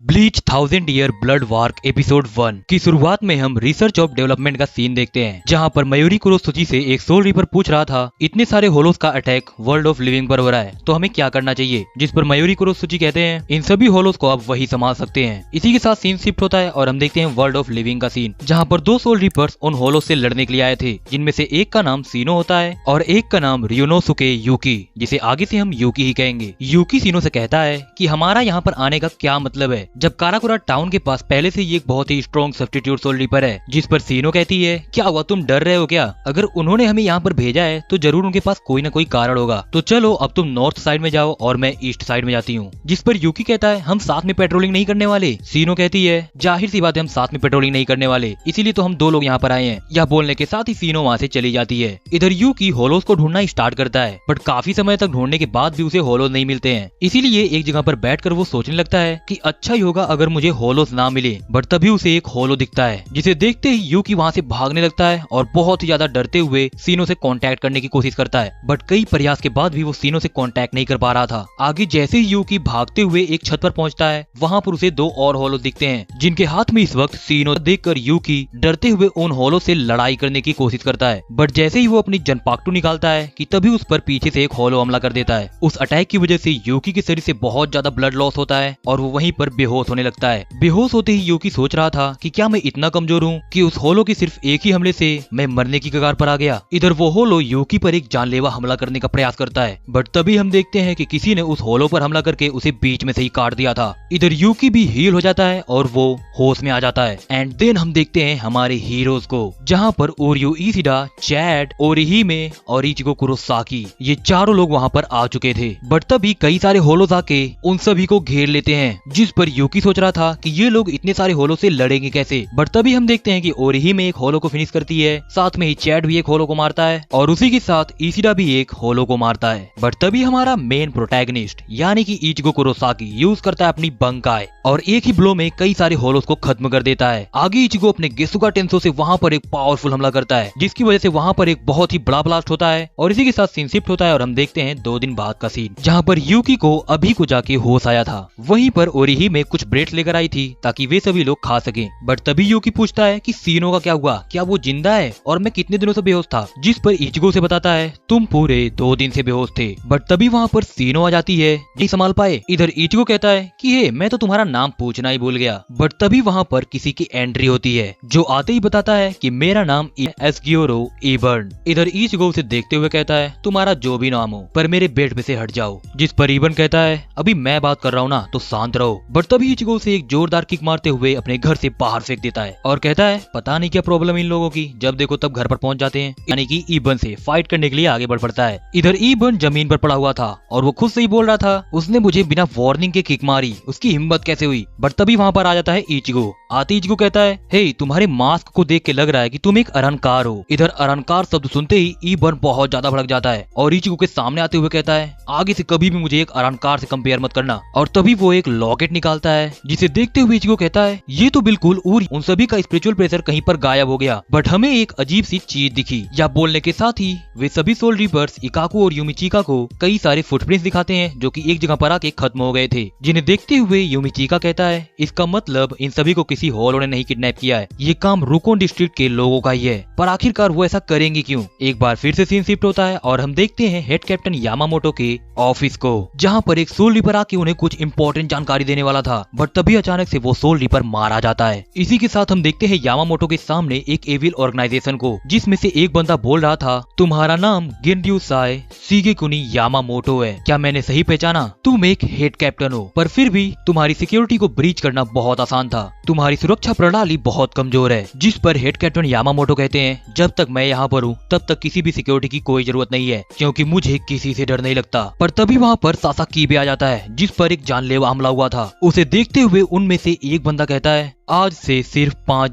Bleach 1000 year blood वार्क episode 1 की शुरुआत में हम रिसर्च ऑफ डेवलपमेंट का सीन देखते हैं, जहां पर मयूरी कुरोसुची से एक सोल रीपर पूछ रहा था इतने सारे होलोस का अटैक वर्ल्ड ऑफ लिविंग पर हो रहा है तो हमें क्या करना चाहिए। जिस पर मयूरी कुरोसुची कहते हैं इन सभी होलोस को आप वही संभाल सकते हैं। इसी के साथ सीन शिफ्ट होता है और हम देखते हैं वर्ल्ड ऑफ लिविंग का सीन, जहाँ पर दो सोल रीपर्स उन होलोस से लड़ने के लिए आए थे, जिनमें से एक का नाम सीनो होता है और एक का नाम रियोनोसुके यूकी, जिसे आगे से हम यूकी ही कहेंगे। यूकी सीनो से कहता है कि हमारा यहाँ पर आने का क्या मतलब है, जब काराकुरा टाउन के पास पहले से ही एक बहुत ही स्ट्रॉन्ग सब्स्टिट्यूट सोल रीपर है। जिस पर सीनो कहती है क्या हुआ, तुम डर रहे हो क्या? अगर उन्होंने हमें यहाँ पर भेजा है तो जरूर उनके पास कोई ना कोई कारण होगा, तो चलो अब तुम नॉर्थ साइड में जाओ और मैं ईस्ट साइड में जाती हूँ। जिस पर यूकी कहता है हम साथ में पेट्रोलिंग नहीं करने वाले। सीनो कहती है जाहिर सी बात है हम साथ में पेट्रोलिंग नहीं करने वाले, इसीलिए तो हम दो लोग यहाँ पर आए हैं। यह बोलने के साथ ही सीनो वहाँ से चली जाती है। इधर यूकी होलोस को ढूंढना स्टार्ट करता है, बट काफी समय तक ढूंढने के बाद भी उसे होलोस नहीं मिलते हैं। इसीलिए एक जगह पर बैठकर वो सोचने लगता है कि अच्छा ही होगा अगर मुझे होलोस ना मिले। बट तभी उसे एक होलो दिखता है, जिसे देखते ही यूकी वहाँ से भागने लगता है और बहुत ही ज्यादा डरते हुए सीनो से कांटेक्ट करने की कोशिश करता है। बट कई प्रयास के बाद भी वो सीनो से कांटेक्ट नहीं कर पा रहा था। आगे जैसे ही यूकी भागते हुए एक छत पर पहुंचता है, वहाँ पर उसे दो और होलो दिखते हैं, जिनके हाथ में इस वक्त सीनो देखकर यूकी डरते हुए उन होलो से लड़ाई करने की कोशिश करता है। बट जैसे ही वो अपनी जनपाक्टू निकालता है कि तभी उस पर पीछे से एक होलो हमला कर देता है। उस अटैक की वजह से यूकी के शरीर से बहुत ज्यादा ब्लड लॉस होता है और वो वहीं पर बेहोश होने लगता है। बेहोश होते ही यूकी सोच रहा था कि क्या मैं इतना कमजोर हूँ कि उस होलो के सिर्फ एक ही हमले से मैं मरने की कगार पर आ गया। इधर वो होलो यूकी पर एक जानलेवा हमला करने का प्रयास करता है, बट तभी हम देखते हैं कि किसी ने उस होलो पर हमला करके उसे बीच में से ही काट दिया था। इधर यूकी भी हील हो जाता है और वो होश में आ जाता है। एंड देन हम देखते हैं हमारे हीरोज को, जहाँ पर ओरियो इशिडा, चैड, ओरिहिमे और इचिगो कुरोसाकी ये चारों लोग वहाँ पर आ चुके थे। बट तभी कई सारे होलोज आके उन सभी को घेर लेते हैं, जिस पर यूकी सोच रहा था कि ये लोग इतने सारे होलो से लड़ेंगे कैसे। बट तभी हम देखते हैं कि ओरिहिमे एक होलो को फिनिश करती है, साथ में ही चैड भी एक होलो को मारता है और उसी के साथ इशिडा भी एक होलो को मारता है। बट तभी हमारा मेन प्रोटैगनिस्ट यानी कि इचिगो कुरोसाकी यूज करता है अपनी बंकाई और एक ही ब्लो में कई सारे होलोस को खत्म कर देता है। आगे इचिगो अपने गेसुगा टेंसो से वहाँ पर एक पावरफुल हमला करता है, जिसकी वजह से वहाँ पर एक बहुत ही बड़ा ब्लास्ट होता है और इसी के साथ सीन शिफ्ट होता है और हम देखते हैं 2 दिन बाद का सीन, जहाँ पर यूकी को अभी को जाके होश आया था। वहीं पर ओरिहिमे कुछ ब्रेड्स लेकर आई थी ताकि वे सभी लोग खा सके। बट तभी यूकी पूछता है कि सीनो का क्या हुआ, क्या वो जिंदा है और मैं कितने दिनों से बेहोश था। जिस पर इचिगो से बताता है तुम पूरे 2 दिन से बेहोश थे। बट तभी वहाँ पर सीनो आ जाती है, नहीं संभाल पाए। इधर इचिगो कहता है कि हे मैं तो तुम्हारा नाम पूछना ही भूल गया। बट तभी वहाँ पर किसी की एंट्री होती है, जो आते ही बताता है कि मेरा नाम एस्गियोरो ईबर्न। इधर इचिगो उसे देखते हुए कहता है तुम्हारा जो भी नाम हो पर मेरे बेड में से हट जाओ। जिस पर ईबर्न कहता है अभी मैं बात कर रहा हूँ ना तो शांत रहो। बट तभी इचिगो से एक जोरदार किक मारते हुए अपने घर से बाहर फेंक देता है और कहता है पता नहीं क्या प्रॉब्लम इन लोगों की, जब देखो तब घर पर पहुंच जाते हैं। यानी कि ईबर्न से फाइट करने के लिए आगे बढ़ पड़ता है। इधर ईबर्न जमीन पर पड़ा हुआ था और वो खुद से ही बोल रहा था उसने मुझे बिना वार्निंग के किक मारी, उसकी हिम्मत कैसे हुई। बट तभी वहाँ पर आ जाता है इचिगो। आते इचिगो कहता है हे तुम्हारे मास्क को देख के लग रहा है कि तुम एक अरनकार हो। इधर अरनकार शब्द सुनते ही ईबर्न बहुत ज्यादा भड़क जाता है और इचिगो के सामने आते हुए कहता है आगे से कभी भी मुझे एक अरनकार से कंपेयर मत करना। और तभी वो एक लॉकेट निकालता है, जिसे देखते हुए इचिगो कहता है ये तो बिल्कुल उन सभी का स्पिरिचुअल प्रेशर कहीं पर गायब हो गया। बट हमें एक अजीब सी चीज दिखी। या बोलने के साथ ही वे सभी सोल रीपर्स इकाकू और यूमिचिका को कई सारे फुटप्रिंट्स दिखाते हैं, जो कि एक जगह पर आके खत्म हो गए थे। जिन्हें देखते हुए यूमिचिका कहता है इसका मतलब इन सभी को किसी होलो ने नहीं किडनैप किया है, ये काम रुकोन डिस्ट्रिक्ट के लोगों का ही है। पर आखिरकार वो ऐसा करेंगे क्यों। एक बार फिर से सीन शिफ्ट होता है और हम देखते हैं हेड कैप्टन यामामोटो के ऑफिस को, जहाँ पर एक सोल रीपर आके उन्हें कुछ इंपॉर्टेंट जानकारी देने वाला था। बट तभी अचानक से वो सोल रीपर मारा जाता है। इसी के साथ हम देखते हैं यामामोटो के सामने एक एविल ऑर्गेनाइजेशन को, जिसमें से एक बंदा बोल रहा था तुम्हारा नाम गिनर्यूसाई शिगेकुनी यामामोटो है, क्या मैंने सही पहचाना? तुम एक हेड कैप्टन हो पर फिर भी तुम्हारी सिक्योरिटी को ब्रीच करना बहुत आसान था, तुम्हारी सुरक्षा प्रणाली बहुत कमजोर है। जिस पर हेड कैप्टन यामामोटो कहते हैं जब तक मैं यहाँ पर हूँ तब तक किसी भी सिक्योरिटी की कोई जरूरत नहीं है, क्योंकि मुझे किसी से डर नहीं लगता। पर तभी वहाँ पर सासाकी भी आ जाता है, जिस पर एक जानलेवा हमला हुआ था। उसे देखते हुए उनमें से एक बंदा कहता है आज से सिर्फ 5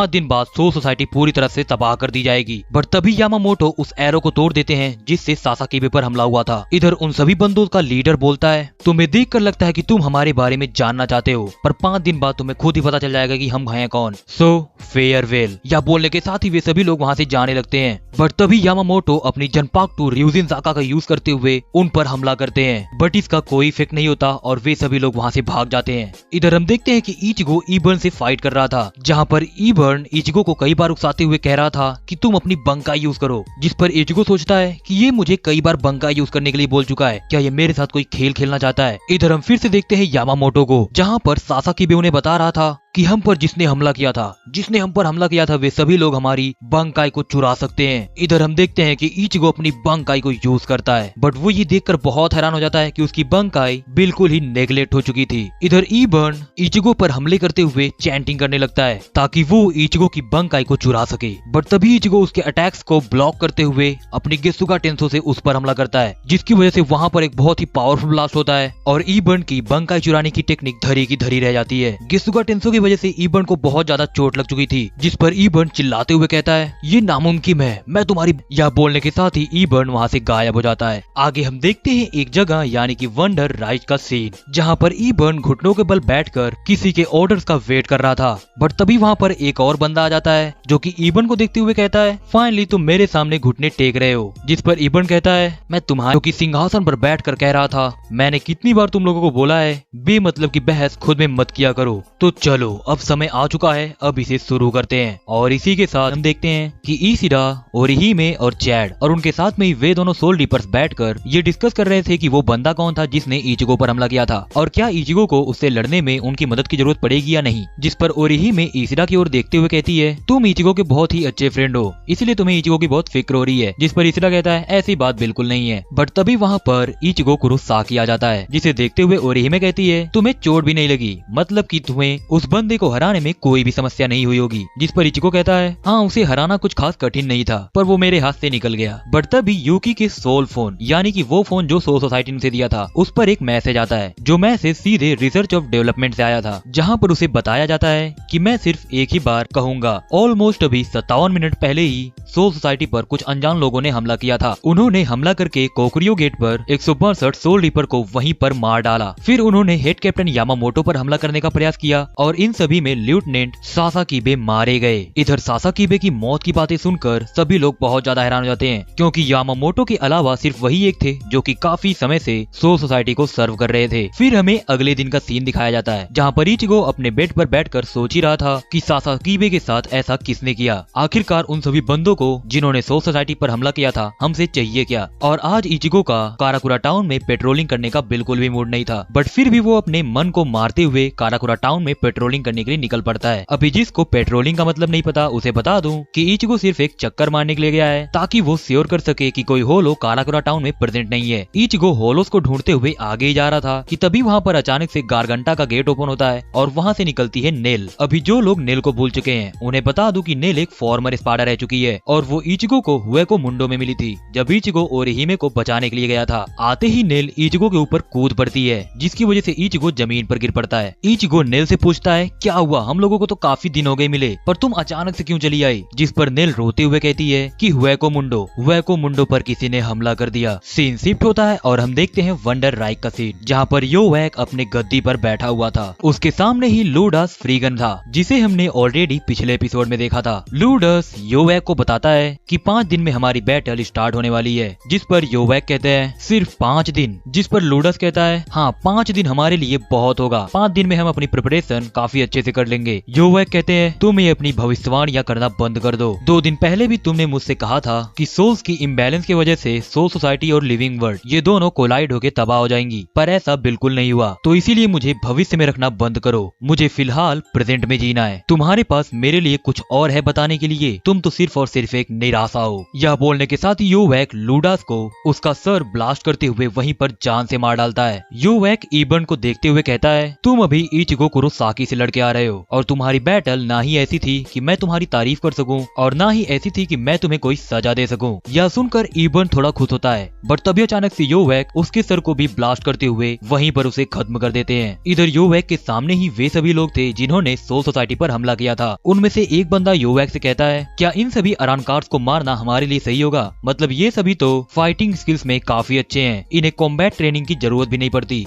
दिन बाद सोल सोसाइटी पूरी तरह से तबाह कर दी जाएगी। बट तभी यामामोटो उस एरो को तोड़ देते हैं जिससे सासाकीबे पर हमला हुआ था। इधर उन सभी बंदों का लीडर बोलता है, तुम्हें देखकर लगता है कि तुम हमारे बारे में जानना चाहते हो, पर 5 दिन बाद तुम्हें खुद ही पता चल जाएगा कि हम हैं कौन। सो फेयरवेल। या बोलने के साथ ही वे सभी लोग वहाँ से जाने लगते हैं। बट तभी यामामोटो अपनी जनपाक्टू ryuzinzaka का यूज करते हुए उन पर हमला करते हैं, बट इसका कोई इफेक्ट नहीं होता और वे सभी लोग वहाँ से भाग जाते हैं। इधर हम देखते हैं कि इचिगो ईबर्न से फाइट कर रहा था, जहाँ पर ईबर्न इचिगो को कई बार उकसाते हुए कह रहा था कि तुम अपनी बंकाई यूज करो, जिस पर इचिगो सोचता है कि ये मुझे कई बार बंकाई यूज करने के लिए बोल चुका है, क्या ये मेरे साथ कोई खेल खेलना चाहता है। इधर हम फिर से देखते हैं यामामोटो को, जहाँ पर सासाकीबे उन्हें बता रहा था कि हम पर जिसने हम पर हमला किया था वे सभी लोग हमारी बंकाई को चुरा सकते हैं। इधर हम देखते हैं कि इचिगो अपनी बंकाई को यूज करता है, बट वो ये देखकर बहुत हैरान हो जाता है कि उसकी बंकाई बिल्कुल ही नेग्लेक्ट हो चुकी थी। इधर ईबर्न इचिगो पर हमले करते हुए चैंटिंग करने लगता है ताकि वो इचिगो की बंकाई को चुरा सके, बट तभी इचिगो उसके अटैक्स को ब्लॉक करते हुए अपनी गेसुगा टेंसो से उस पर हमला करता है, जिसकी वजह से वहाँ पर एक बहुत ही पावरफुल ब्लास्ट होता है और ईबर्न की बंकाई चुराने की टेक्निक धरी की धरी रह जाती है। गेसुगा टेंसो की वजह से ईबर्न को बहुत ज्यादा चोट लग चुकी थी, जिस पर ईबर्न चिल्लाते हुए कहता है, ये नामुमकिन है, मैं तुम्हारी। या बोलने के साथ ही ईबर्न वहाँ से गायब हो जाता है। आगे हम देखते हैं एक जगह यानी कि वंडर राइज का सीन, जहाँ पर ईबर्न घुटनों के बल बैठकर किसी के ऑर्डर्स का वेट कर रहा था, बट तभी वहाँ पर एक और बंदा आ जाता है जो कि ईबर्न को देखते हुए कहता है, फाइनली तुम मेरे सामने घुटने टेक रहे हो। जिस पर ईबर्न कहता है, मैं तुम्हारे की सिंहासन पर बैठकर कह रहा था, मैंने कितनी बार तुम लोगों को बोला है बेमतलब की बहस खुद में मत किया करो। तो चलो अब समय आ चुका है, अब इसे शुरू करते हैं। और इसी के साथ हम देखते हैं कि ईशिरा, ओरिहिमे और चैड और उनके साथ में ही वे दोनों सोल रीपर्स बैठकर ये डिस्कस कर रहे थे कि वो बंदा कौन था जिसने इचिगो पर हमला किया था और क्या इचिगो को उससे लड़ने में उनकी मदद की जरूरत पड़ेगी या नहीं। जिस पर ओरिहिमे ईशिरा की ओर देखते हुए कहती है, तुम इचिगो के बहुत ही अच्छे फ्रेंड हो, इसलिए तुम्हें इचिगो की बहुत फिक्र हो रही है। जिस पर ईशिरा कहता है, ऐसी बात बिल्कुल नहीं है। बट तभी वहाँ पर इचिगो कुरोसाकी आ जाता है, जिसे देखते हुए ओरिहिमे कहती है, तुम्हें चोट भी नहीं लगी, मतलब कि तुम्हें उस बंदे को हराने में कोई भी समस्या नहीं हुई होगी। जिस पर इचिगो कहता है, हाँ उसे हराना कुछ खास कठिन नहीं था, पर वो मेरे हाथ से निकल गया। बट तभी यूकी के सोल फोन यानी कि वो फोन जो सोल सोसाइटी ने उसे दिया था, उस पर एक मैसेज आता है, जो मैसेज सीधे रिसर्च ऑफ डेवलपमेंट से आया था, जहाँ पर उसे बताया जाता है कि मैं सिर्फ एक ही बार कहूंगा, ऑलमोस्ट अभी 57 मिनट पहले ही सोल सोसाइटी पर कुछ अनजान लोगों ने हमला किया था। उन्होंने हमला करके कोकुरियो गेट पर 162 सोल रीपर को वहीं पर मार डाला। फिर उन्होंने हेड कैप्टन यामामोटो पर हमला करने का प्रयास किया और इन सभी में लेफ्टिनेंट सासाकीबे मारे गए। इधर सासाकीबे की मौत की बातें सुनकर सभी लोग बहुत ज्यादा हैरान हो जाते हैं, क्योंकि यामामोटो के अलावा सिर्फ वही एक थे जो कि काफी समय से सोल सोसाइटी को सर्व कर रहे थे। फिर हमें अगले दिन का सीन दिखाया जाता है, जहाँ पर इचिगो अपने बेड पर बैठकर सोच ही रहा था कि सासाकीबे के साथ ऐसा किसने किया। आखिरकार उन सभी बंदों को जिन्होंने सोल सोसाइटी पर हमला किया था हमसे चाहिए क्या। और आज इचिगो का काराकुरा टाउन में पेट्रोलिंग करने का बिल्कुल भी मूड नहीं था, बट फिर भी वो अपने मन को मारते हुए काराकुरा टाउन में पेट्रोलिंग करने के लिए निकल पड़ता है। अभी जिसको पेट्रोलिंग का मतलब नहीं पता उसे बता दूं कि इचिगो सिर्फ एक चक्कर मारने के लिए गया है, ताकि वो श्योर कर सके कि कोई होलो काराकुरा टाउन में प्रेजेंट नहीं है। इचिगो होलोस को ढूंढते हुए आगे ही जा रहा था कि तभी वहाँ पर अचानक से गारगंटा का गेट ओपन होता है और वहाँ से निकलती है नेल। अभी जो लोग नेल को भूल चुके हैं उन्हें बता दूं कि नेल एक फॉर्मर स्पाइडर रह चुकी है और वो इचिगो को हुएको मुंडो में मिली थी जब इचिगो ओरिहिमे को बचाने के लिए गया था। आते ही नेल इचिगो के ऊपर कूद पड़ती है, जिसकी वजह से इचिगो जमीन पर गिर पड़ता है। इचिगो नेल से पूछता है, क्या हुआ, हम लोगों को तो काफी दिन हो गए मिले, पर तुम अचानक से क्यों चली आई। जिस पर नेल रोते हुए कहती है कि हुएको मुंडो पर किसी ने हमला कर दिया। सीन शिफ्ट होता है और हम देखते हैं वंडर राइक का सीन, जहाँ पर योवैक अपने गद्दी पर बैठा हुआ था। उसके सामने ही लूडास फ्रीगन था, जिसे हमने ऑलरेडी पिछले एपिसोड में देखा था। लूडास योवैक को बताता है कि 5 दिन में हमारी बैटल स्टार्ट होने वाली है। जिस पर योवैक कहते हैं, सिर्फ 5 दिन। जिस पर लूडास कहता है, हाँ 5 दिन हमारे लिए बहुत होगा, 5 दिन में हम अपनी प्रिपरेशन काफी अच्छे से कर लेंगे। योवैक कहते हैं, तुम ये अपनी भविष्यवाणियां करना बंद कर दो। 2 दिन पहले भी तुमने मुझसे कहा था कि सोल्स की इम्बैलेंस की वजह से सोल सोसाइटी और लिविंग वर्ल्ड ये दोनों कोलाइड होकर तबाह हो जाएंगी, पर ऐसा बिल्कुल नहीं हुआ। तो इसीलिए मुझे भविष्य में रखना बंद करो, मुझे फिलहाल प्रेजेंट में जीना है। तुम्हारे पास मेरे लिए कुछ और और है बताने के लिए, तुम तो सिर्फ और सिर्फ एक निराशा हो। यह बोलने के साथ ही योवैक लूडास को उसका सर ब्लास्ट करते हुए वहीं पर जान से मार डालता है। योवैक ईबन को देखते हुए कहता है, तुम अभी इचिगो कुरोसाकी से लड़के आ रहे हो और तुम्हारी बैटल ना ही ऐसी थी कि मैं तुम्हारी तारीफ कर सकूं और ना ही ऐसी थी कि मैं तुम्हें कोई सजा दे सकूं। यह सुनकर ईबन थोड़ा खुश होता है, बट तभी अचानक से योवैक उसके सर को भी ब्लास्ट करते हुए वहीं पर उसे खत्म कर देते हैं। इधर योवैक के सामने ही वे सभी लोग थे जिन्होंने सोल सोसाइटी पर हमला किया था। उनमें से एक बंदा योवैक से कहता है, क्या इन सभी अरानकार्स को मारना हमारे लिए सही होगा? मतलब ये सभी तो फाइटिंग स्किल्स में काफी अच्छे हैं, इन्हें कॉम्बैट ट्रेनिंग की जरूरत भी नहीं पड़ती।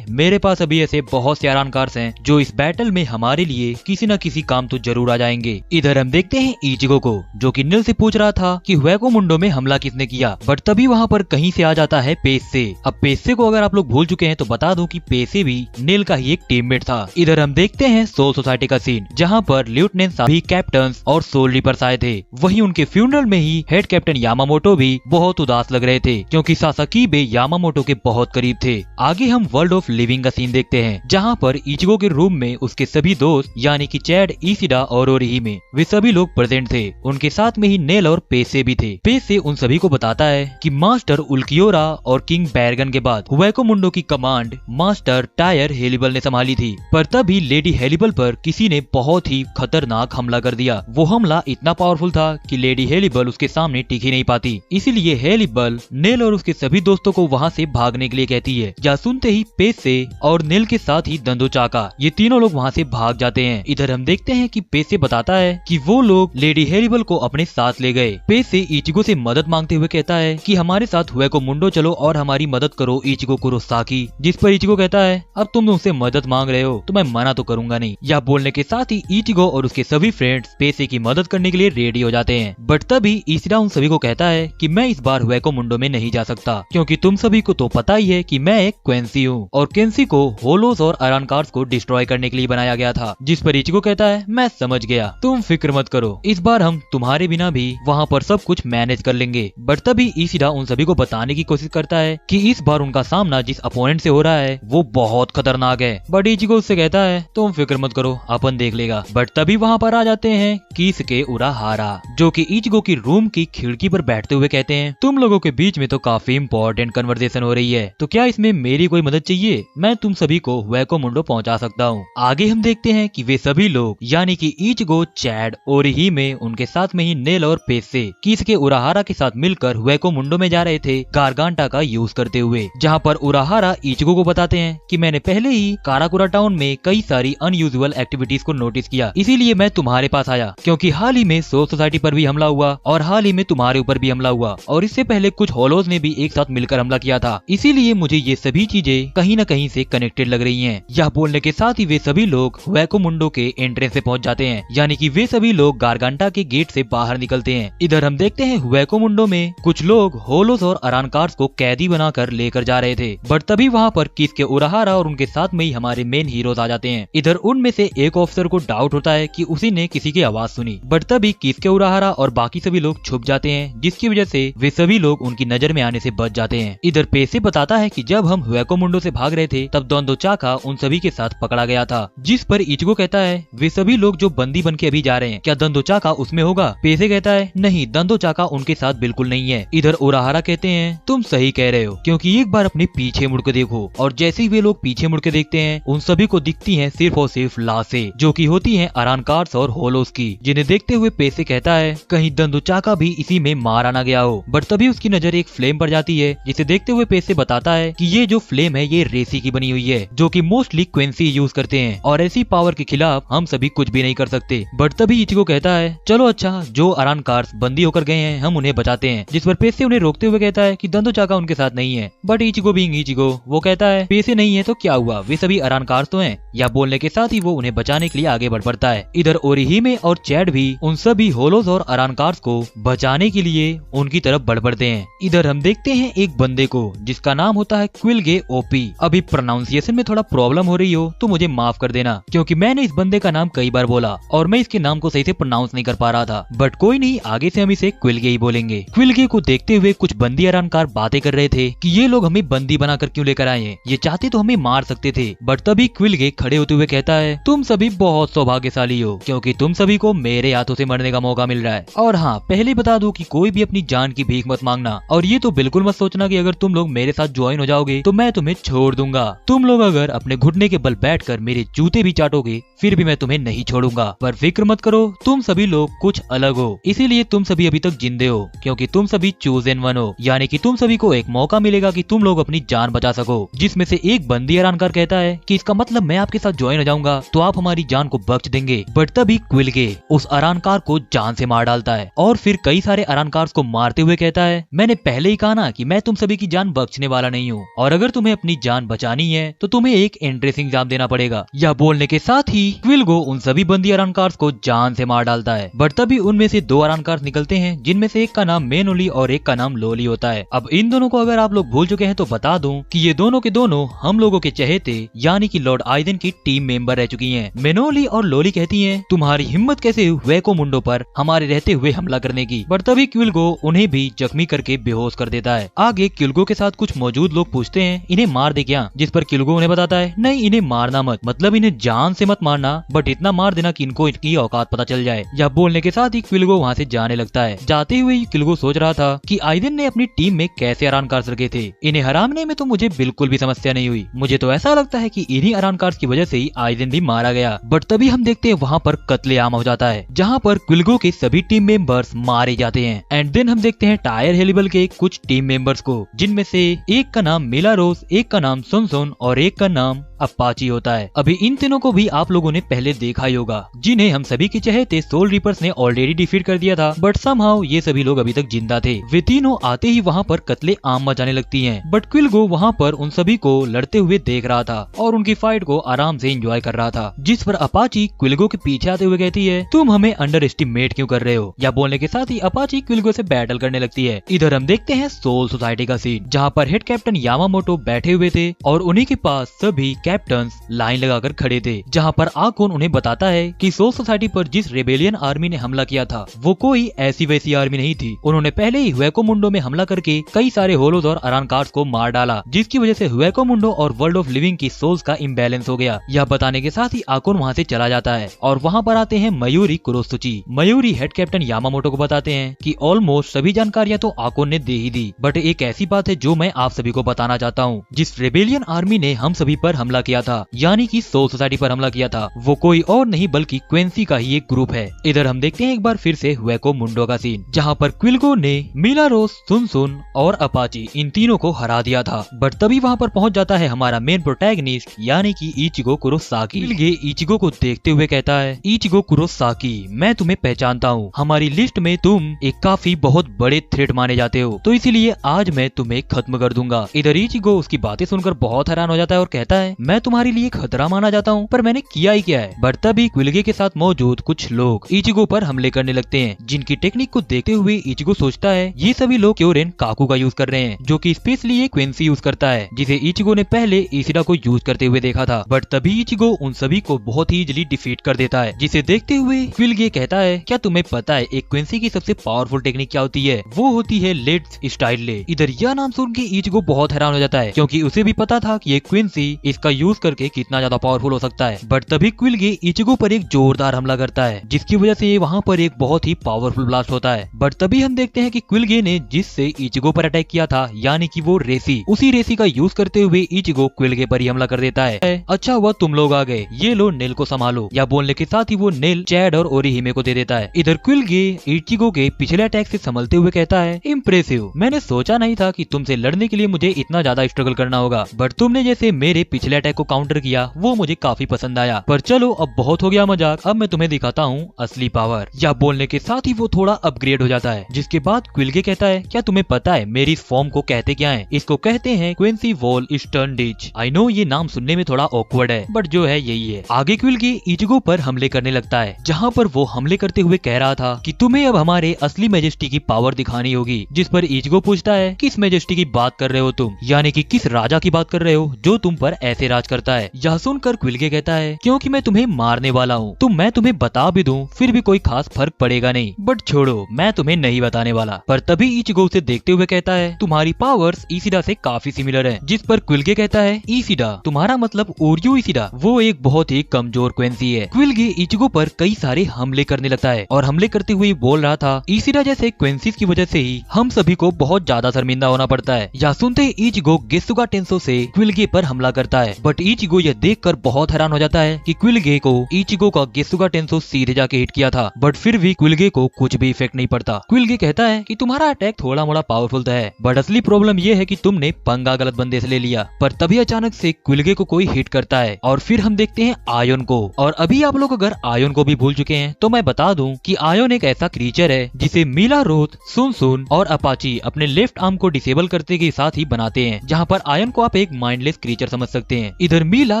मेरे पास अभी ऐसे बहुत से अरानकार्स हैं जो इस बैटल में हमारे लिए किसी न किसी काम तो जरूर आ जाएंगे। इधर हम देखते हैं इचिगो को, जो कि निल से पूछ रहा था कि हुएको मुंडो में हमला किसने किया, बट तभी वहाँ पर कहीं से आ जाता है पेसे। अब पेसे को अगर आप लोग भूल चुके हैं तो बता दूं कि पेसे भी निल का ही एक टीममेट था। इधर हम देखते हैं सोल सोसाइटी का सीन, जहाँ पर लेफ्टिनेंट सभी कैप्टन और सोल रिपर्स आए थे। वहीं उनके फ्यूनरल में ही हेड कैप्टन यामामोटो भी बहुत उदास लग रहे थे, क्योंकि सासाकीबे यामामोटो के बहुत करीब थे। आगे हम वर्ल्ड ऑफ लिविंग का सीन देखते हैं, जहाँ पर इचिगो के रूम में उसके सभी दोस्त यानी कि चैड, इसिडा और ओरिहिमे वे सभी लोग प्रेजेंट थे। उनके साथ में ही नेल और पेसे भी थे। पेसे उन सभी को बताता है कि मास्टर उल्कियोरा और किंग बैरगन के बाद हुएको मुंडो की कमांड मास्टर टायर हेलिबल ने संभाली थी, पर तभी लेडी हेलिबल पर किसी ने बहुत ही खतरनाक हमला कर दिया। वो हमला इतना पावरफुल था कि लेडी हेलिबल उसके सामने टिक ही नहीं पाती। इसीलिए हेलिबल नेल और उसके सभी दोस्तों को वहाँ से भागने के लिए कहती है। यह सुनते ही पेसे और नेल के साथ ही दंदो चाका ये तीनों लोग वहाँ से भाग जाते हैं। इधर हम देखते हैं कि पेसे बताता है कि वो लोग लेडी हेलिबल को अपने साथ ले गए। पेसे इचिगो से मदद मांगते हुए कहता है कि हमारे साथ हुएको मुंडो चलो और हमारी मदद करो इचिगो कुरोसाकी। जिस पर इचिगो कहता है, अब तुम मुझसे मदद मांग रहे हो तो मैं मना तो करूंगा नहीं। यह बोलने के साथ ही इचिगो और उसके सभी फ्रेंड्स पेसे की मदद करने के लिए रेडी हो जाते हैं। बट तभी इसिडा उन सभी को कहता है कि मैं इस बार हुएको मुंडो में नहीं जा सकता, क्योंकि तुम सभी को तो पता ही है कि मैं एक क्वेंसी हूँ और क्वेंसी को होलोस और अरानकार्स को डिस्ट्रॉय करने के लिए बनाया गया था। जिस पर इचिगो कहता है, मैं समझ गया, तुम फिक्र मत करो, इस बार हम तुम्हारे बिना भी वहाँ पर सब कुछ मैनेज कर लेंगे। बट तभी इसिडा उन सभी को बताने की कोशिश करता है कि इस बार उनका सामना जिस अपोनेंट से हो रहा है वो बहुत खतरनाक है। बट इचिगो उससे कहता है, तुम फिक्र मत करो, अपन देख लेगा। बट तभी वहाँ पर आ जाते हैं कीसुके उराहारा, जो कि इचिगो की रूम की खिड़की पर बैठते हुए कहते हैं, तुम लोगों के बीच में तो काफी इंपॉर्टेंट कन्वर्सेशन हो रही है, तो क्या इसमें मेरी कोई मदद चाहिए? मैं तुम सभी को हुएको मुंडो पहुंचा सकता हूँ। आगे हम देखते हैं कि वे सभी लोग यानी कि इचिगो, चैड, ओरिहिमे, उनके साथ में ही नेल और पेसे कीसुके उराहारा के साथ मिलकर हुएको मुंडो में जा रहे थे गारगांटा का यूज करते हुए। जहाँ पर उराहारा इचिगो को बताते हैं कि मैंने पहले ही काराकुरा टाउन में कई सारी अनयूजुअल एक्टिविटीज को नोटिस किया, इसीलिए मैं तुम्हारे पास आया, क्योंकि हाल ही में सोल सोसाइटी पर भी हमला हुआ और हाल ही में तुम्हारे ऊपर भी हमला हुआ और इससे पहले कुछ होलोज ने भी एक साथ मिलकर हमला किया था। इसीलिए मुझे ये सभी चीजें कहीं न कहीं से कनेक्टेड लग रही हैं। यह बोलने के साथ ही वे सभी लोग हुएको मुंडो के एंट्रेंस से पहुंच जाते हैं, यानी कि वे सभी लोग गारगांटा के गेट से बाहर निकलते हैं। इधर हम देखते हैं हुएको मुंडो में कुछ लोग होलोस और अरानकार्स को कैदी बनाकर लेकर जा रहे थे, बट तभी वहाँ पर कीसुके उराहारा और उनके साथ में ही हमारे मेन हीरोज आ जाते हैं। इधर उनमें से एक ऑफिसर को डाउट होता है कि उसी ने किसी की आवाज सुनी, बट तभी कीसुके उराहारा और बाकी सभी लोग छुप जाते हैं, जिसकी वजह से वे सभी लोग उनकी नजर में आने से बच जाते हैं। इधर पेसे बताता है कि जब हम हुएको मुंडो से भाग रहे थे तब दंदो चाका उन सभी के साथ पकड़ा गया था। जिस पर इचिगो कहता है, वे सभी लोग जो बंदी बन के अभी जा रहे हैं, क्या दंदो चाका उसमें होगा? पेसे कहता है, नहीं, दंदो चाका उनके साथ बिल्कुल नहीं है। इधर उराहारा कहते हैं, तुम सही कह रहे हो, क्योंकि एक बार अपने पीछे मुड़ के देखो। और जैसे ही वे लोग पीछे मुड़ के देखते हैं, उन सभी को दिखती हैं सिर्फ और सिर्फ लाशें, जो कि होती हैं अरानकार्स और होलोस की, जिन्हें देखते हुए पेसे कहता है, कहीं दंदो चाका भी इसी में मारा ना गया हो। बट तभी उसकी नजर एक फ्लेम पर जाती है, जिसे देखते हुए पेसे बताता है कि ये जो फ्लेम है ये रेसी की बनी हुई है, जो कि मोस्टली क्वेंसी यूज करते हैं और ऐसी पावर के खिलाफ हम सभी कुछ भी नहीं कर सकते। बट तभी इचिगो कहता है, चलो अच्छा, जो अरानकार्स बंदी होकर गए हैं हम उन्हें बचाते हैं। जिस पर पेसे उन्हें रोकते हुए कहता है कि दंदो चाका उनके साथ नहीं है। बट इचिगो बीइंग इचिगो वो कहता है, पेसे नहीं है तो क्या हुआ, वे सभी अरानकार्स तो हैं। या बोलने के साथ ही वो उन्हें बचाने के लिए आगे बढ़ पड़ता है। इधर ओरिहिमे और चैड भी उन सभी होलोस और अरानकार्स को बचाने के लिए उनकी तरफ बढ़ पड़ते हैं। इधर हम देखते हैं एक बंदे को जिसका नाम होता है क्विलगे ओपी। अभी प्रोनाउंसिएशन में थोड़ा प्रॉब्लम हो रही हो तो मुझे माफ कर देना, क्योंकि मैंने इस बंदे का नाम कई बार बोला और मैं इसके नाम को सही से प्रोनाउंस नहीं कर पा रहा था। बट कोई नहीं, आगे से हम इसे क्विलगे ही बोलेंगे। क्विलगे को देखते हुए कुछ बंदी अरानकार बातें कर रहे थे कि ये लोग हमें बंदी बनाकर क्यों लेकर आए हैं, ये चाहते तो हमें मार सकते थे। बट तभी क्विलगे खड़े होते हुए कहता है, तुम सभी बहुत सौभाग्यशाली हो, क्योंकि तुम सभी को मेरे हाथों से मरने का मौका मिल रहा है। और हाँ, पहले बता दूं कि कोई भी अपनी जान की भीख मत मांगना, और ये तो बिल्कुल मत सोचना कि अगर तुम लोग मेरे साथ ज्वाइन हो जाओगे तो मैं तुम्हें छोड़ दूंगा। तुम लोग अगर अपने घुटने के बल बैठकर मेरे जूते भी चाटोगे फिर भी मैं तुम्हें नहीं छोड़ूंगा। पर फिक्र मत करो, तुम सभी लोग कुछ अलग हो, इसीलिए तुम सभी अभी तक जिंदे हो, क्योंकि तुम सभी चूजन वन हो, यानी कि तुम सभी को एक मौका मिलेगा कि तुम लोग अपनी जान बचा सको। जिसमें से एक बंदी हैरानकार कहता है कि इसका मतलब मैं आपके साथ ज्वाइन हो जाऊंगा तो आप हमारी जान को बख्श देंगे। बट तभी क्विलगे उस अरानकार को जान से मार डालता है और फिर कई सारे अरानकार को मारते हुए कहता है, मैंने पहले ही कहा ना कि मैं तुम सभी की जान बख्शने वाला नहीं हूँ, और अगर तुम्हें अपनी जान बचानी है तो तुम्हें एक एंट्रेंस एग्जाम देना पड़ेगा। यह बोलने के साथ ही क्विलगो उन सभी बंदी अरानकार को जान से मार डालता है। बट तभी उनमें से दो अरानकार निकलते हैं, जिनमें से एक का नाम मेनोली और एक का नाम लोली होता है। अब इन दोनों को अगर आप लोग भूल चुके हैं तो बता दूं कि ये दोनों के दोनों हम लोगों के चहेते यानी कि लॉर्ड आइदेन की टीम मेंबर रह चुकी हैं। मेनोली और लोली कहती हैं, तुम्हारी हिम्मत कैसे हुए को मुंडो पर हमारे रहते हुए हमला करने की। बट तभी क्विलगो उन्हें भी जख्मी करके बेहोश कर देता है। आगे क्विलगो के साथ कुछ मौजूद लोग पूछते हैं, इन्हें मार दे क्या? जिस पर क्विलगो उन्हें बताता है, नहीं इन्हें मारना मत, मतलब इन्हें जान से मत मारना, बट इतना मार देना कि इनको इनकी औकात पता चल जाए। यह बोलने के साथ ही क्विलगो वहाँ से जाने लगता है। जाते हुए क्विलगो सोच रहा था कि आइदेन ने अपनी टीम में कैसे अरानकार्स रखे थे, इन्हें हराने में तो मुझे बिल्कुल भी समस्या नहीं हुई। मुझे तो ऐसा लगता है कि इन्हीं अरानकार्स की वजह से ही आइदेन भी मारा गया। बट तभी हम देखते हैं वहाँ पर कत्लेआम हो जाता है, जहाँ पर क्विलगो के सभी टीम मेंबर्स मारे जाते हैं। एंड देन हम देखते हैं टायर हेलिबल के कुछ टीम मेंबर्स को, जिनमें से एक का नाम मिलारोस, एक का नाम सुनसुन और एक का नाम अपाची होता है। अभी इन तीनों को भी आप लोगों ने पहले देखा ही होगा, जिन्हें हम सभी के चहेते सोल रिपर्स ने ऑलरेडी डिफीट कर दिया था। बट समहाउ ये सभी लोग अभी तक जिंदा थे। वे तीनों आते ही वहाँ पर कत्ले आम मचाने लगती हैं। बट क्विलगो वहाँ पर उन सभी को लड़ते हुए देख रहा था और उनकी फाइट को आराम से एंजॉय कर रहा था। जिस पर अपाची क्विलगो के पीछे आते हुए कहती है, तुम हमें अंडर एस्टिमेट क्यों कर रहे हो? या बोलने के साथ ही अपाची क्विलगो से बैटल करने लगती है। इधर हम देखते हैं सोल सोसाइटी का सीन, जहाँ पर हेड कैप्टन यामामोटो बैठे हुए थे और उन्हीं के पास सभी कैप्टन लाइन लगाकर खड़े थे। जहाँ पर आकोन उन्हें बताता है कि सोल सोसाइटी पर जिस रेबेलियन आर्मी ने हमला किया था वो कोई ऐसी वैसी आर्मी नहीं थी। उन्होंने पहले ही हुएकोमुंडो में हमला करके कई सारे होलोज और अरानकार्स को मार डाला, जिसकी वजह से हुएकोमुंडो और वर्ल्ड ऑफ लिविंग की सोल्स का इम्बैलेंस हो गया। यह बताने के साथ ही आकोन वहाँ से चला जाता है और वहाँ पर आते हैं Mayuri Kurotsuchi. Mayuri head captain Yamamoto को बताते हैं कि ऑलमोस्ट सभी जानकारियां तो आकोन ने दे ही दी, बट एक ऐसी बात है जो मैं आप सभी को बताना चाहता हूँ। जिस रेबेलियन आर्मी ने हम सभी पर हमला किया था, यानी कि सोल सोसाइटी पर हमला किया था, वो कोई और नहीं बल्कि क्वेंसी का ही एक ग्रुप है। इधर हम देखते हैं एक बार फिर से हुएकोमुंडो का सीन, जहाँ पर क्विलगो ने मिलारोस, सुनसुन और अपाची इन तीनों को हरा दिया था। बट तभी वहाँ पर पहुँच जाता है हमारा मेन प्रोटैगनिस्ट यानी कि इचिगो कुरोसाकी। क्विलगे इचिगो को देखते हुए कहता है, इचिगो कुरोसाकी, मैं तुम्हें पहचानता हूँ, हमारी लिस्ट में तुम एक काफी बहुत बड़े थ्रेट माने जाते हो, तो इसीलिए आज मैं तुम्हें खत्म कर दूंगा। इधर इचिगो उसकी बातें सुनकर बहुत हैरान हो जाता है और कहता है, मैं तुम्हारे लिए खतरा माना जाता हूँ, पर मैंने किया ही क्या है? बट तभी क्विलगे के साथ मौजूद कुछ लोग इचिगो पर हमले करने लगते हैं, जिनकी टेक्निक को देखते हुए इचिगो सोचता है ये सभी लोग क्योरेन काकू का यूज कर रहे हैं, जो कि स्पेशली एक क्वेंसी यूज करता है, जिसे इचिगो ने पहले इसिडा को यूज करते हुए देखा था। बट तभी इचिगो उन सभी को बहुत ही इजीली डिफीट कर देता है, जिसे देखते हुए क्विलगे कहता है, क्या तुम्हें पता है एक क्वेंसी की सबसे पावरफुल टेक्निक क्या होती है? वो होती है लेट्स स्टाइल ले। इधर यह नाम सुन के इचिगो बहुत हैरान हो जाता है, क्योंकि उसे भी पता था कि ये क्वेंसी इसका यूज करके कितना ज्यादा पावरफुल हो सकता है। बट तभी क्विलगे इचिगो पर एक जोरदार हमला करता है, जिसकी वजह से वहाँ पर एक बहुत ही पावरफुल ब्लास्ट होता है। बट तभी हम देखते हैं कि क्विलगे ने जिससे इचिगो पर अटैक किया था, यानी कि वो रेसी, उसी रेसी का यूज करते हुए इचिगो क्विलगे पर ही हमला कर देता है। अच्छा हुआ तुम लोग आ गए, ये लो नेल को संभालो। या बोलने के साथ ही वो नेल चैड और ओरिहिमे को दे देता है। इधर क्विलगे इचिगो के पिछले अटैक से संभलते हुए कहता है, इम्प्रेसिव, मैंने सोचा नहीं था कि तुमसे लड़ने के लिए मुझे इतना ज्यादा स्ट्रगल करना होगा, बट तुमने जैसे मेरे पिछले अटैक को काउंटर किया वो मुझे काफी पसंद आया। पर चलो अब बहुत हो गया मजाक, अब मैं तुम्हें दिखाता हूँ असली पावर। या बोलने के साथ ही वो थोड़ा अपग्रेड हो जाता है, जिसके बाद क्विलगे कहता है, क्या तुम्हें पता है मेरी इस फॉर्म को कहते क्या है? इसको कहते हैं क्वेंसी wall eastern ditch. I know ये नाम सुनने में थोड़ा ऑकवर्ड है, बट जो है यही है। आगे क्विलगे इचिगो पर हमले करने लगता है, जहाँ पर वो हमले करते हुए कह रहा था कि तुम्हें अब हमारे असली मैजेस्टी की पावर दिखानी होगी। जिस पर इचिगो पूछता है, किस मैजेस्टी की बात कर रहे हो तुम? यानी कि किस राजा की बात कर रहे हो जो तुम पर ऐसे से राज करता है। यह सुनकर क्विल्गे कहता है क्योंकि मैं तुम्हें मारने वाला हूँ तो मैं तुम्हें बता भी दूं फिर भी कोई खास फर्क पड़ेगा नहीं, बट छोड़ो मैं तुम्हें नहीं बताने वाला। पर तभी इचिगो उसे देखते हुए कहता है तुम्हारी पावर्स ईशिडा से काफी सिमिलर है। जिस पर क्विल्गे कहता है ईशिडा तुम्हारा मतलब ओरियो ईशिडा, वो एक बहुत ही कमजोर क्वेंसी है। क्विल्गे इचिगो पर कई सारे हमले करने लगता है और हमले करते हुए बोल रहा था ईशिडा जैसे क्वेंसीज की वजह से ही हम सभी को बहुत ज्यादा शर्मिंदा होना पड़ता है। यह सुनते ही इचिगो गेसुगा टेंसो से क्विल्गे पर हमला करता है, बट इचिगो यह देखकर बहुत हैरान हो जाता है कि क्विल्गे को इचिगो का गेसुगा टेंसो सीधे जाके हिट किया था, बट फिर भी क्विल्गे को कुछ भी इफेक्ट नहीं पड़ता। क्विल्गे कहता है कि तुम्हारा अटैक थोड़ा मोड़ा पावरफुल तो है, बट असली प्रॉब्लम ये है कि तुमने पंगा गलत बंदे से ले लिया। पर तभी अचानक से क्विल्गे को कोई हिट करता है और फिर हम देखते हैं आयोन को। और अभी आप लोग अगर आयोन को भी भूल चुके हैं तो मैं बता दूं कि आयोन एक ऐसा क्रीचर है जिसे मीला रोथ, सुन और अपाची अपने लेफ्ट आर्म को डिसेबल करते के साथ ही बनाते हैं, जहाँ पर आयोन को आप एक माइंडलेस क्रीचर समझ सकते हैं। इधर मीला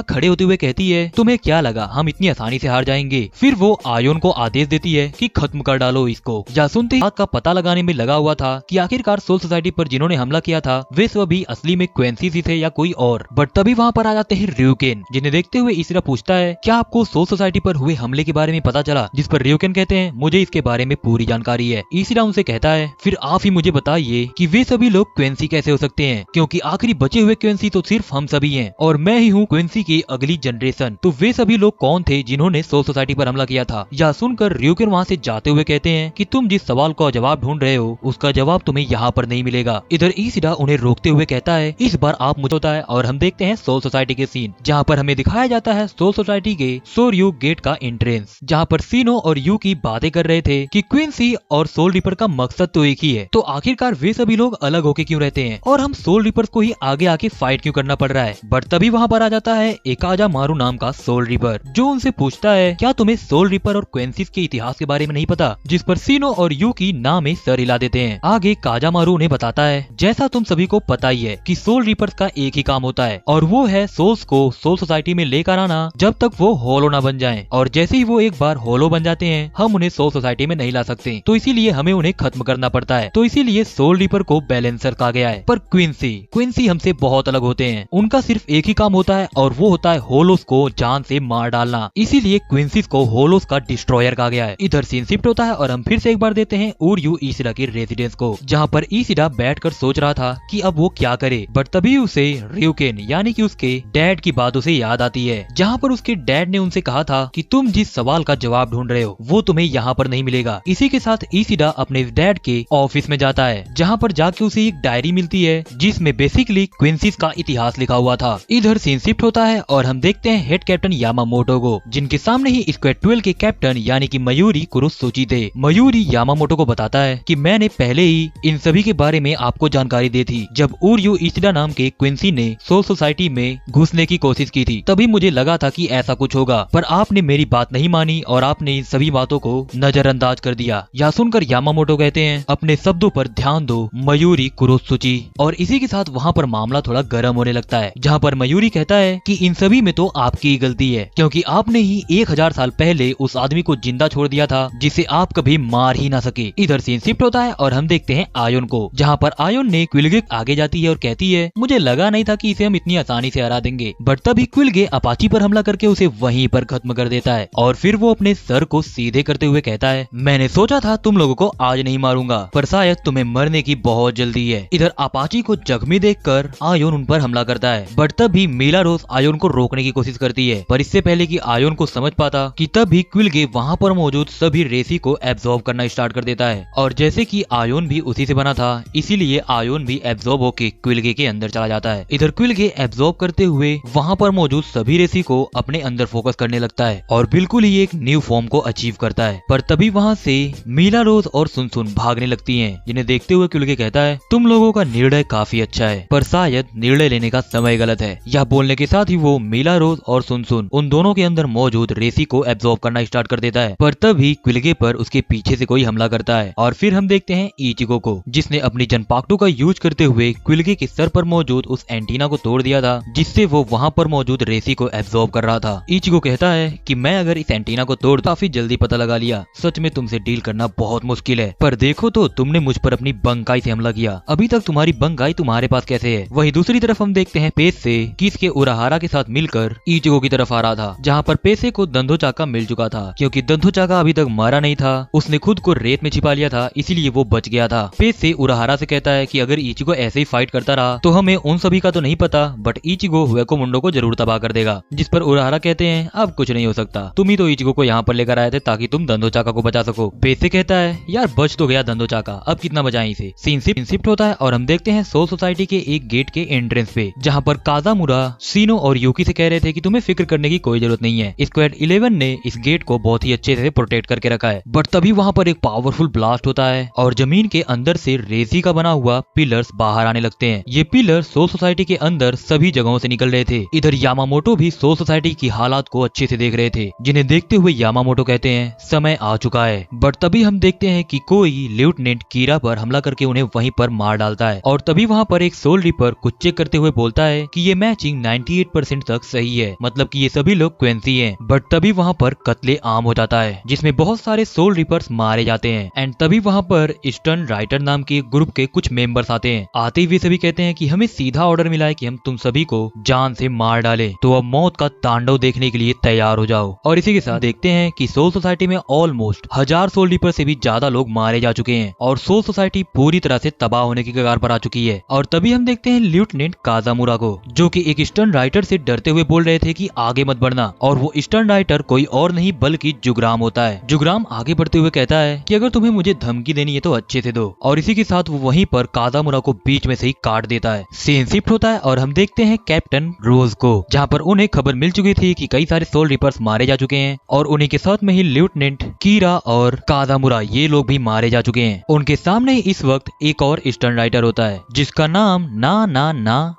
खड़े होते हुए कहती है तुम्हें क्या लगा हम इतनी आसानी से हार जाएंगे? फिर वो आयोन को आदेश देती है कि खत्म कर डालो इसको। यह सुनते ही बात का पता लगाने में लगा हुआ था कि आखिरकार सोल सोसाइटी पर जिन्होंने हमला किया था वे सभी असली में क्वेंसीज ही थे या कोई और। बट तभी वहाँ पर आ जाते हैं ryuken, जिन्हें देखते हुए ईशिडा पूछता है क्या आपको सोल सोसाइटी पर हुए हमले के बारे में पता चला? जिस पर ryuken कहते हैं मुझे इसके बारे में पूरी जानकारी है। ईशिडा उनसे कहता है फिर आप ही मुझे बताइए कि वे सभी लोग क्वेंसी कैसे हो सकते हैं, क्योंकि आखिरी बचे हुए क्वेंसी तो सिर्फ हम सभी हैं और मैं ही हूँ क्वेंसी की अगली जनरेशन। तो वे सभी लोग कौन थे जिन्होंने सोल सोसाइटी पर हमला किया था? यह सुनकर ryuken वहाँ से जाते हुए कहते हैं कि तुम जिस सवाल का जवाब ढूंढ रहे हो उसका जवाब तुम्हें यहाँ पर नहीं मिलेगा। इधर ईशिडा उन्हें रोकते हुए कहता है इस बार आप मुझे होता है और हम देखते हैं सोल सोसाइटी के सीन, जहाँ पर हमें दिखाया जाता है सोल सोसाइटी के सोर्यू गेट का एंट्रेंस, जहाँ पर सीनो और यू की बातें कर रहे थे कि क्वींसी और सोल रिपर का मकसद तो एक ही है, तो आखिरकार वे सभी लोग अलग होके क्यों रहते हैं और हम सोल रिपर्स को ही आगे आके फाइट क्यों करना पड़ रहा है? बट तभी वहाँ पर आ जाता है एकाजा मारू नाम का सोल रिपर, जो उनसे पूछता है क्या तुम्हें सोल रिपर और क्वेंसीज के इतिहास के बारे में नहीं पता? जिस पर सीनो और यू की नाम में सर हिला देते हैं। आगे काजामारू उन्हें बताता है जैसा तुम सभी को पता ही है कि सोल रिपर्स का एक ही काम होता है और वो है सोल्स को सोल सोसाइटी में लेकर आना जब तक वो होलो ना बन जाएं, और जैसे ही वो एक बार होलो बन जाते हैं हम उन्हें सोल सोसाइटी में नहीं ला सकते, तो इसीलिए हमें उन्हें खत्म करना पड़ता है। तो इसीलिए सोल रिपर को बैलेंसर कहा गया है। पर क्वींसी हमसे बहुत अलग होते हैं, उनका सिर्फ एक ही काम होता है और वो होता है होलोस को जान से मार डालना, इसीलिए क्वींसीज को होलोस का डिस्ट्रॉयर कहा गया है। इधर सीन शिफ्ट होता है और हम फिर से एक बार देते हैं ओरियो ईशिडा की रेजिडेंस को, जहाँ पर ईशिडा बैठकर सोच रहा था कि अब वो क्या करे। बट तभी उसे ryuken यानी कि उसके डैड की बात उसे याद आती है, जहाँ पर उसके डैड ने उनसे कहा था कि तुम जिस सवाल का जवाब ढूंढ रहे हो वो तुम्हें यहाँ पर नहीं मिलेगा। इसी के साथ ईशिडा अपने डैड के ऑफिस में जाता है, जहाँ पर जाके उसे एक डायरी मिलती है जिसमें बेसिकली क्वींसीज का इतिहास लिखा हुआ था। इधर सीन शिफ्ट होता है और हम देखते हैं हेड कैप्टन यामामोटो को, जिनके सामने ही स्क्वाड 12 के कैप्टन यानी कि मयूरी कुरोसुची थे। मयूरी यामामोटो को बताता है कि मैंने पहले ही इन सभी के बारे में आपको जानकारी दी थी जब ओरियो ईशिडा नाम के क्विंसी ने सोल सोसाइटी में घुसने की कोशिश की थी, तभी मुझे लगा था कि ऐसा कुछ होगा, पर आपने मेरी बात नहीं मानी और आपने इन सभी बातों को नजरअंदाज कर दिया। यह सुनकर यामामोटो कहते हैं अपने शब्दों पर ध्यान दो मयूरी कुरोसुची, और इसी के साथ वहाँ पर मामला थोड़ा गर्म होने लगता है, जहाँ पर मयूरी कहता है कि इन सभी में तो आपकी गलती है, क्योंकि आपने ही 1000 साल पहले उस आदमी को जिंदा छोड़ दिया था जिसे आप कभी मार ही ना सके। इधर सीन शिफ्ट होता है और हम देखते हैं आयोन को, जहाँ पर आयोन ने क्विल्गे आगे जाती है और कहती है मुझे लगा नहीं था कि इसे हम इतनी आसानी से हरा देंगे, बट तभी क्विल्गे अपाची पर हमला करके उसे वहीं पर खत्म कर देता है और फिर वो अपने सर को सीधे करते हुए कहता है मैंने सोचा था तुम लोगों को आज नहीं मारूंगा, पर शायद तुम्हें मरने की बहुत जल्दी है। इधर अपाची को जख्मी देखकर आयोन उन पर हमला करता है, बट तभी मीला रोज आयोन को रोकने की कोशिश करती है, पर इससे पहले कि आयोन को समझ पाता कि तभी क्विल्गे वहाँ पर मौजूद सभी रेसी को एब्जॉर्ब करना स्टार्ट कर देता है, और जैसे कि आयोन भी उसी से बना था इसीलिए आयोन भी एब्जॉर्ब होके क्विल्गे के अंदर चला जाता है। इधर क्विल्गे एब्जॉर्ब करते हुए वहाँ पर मौजूद सभी रेसी को अपने अंदर फोकस करने लगता है और बिल्कुल ही एक न्यू फॉर्म को अचीव करता है। पर तभी वहाँ से मीला रोज और सुन भागने लगती हैं, जिन्हें देखते हुए क्विल्गे कहता है तुम लोगों का निर्णय काफी अच्छा है, पर शायद निर्णय लेने का समय गलत है। यह बोलने के साथ ही वो मीला रोज और सुन उन दोनों के अंदर मौजूद रेसी को एब्जॉर्ब करना स्टार्ट कर देता है, पर तभी क्विल्गे पर उसके पीछे से कोई हमला करता है और फिर हम देखते हैं इचिगो को, जिसने अपनी जनपाक्टो का यूज करते हुए क्विल्गे के सर पर मौजूद उस एंटीना को तोड़ दिया था, जिससे वो वहाँ पर मौजूद रेसी को एब्जॉर्ब कर रहा था। इचिगो कहता है कि मैं अगर इस एंटीना को तोड़ काफी जल्दी पता लगा लिया, सच में तुमसे डील करना बहुत मुश्किल है, पर देखो तो तुमने मुझ पर अपनी बंकाई से हमला किया, अभी तक तुम्हारी बंकाई तुम्हारे पास कैसे है। वही दूसरी तरफ हम देखते हैं पेज से कि इस के उराहारा के साथ मिलकर इचिगो की तरफ आ रहा था, जहाँ पर पेसे को दंधो चाका मिल चुका था। क्योंकि दंधो चाका अभी तक मारा नहीं था, उसने खुद को रेत में छिपा लिया था, इसीलिए वो बच गया था। पेसे उराहारा से कहता है कि अगर इचिगो ऐसे ही फाइट करता रहा तो हमें उन सभी का तो नहीं पता, बट इचिगो वेकोमुंडो को जरूर तबाह कर देगा। जिस पर उराहारा कहते हैं अब कुछ नहीं हो सकता, तुम ही तो इचिगो को यहाँ पर लेकर आए थे ताकि तुम दंधो चाका को बचा सको। पेसे कहता है यार बच तो गया दंधो चाका, अब कितना बचाएं इसे। सीन शिफ्ट होता है और हम देखते हैं सोल सोसाइटी के एक गेट के एंट्रेंस पे, जहाँ पर काजामुरा सीनो और यूकी से कह रहे थे कि तुम्हें फिक्र करने की कोई जरूरत नहीं है। स्क्वाड 11 ने इस गेट को बहुत ही अच्छे से प्रोटेक्ट करके रखा है। बट तभी वहाँ पर एक पावरफुल ब्लास्ट होता है और जमीन के अंदर से रेजी का बना हुआ पिलर्स बाहर आने लगते हैं। ये पिलर सोल सोसाइटी के अंदर सभी जगहों से निकल रहे थे। इधर यामामोटो भी सोल सोसाइटी की हालात को अच्छे से देख रहे थे, जिन्हें देखते हुए यामामोटो कहते हैं समय आ चुका है। बट तभी हम देखते हैं कि कोई लेफ्टिनेंट कीरा पर हमला करके उन्हें वहीं पर मार डालता है। और तभी वहाँ पर एक सोल रिपर कुछ चेक करते हुए बोलता है कि ये मैचिंग 98% तक सही है, मतलब कि ये सभी लोग क्वेंसी हैं। बट तभी वहाँ पर कत्ले आम हो जाता है, जिसमें बहुत सारे सोल रिपर्स मारे जाते हैं। एंड तभी वहाँ पर ईस्टर्न राइटर नाम के ग्रुप के कुछ मेंबर्स आते हैं। आते ही सभी कहते हैं कि हमें सीधा ऑर्डर मिला है कि हम तुम सभी को जान से मार डालें, तो अब मौत का तांडव देखने के लिए तैयार हो जाओ। और इसी के साथ देखते हैं कि सोल सोसाइटी में ऑलमोस्ट 1000 सोल रिपर से भी ज्यादा लोग मारे जा चुके हैं और सोल सोसाइटी पूरी तरह से तबाह होने की कगार पर आ चुकी है। और तभी हम देखते हैं लेफ्टिनेंट काजामुरा को, जो कि एक ईस्टर्न राइटर से डरते हुए बोल रहे थे कि आगे मत बढ़ना। और वो ईस्टर्न राइटर कोई और नहीं बल्कि जुग्राम होता है। जुग्राम आगे बढ़ते हुए कहता है कि अगर तुम्हें मुझे धमकी देनी है तो अच्छे से दो। और इसी के साथ वो वहीं पर काजामुरा को बीच में से ही काट देता है। सीन शिफ्ट होता है और हम देखते हैं कैप्टन रोज को, जहाँ पर उन्हें खबर मिल चुकी थी कि कई सारे सोल रिपर्स मारे जा चुके हैं और उन्हीं के साथ में ही लेफ्टिनेंट कीरा और काजामुरा ये लोग भी मारे जा चुके हैं। उनके सामने इस वक्त एक और ईस्टर्न राइटर होता है जिसका नाम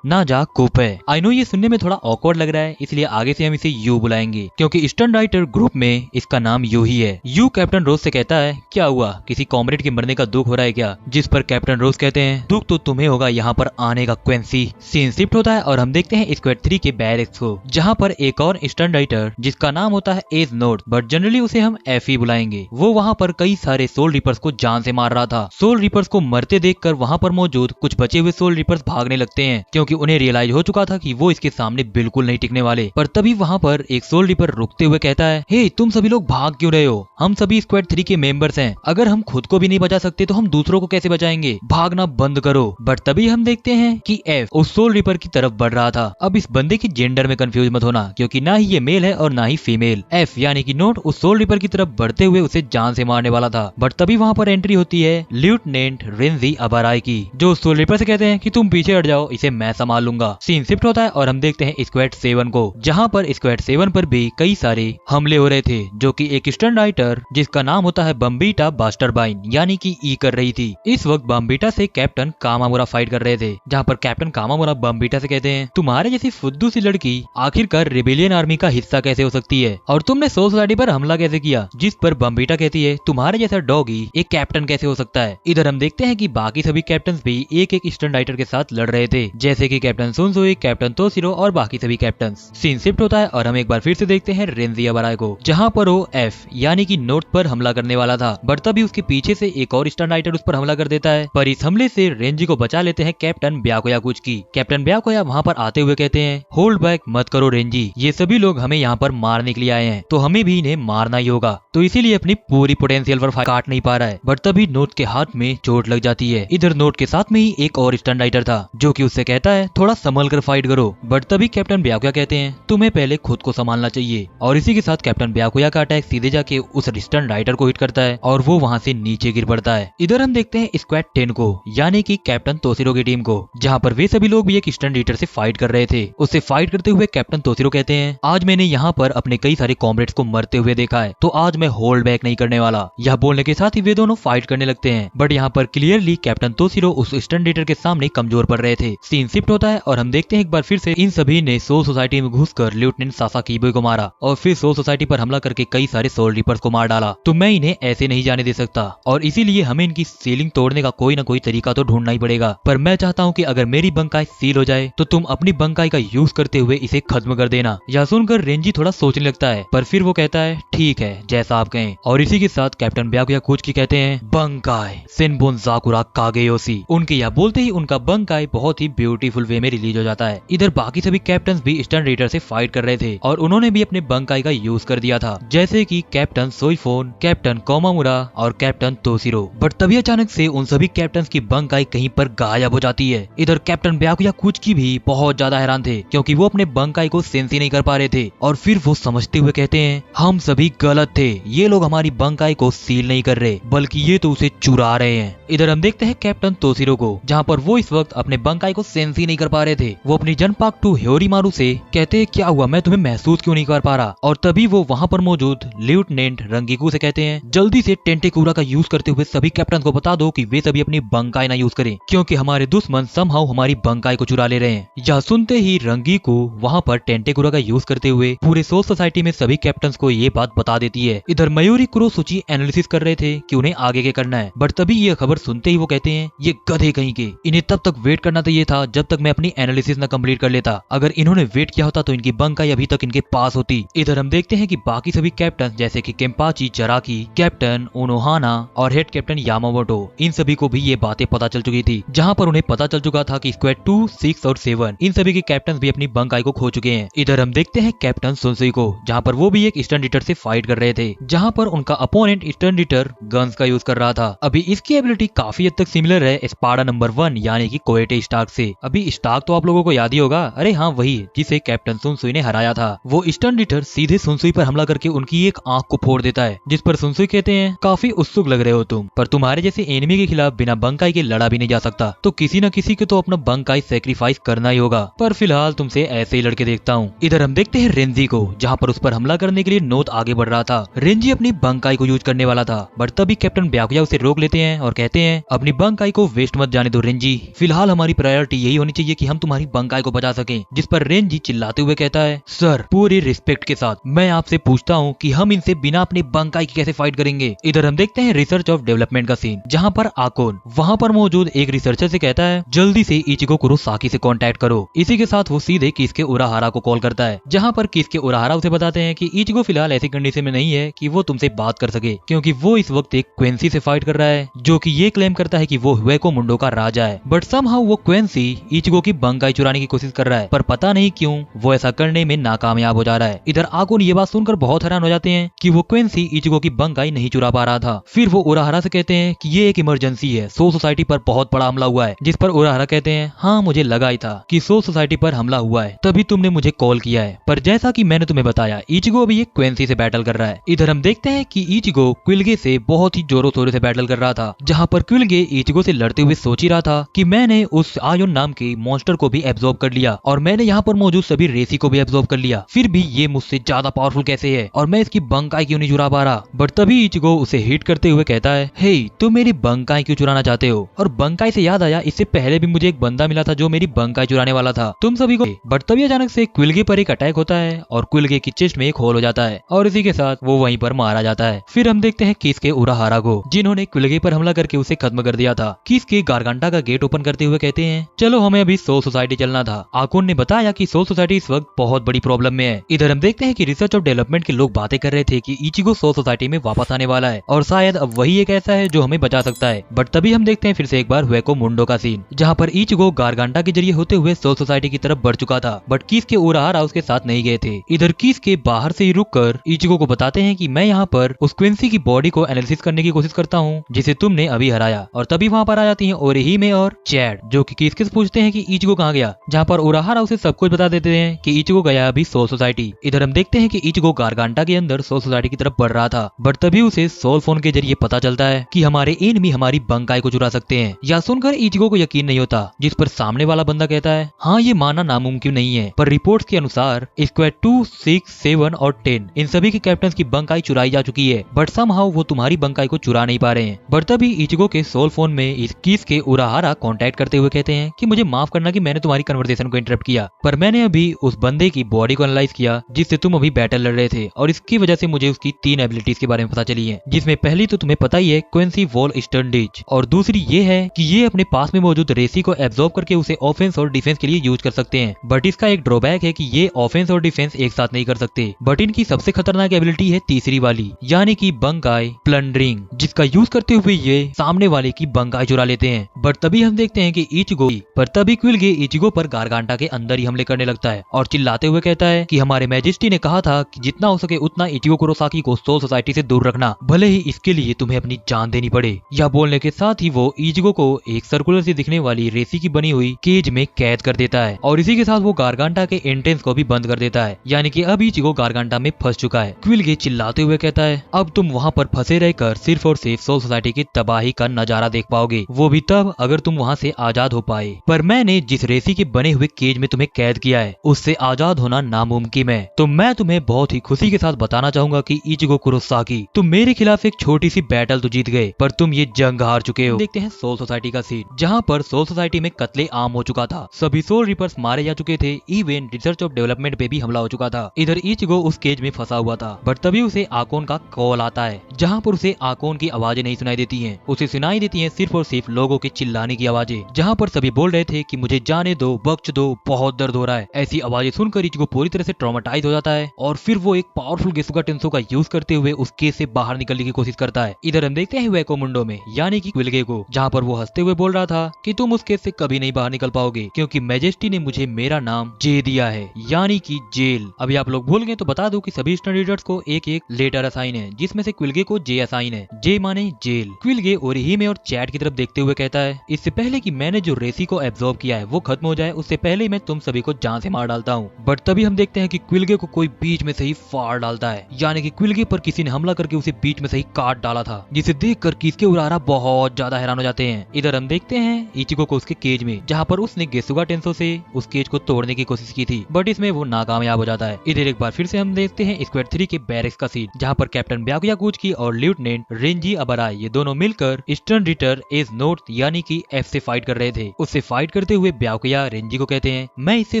नाजा कुप है। आई नो ये सुनने में थोड़ा ऑकवर्ड लग रहा है, इसलिए आगे से हम इसे यू बुलाएंगे क्योंकि ईस्टर्न राइटर ग्रुप में इसका नाम यू ही है। यू कैप्टन रोज से कहता है क्या हुआ, किसी कॉमरेड के मरने का दुख हो रहा है क्या? जिस पर कैप्टन रोज कहते हैं दुख तो तुम्हें होगा यहाँ पर आने का क्वेंसी। सीन शिफ्ट होता है और हम देखते हैं स्क्वाड 3 के बैरक्स को, जहाँ पर एक और ईस्टर्न राइटर जिसका नाम होता है एज नोट, बट जनरली उसे हम एफ ही बुलाएंगे, वो वहाँ पर कई सारे सोल रिपर्स को जान से मार रहा था। सोल रिपर्स को मरते देखकर वहाँ पर मौजूद कुछ बचे हुए सोल रिपर्स भागने लगते हैं क्योंकि उन्हें रियलाइज हो चुका था कि वो इसके सामने बिल्कुल नहीं टिकने वाले। पर तभी वहाँ पर एक सोल रिपर रुकते हुए कहता है हे तुम सभी लोग भाग क्यों रहे हो? हम सभी स्क्वाड 3 के मेंबर्स हैं, अगर हम खुद को भी नहीं बचा सकते तो हम दूसरों को कैसे बचाएंगे? भागना बंद करो। बट तभी हम देखते हैं कि एफ उस सोल रिपर की तरफ बढ़ रहा था। अब इस बंदे की जेंडर में कंफ्यूज मत होना क्योंकि ना ही ये मेल है और ना ही फीमेल। एफ यानी कि नोट उस सोल रिपर की तरफ बढ़ते हुए उसे जान से मारने वाला था। बट तभी वहाँ पर एंट्री होती है लेफ्टिनेंट रेंजी अबाराई की, जो सोल रिपर से कहते हैं कि तुम पीछे हट जाओ, इसे मैं संभाल लूंगा। सीन शिफ्ट होता है और हम देखते हैं स्क्वाड 7 को, जहाँ पर स्क्वाड 7 पर भी कई सारे हमले हो रहे थे, जो कि एक ईस्टर्न राइटर जिसका नाम होता है बम्बीटा बास्टरबाइन यानी कि ई कर रही थी। इस वक्त बम्बीटा से कैप्टन कामामुरा फाइट कर रहे थे, जहाँ पर कैप्टन कामामुरा बम्बीटा से कहते हैं तुम्हारे जैसी फुद्दू सी लड़की आखिरकार रिबेलियन आर्मी का हिस्सा कैसे हो सकती है और तुमने सोल सोसाइटी पर हमला कैसे किया? जिस पर बम्बीटा कहती है तुम्हारे जैसा डॉगी एक कैप्टन कैसे हो सकता है? इधर हम देखते हैं कि बाकी सभी कैप्टन भी एक एक ईस्टर्न राइटर के साथ लड़ रहे थे, जैसे कि कैप्टन सुनसुई, कैप्टन तोशिरो और बाकी सभी कैप्टन। सीन शिफ्ट होता है और हम एक बार फिर से देखते हैं रेंजी अबाराई को, जहाँ पर वो एफ यानी कि नोट पर हमला करने वाला था, बट तभी उसके पीछे से एक और ईस्टर्न राइटर उस पर हमला कर देता है। पर इस हमले से रेंजी को बचा लेते हैं कैप्टन ब्याकोयाकुची। कैप्टन ब्याकोया वहाँ पर आते हुए कहते हैं होल्ड बैक मत करो रेंजी, ये सभी लोग हमें यहाँ पर मारने के लिए आए हैं तो हमें भी इन्हें मारना ही होगा, तो इसीलिए अपनी पूरी पोटेंशियल पर काट नहीं पा रहा है। बट तभी नोट के हाथ में चोट लग जाती है। इधर नोट के साथ में ही एक और ईस्टर्न राइटर था जो कि उससे कहता है थोड़ा संभल कर फाइट करो। बट तभी कैप्टन ब्याकोया कहते हैं तुम्हें पहले खुद को संभालना चाहिए। और इसी के साथ कैप्टन ब्याकोया का अटैक सीधे जाके उस ईस्टर्न राइटर को हिट करता है और वो वहाँ से नीचे गिर पड़ता है। इधर हम देखते हैं स्क्वाड 10 को यानी कि कैप्टन तोशिरो की टीम को, जहाँ पर वे सभी लोग भी एक ईस्टर्न राइटर से फाइट कर रहे थे। उससे फाइट करते हुए कैप्टन तोशिरो कहते हैं आज मैंने यहाँ पर अपने कई सारे कॉमरेड्स को मरते हुए देखा है, तो आज मैं होल्ड बैक नहीं करने वाला। यह बोलने के साथ ही वे दोनों फाइट करने लगते हैं, बट यहाँ पर क्लियरली कैप्टन तोशिरो उस ईस्टर्न राइटर के सामने कमजोर पड़ रहे थे। सीन शिफ्ट होता है और हम देखते हैं एक बार फिर से इन सभी ने सोल सोसाइटी में घुसकर लेफ्टिनेंट सासाकीबो को मारा और फिर सोल सोसाइटी पर हमला करके कई सारे सोल रिपर्स को मार डाला। तो मैं इन्हें ऐसे नहीं जाने दे सकता और इसीलिए हमें इनकी सीलिंग तोड़ने का कोई ना कोई तरीका तो ढूंढना ही पड़ेगा। पर मैं चाहता हूँ कि अगर मेरी बंकाई सील हो जाए तो तुम अपनी बंकाई का यूज करते हुए इसे खत्म कर देना। यह सुनकर रेंजी थोड़ा सोचने लगता है, पर फिर वो कहता है ठीक है जैसा आप कहें। और इसी के साथ कैप्टन ब्याकोयाकुची कहते हैं बंकाई सेनबोन जाकुरा कागेयोशी। उनके यह बोलते ही उनका बंकाई बहुत ही ब्यूटीफुल वे में रिलीज हो जाता है। इधर इधर बाकी सभी कैप्टन भी स्टर्न रीडर से फाइट कर रहे थे और उन्होंने भी अपने बंकाई का यूज कर दिया था, जैसे कि कैप्टन सोइफोन, कैप्टन कोमामुरा और कैप्टन तोशिरो। बट तभी अचानक से उन सभी कैप्टन की बंकाई कहीं पर गायब हो जाती है। इधर कैप्टन ब्याकुया कुचकी भी बहुत ज्यादा हैरान थे क्योंकि वो अपने बंकाई को सेंस ही नहीं कर पा रहे थे और फिर वो समझते हुए कहते हैं, हम सभी गलत थे, ये लोग हमारी बंकाई को सील नहीं कर रहे बल्कि ये तो उसे चुरा रहे हैं। इधर हम देखते हैं कैप्टन तोशिरो को, जहाँ पर वो इस वक्त अपने बंकाई को सेंस ही नहीं कर पा रहे थे। वो अपनी जनपाक टू ह्योरीमारू से कहते हैं, क्या हुआ, मैं तुम्हें महसूस क्यों नहीं कर पा रहा। और तभी वो वहाँ पर मौजूद लेफ्टिनेंट रंगीकू से कहते हैं, जल्दी से टेंटेकुरा का यूज करते हुए सभी कैप्टन को बता दो कि वे सभी अपनी बंकाई ना यूज करें क्योंकि हमारे दुश्मन समहाउ हमारी बंकाई को चुरा ले रहे हैं। यह सुनते ही रंगीकू वहाँ पर टेंटेकुरा का यूज करते हुए पूरे सोल सोसाइटी में सभी कैप्टन को ये बात बता देती है। इधर मयूरी कुरोसुची एनालिसिस कर रहे थे कि उन्हें आगे क्या करना है, बट तभी ये खबर सुनते ही वो कहते हैं, ये गधे कहीं के, इन्हें तब तक वेट करना चाहिए था जब तक मैं अपनी एनालिसिस न कंप्लीट कर लेता। अगर इन्होंने वेट किया होता तो इनकी बंकाई अभी तक इनके पास होती। इधर हम देखते हैं कि बाकी सभी कैप्टन जैसे कि केम्पाची चराकी, कैप्टन ओनोहाना और हेड कैप्टन यामामोटो, इन सभी को भी ये बातें पता चल चुकी थी, जहाँ पर उन्हें पता चल चुका था कि स्क्वाड 2, 6 और 7 इन सभी के कैप्टन भी अपनी बंकाई को खो चुके हैं। इधर हम देखते हैं कैप्टन सुनसुई को, जहाँ पर वो भी एक ईस्टर्न रीडर से फाइट कर रहे थे, जहाँ पर उनका अपोनेंट ईस्टर्न रीडर गन्स का यूज कर रहा था। अभी इसकी एबिलिटी काफी हद तक सिमिलर है स्पार्टा नंबर 1 यानी कि कोएटे स्टार्क से। अभी स्टार्क तो आप लोगों को याद ही होगा, अरे हाँ वही जिसे कैप्टन सुनसुई ने हराया था। वो ईस्टर्न रीडर सीधे सुनसुई पर हमला करके उनकी एक आंख को फोड़ देता है, जिस पर सुनसुई कहते हैं, काफी उत्सुक लग रहे हो तुम, पर तुम्हारे जैसे एनिमी के खिलाफ बिना बंकाई के लड़ा भी नहीं जा सकता, तो किसी न किसी के तो अपना बंकाई सेक्रीफाइस करना ही होगा, पर फिलहाल तुमसे ऐसे ही लड़के देखता हूँ। इधर हम देखते हैं रेंजी को, जहाँ पर उस पर हमला करने के लिए नोट आगे बढ़ रहा था। रेंजी अपनी बंकाई को यूज करने वाला था, बट तभी कैप्टन ब्याकुया उसे रोक लेते हैं और कहते हैं, अपनी बंकाई को वेस्ट मत जाने दो रेंजी, फिलहाल हमारी प्रायोरिटी यही होनी चाहिए कि हम तुम्हारी बंकाई को बचा सकें। जिस पर रेंजी चिल्लाते हुए कहता है, सर पूरी रिस्पेक्ट के साथ मैं आपसे पूछता हूँ कि हम इनसे बिना अपनी बंकाई की कैसे फाइट करेंगे। इधर हम देखते हैं रिसर्च ऑफ डेवलपमेंट का सीन, जहाँ पर आकोन वहाँ पर मौजूद एक रिसर्चर से कहता है, जल्दी से इचिगो कुरोसाकी से कांटेक्ट करो। इसी के साथ वो सीधे किसके उराहारा को कॉल करता है, जहाँ पर किसके उराहारा उसे बताते हैं कि इचिगो फिलहाल ऐसी कंडीशन में नहीं है कि वो तुमसे बात कर सके, क्योंकि वो इस वक्त एक क्वेंसी से फाइट कर रहा है, जो कि ये क्लेम करता है कि वो हुएको मुंडो का राजा है। बट समहाउ वो क्वेंसी इचिगो की बंकाई चुराने की कोशिश कर रहा है, पर पता नहीं क्यों वो ऐसा करने में नाकामयाब हो जा रहा है। इधर आकोन ये बात सुनकर बहुत हैरान हो जाते हैं कि वो क्वेंसी इचिगो की बंकाई नहीं चुरा पा रहा था। फिर वो उराहारा से कहते हैं कि ये एक इमरजेंसी है, सोल सोसाइटी पर बहुत बड़ा हमला हुआ है। जिस पर उराहारा कहते हैं, हाँ मुझे लगा ही था कि सोल सोसाइटी पर हमला हुआ है, तभी तुमने मुझे कॉल किया है, पर जैसा कि मैंने तुम्हें बताया इचिगो अभी एक क्वेंसी से बैटल कर रहा है। इधर हम देखते हैं कि इचिगो क्विलगे से बहुत ही जोरों शोरों से बैटल कर रहा था, जहाँ पर क्विलगे इचिगो से लड़ते हुए सोच ही रहा था कि मैंने उस आयोन नाम के मॉन्स्टर को भी एब्जॉर्ब कर लिया और मैंने यहाँ पर मौजूद सभी रेसी को भी एब्जॉर्ब कर लिया, फिर भी ये मुझसे ज्यादा पावरफुल कैसे है और मैं इसकी बंकाई क्यों नहीं चुरा पा रहा। बट तभी इचिगो उसे हिट करते हुए कहता है, हे तुम मेरी बंकाई क्यों चुराना चाहते हो। और बंकाई से याद आया, इससे पहले भी मुझे एक बंदा मिला था जो मेरी बंकाई चुराने वाला था तुम सभी को। बट तभी अचानक से क्विलगे पर एक अटैक होता है और क्विलगे की चेस्ट में एक होल हो जाता है और इसी के साथ वो वहीं पर मारा जाता है। फिर हम देखते हैं किसके उराहारा को, जिन्होंने क्विलगे पर हमला करके उसे खत्म कर दिया था। किसके गारगांटा का गेट ओपन करते हुए कहते हैं, चलो हमें अभी सोल सोसाइटी चलना था। आकोन ने बताया कि सोल सोसाइटी इस वक्त बहुत बड़ी प्रॉब्लम में है। इधर हम देखते हैं कि रिसर्च ऑफ डेवलपमेंट के लोग बातें कर रहे थे कि इचिगो सोल सोसाइटी में वापस आने वाला है और शायद अब वही एक ऐसा है जो हमें बचा सकता है। बट तभी हम देखते हैं फिर से एक बार हुएको मुंडो का सीन, जहाँ पर इचिगो गारगांटा के जरिए होते हुए सोल सोसाइटी की तरफ बढ़ चुका था, बट किसके उराहारा उसके साथ नहीं गए थे। इधर किसके बाहर से ही रुककर इचिगो को बताते हैं कि मैं यहाँ पर उस क्विंसी की बॉडी को एनालिसिस करने की कोशिश करता हूँ जिसे तुमने अभी हराया। और तभी वहाँ पर आ जाती है ओरिहिमे और चैड, जो कि किसके से पूछते हैं कि इचिगो कहाँ गया, जहाँ पर उराहारा उसे सब कुछ बता देते हैं कि इचिगो गया अभी सोल सोसाइटी। इधर हम देखते हैं कि इचिगो गारगांटा के अंदर सोल सोसाइटी की तरफ बढ़ रहा था, बट तभी उसे सोल फोन के जरिए पता चलता है कि हमारे एनिमी हमारी बंकाई को चुरा सकते हैं। यह सुनकर इचिगो को यकीन नहीं होता, जिस पर सामने वाला बंदा कहता है, हाँ ये मानना नामुमकिन नहीं है, पर रिपोर्ट्स के अनुसार स्क्वाड 2, 6, 7 और 10 इन सभी के कैप्टन की बंकाई चुराई जा चुकी है, बट समहाउ वो तुम्हारी बंकाई को चुरा नहीं पा रहे हैं। बट तभी इचिगो के सोल फोन में इस किसके उराहारा कांटेक्ट करते हुए कहते हैं कि मुझे माफ करना कि मैंने तुम्हारी कन्वर्सेशन को इंटरप्ट किया, पर मैंने अभी उस बंदे की बॉडी को एनालाइज किया जिससे तुम अभी बैटल लड़ रहे थे और इसकी वजह से मुझे उसकी 3 एबिलिटीज के बारे में पता चली है, जिसमें पहली तो तुम्हें पता ही है क्वेंसी वॉल स्टर्न डिच, और दूसरी ये है कि ये अपने पास में मौजूद रेसी को एब्जॉर्ब करके उसे ऑफेंस और डिफेंस के लिए यूज कर सकते हैं। बट इसका एक ड्रॉबैक है कि ये ऑफेंस और डिफेंस एक साथ नहीं कर सकते। बट इनकी सबसे खतरनाक एबिलिटी है तीसरी वाली, यानी कि बंकाई प्लंडरिंग, जिसका यूज करते हुए ये सामने वाले की बंकाई चुरा लेते हैं। बट तभी हम देखते हैं कि इचिगो पर तभी क्विलगे इचिगो पर गारगांटा गारगांटा के अंदर ही हमले करने लगता है और चिल्लाते हुए कहता है कि हमारे मैजेस्टी ने कहा था कि जितना हो सके उतना इचिगो कुरोसाकी को सोल सोसाइटी से दूर रखना, भले ही इसके लिए तुम्हें अपनी जान देनी पड़े। यह बोलने के साथ ही वो इचिगो को एक सर्कुलर से दिखने वाली रेसी की बनी हुई केज में कैद कर देता है और इसी के साथ वो गारगांटा के एंट्रेंस को भी बंद कर देता है, यानी कि अब इचिगो गारगांटा में फंस चुका है। क्विलगे चिल्लाते हुए कहता है अब तुम वहाँ पर फंसे रहकर सिर्फ और सिर्फ सोल सोसाइटी की तबाही का नजारा देख पाओगे, वो भी तब अगर तुम वहाँ से आजाद हो पाए। पर मैंने जिस रेसी के बने हुए केज में तुम्हें कैद किया है उससे आजाद होना नामुमकिन है। तो मैं तुम्हें बहुत ही खुशी के साथ बताना चाहूंगा कि इचिगो कुरोसाकी, तुम मेरे खिलाफ एक छोटी सी बैटल तो जीत गए पर तुम ये जंग हार चुके हो। देखते हैं सोल सोसाइटी का सीन, जहाँ पर सोल सोसाइटी में कत्ले आम हो चुका था, सभी सोल रिपर्स मारे जा चुके थे, इवन रिसर्च ऑफ डेवलपमेंट पे भी हमला हो चुका था। इधर इचिगो उस केज में फंसा हुआ था, बट तभी उसे आकोन का कॉल आता है, जहाँ पर उसे आकोन की आवाजें नहीं सुनाई देती हैं, उसे सुनाई देती हैं सिर्फ और सिर्फ लोगों के चिल्लाने की आवाजें, जहाँ पर सभी बोल रहे थे कि मुझे जाने दो, बख्श दो, बहुत दर्द हो रहा है। ऐसी आवाजें सुनकर इचिगो पूरी तरह से ट्रॉमेटाइज हो जाता है और फिर वो एक पावरफुल गेसुगा टेंसो का यूज करते हुए उस केस से बाहर निकलने की कोशिश करता है। इधर हम देखते हैं वेको मुंडो में, यानी कि क्विलगे को, जहाँ पर वो हंसते हुए बोल रहा था कि तुम उस केस से कभी नहीं बाहर निकल पाओगे क्योंकि मैजेस्टी ने मुझे मेरा नाम जे दिया है, यानी कि जेल। अभी आप लोग भूल गए तो बता दो कि सभी स्टैंडर्ड्स को एक एक लेटर असाइन है, जिसमें से क्विलगे को जे असाइन है, जे माने जेल। क्विलगे ओरिहिमे और चैट की तरफ देखते हुए कहता है इससे पहले कि मैंने जो रेसी को एब्जॉर्ब किया है वो खत्म हो जाए, उससे पहले मैं तुम सभी को जान से मार डालता हूँ। बट तभी हम देखते हैं कि क्विलगे को कोई बीच में से ही फाड़ डालता है, यानी कि क्विलगे पर किसी ने हमला करके उसे बीच में से ही काट डाला था, जिसे देखकर किसके उरारा बहुत ज्यादा हैरान हो जाते हैं। इधर हम देखते हैं इचिगो को उसके केज में, जहाँ पर उसने गेसुगा टेंसो से उस केज को तोड़ने की कोशिश की थी, बट इसमें वो नाकामयाब हो जाता है। इधर एक बार फिर से हम देखते हैं स्क्वाड 3 के बैरक्स का सीन, जहाँ पर कैप्टन ब्याकुया कुची और लेफ्टिनेंट रेंजी अबराई ये दोनों मिलकर ईस्टर्न रिटर एज नोट यानी कि एफ से फाइट कर रहे थे। उससे फाइट करते हुए ब्याकुया रेंजी को कहते हैं मैं इससे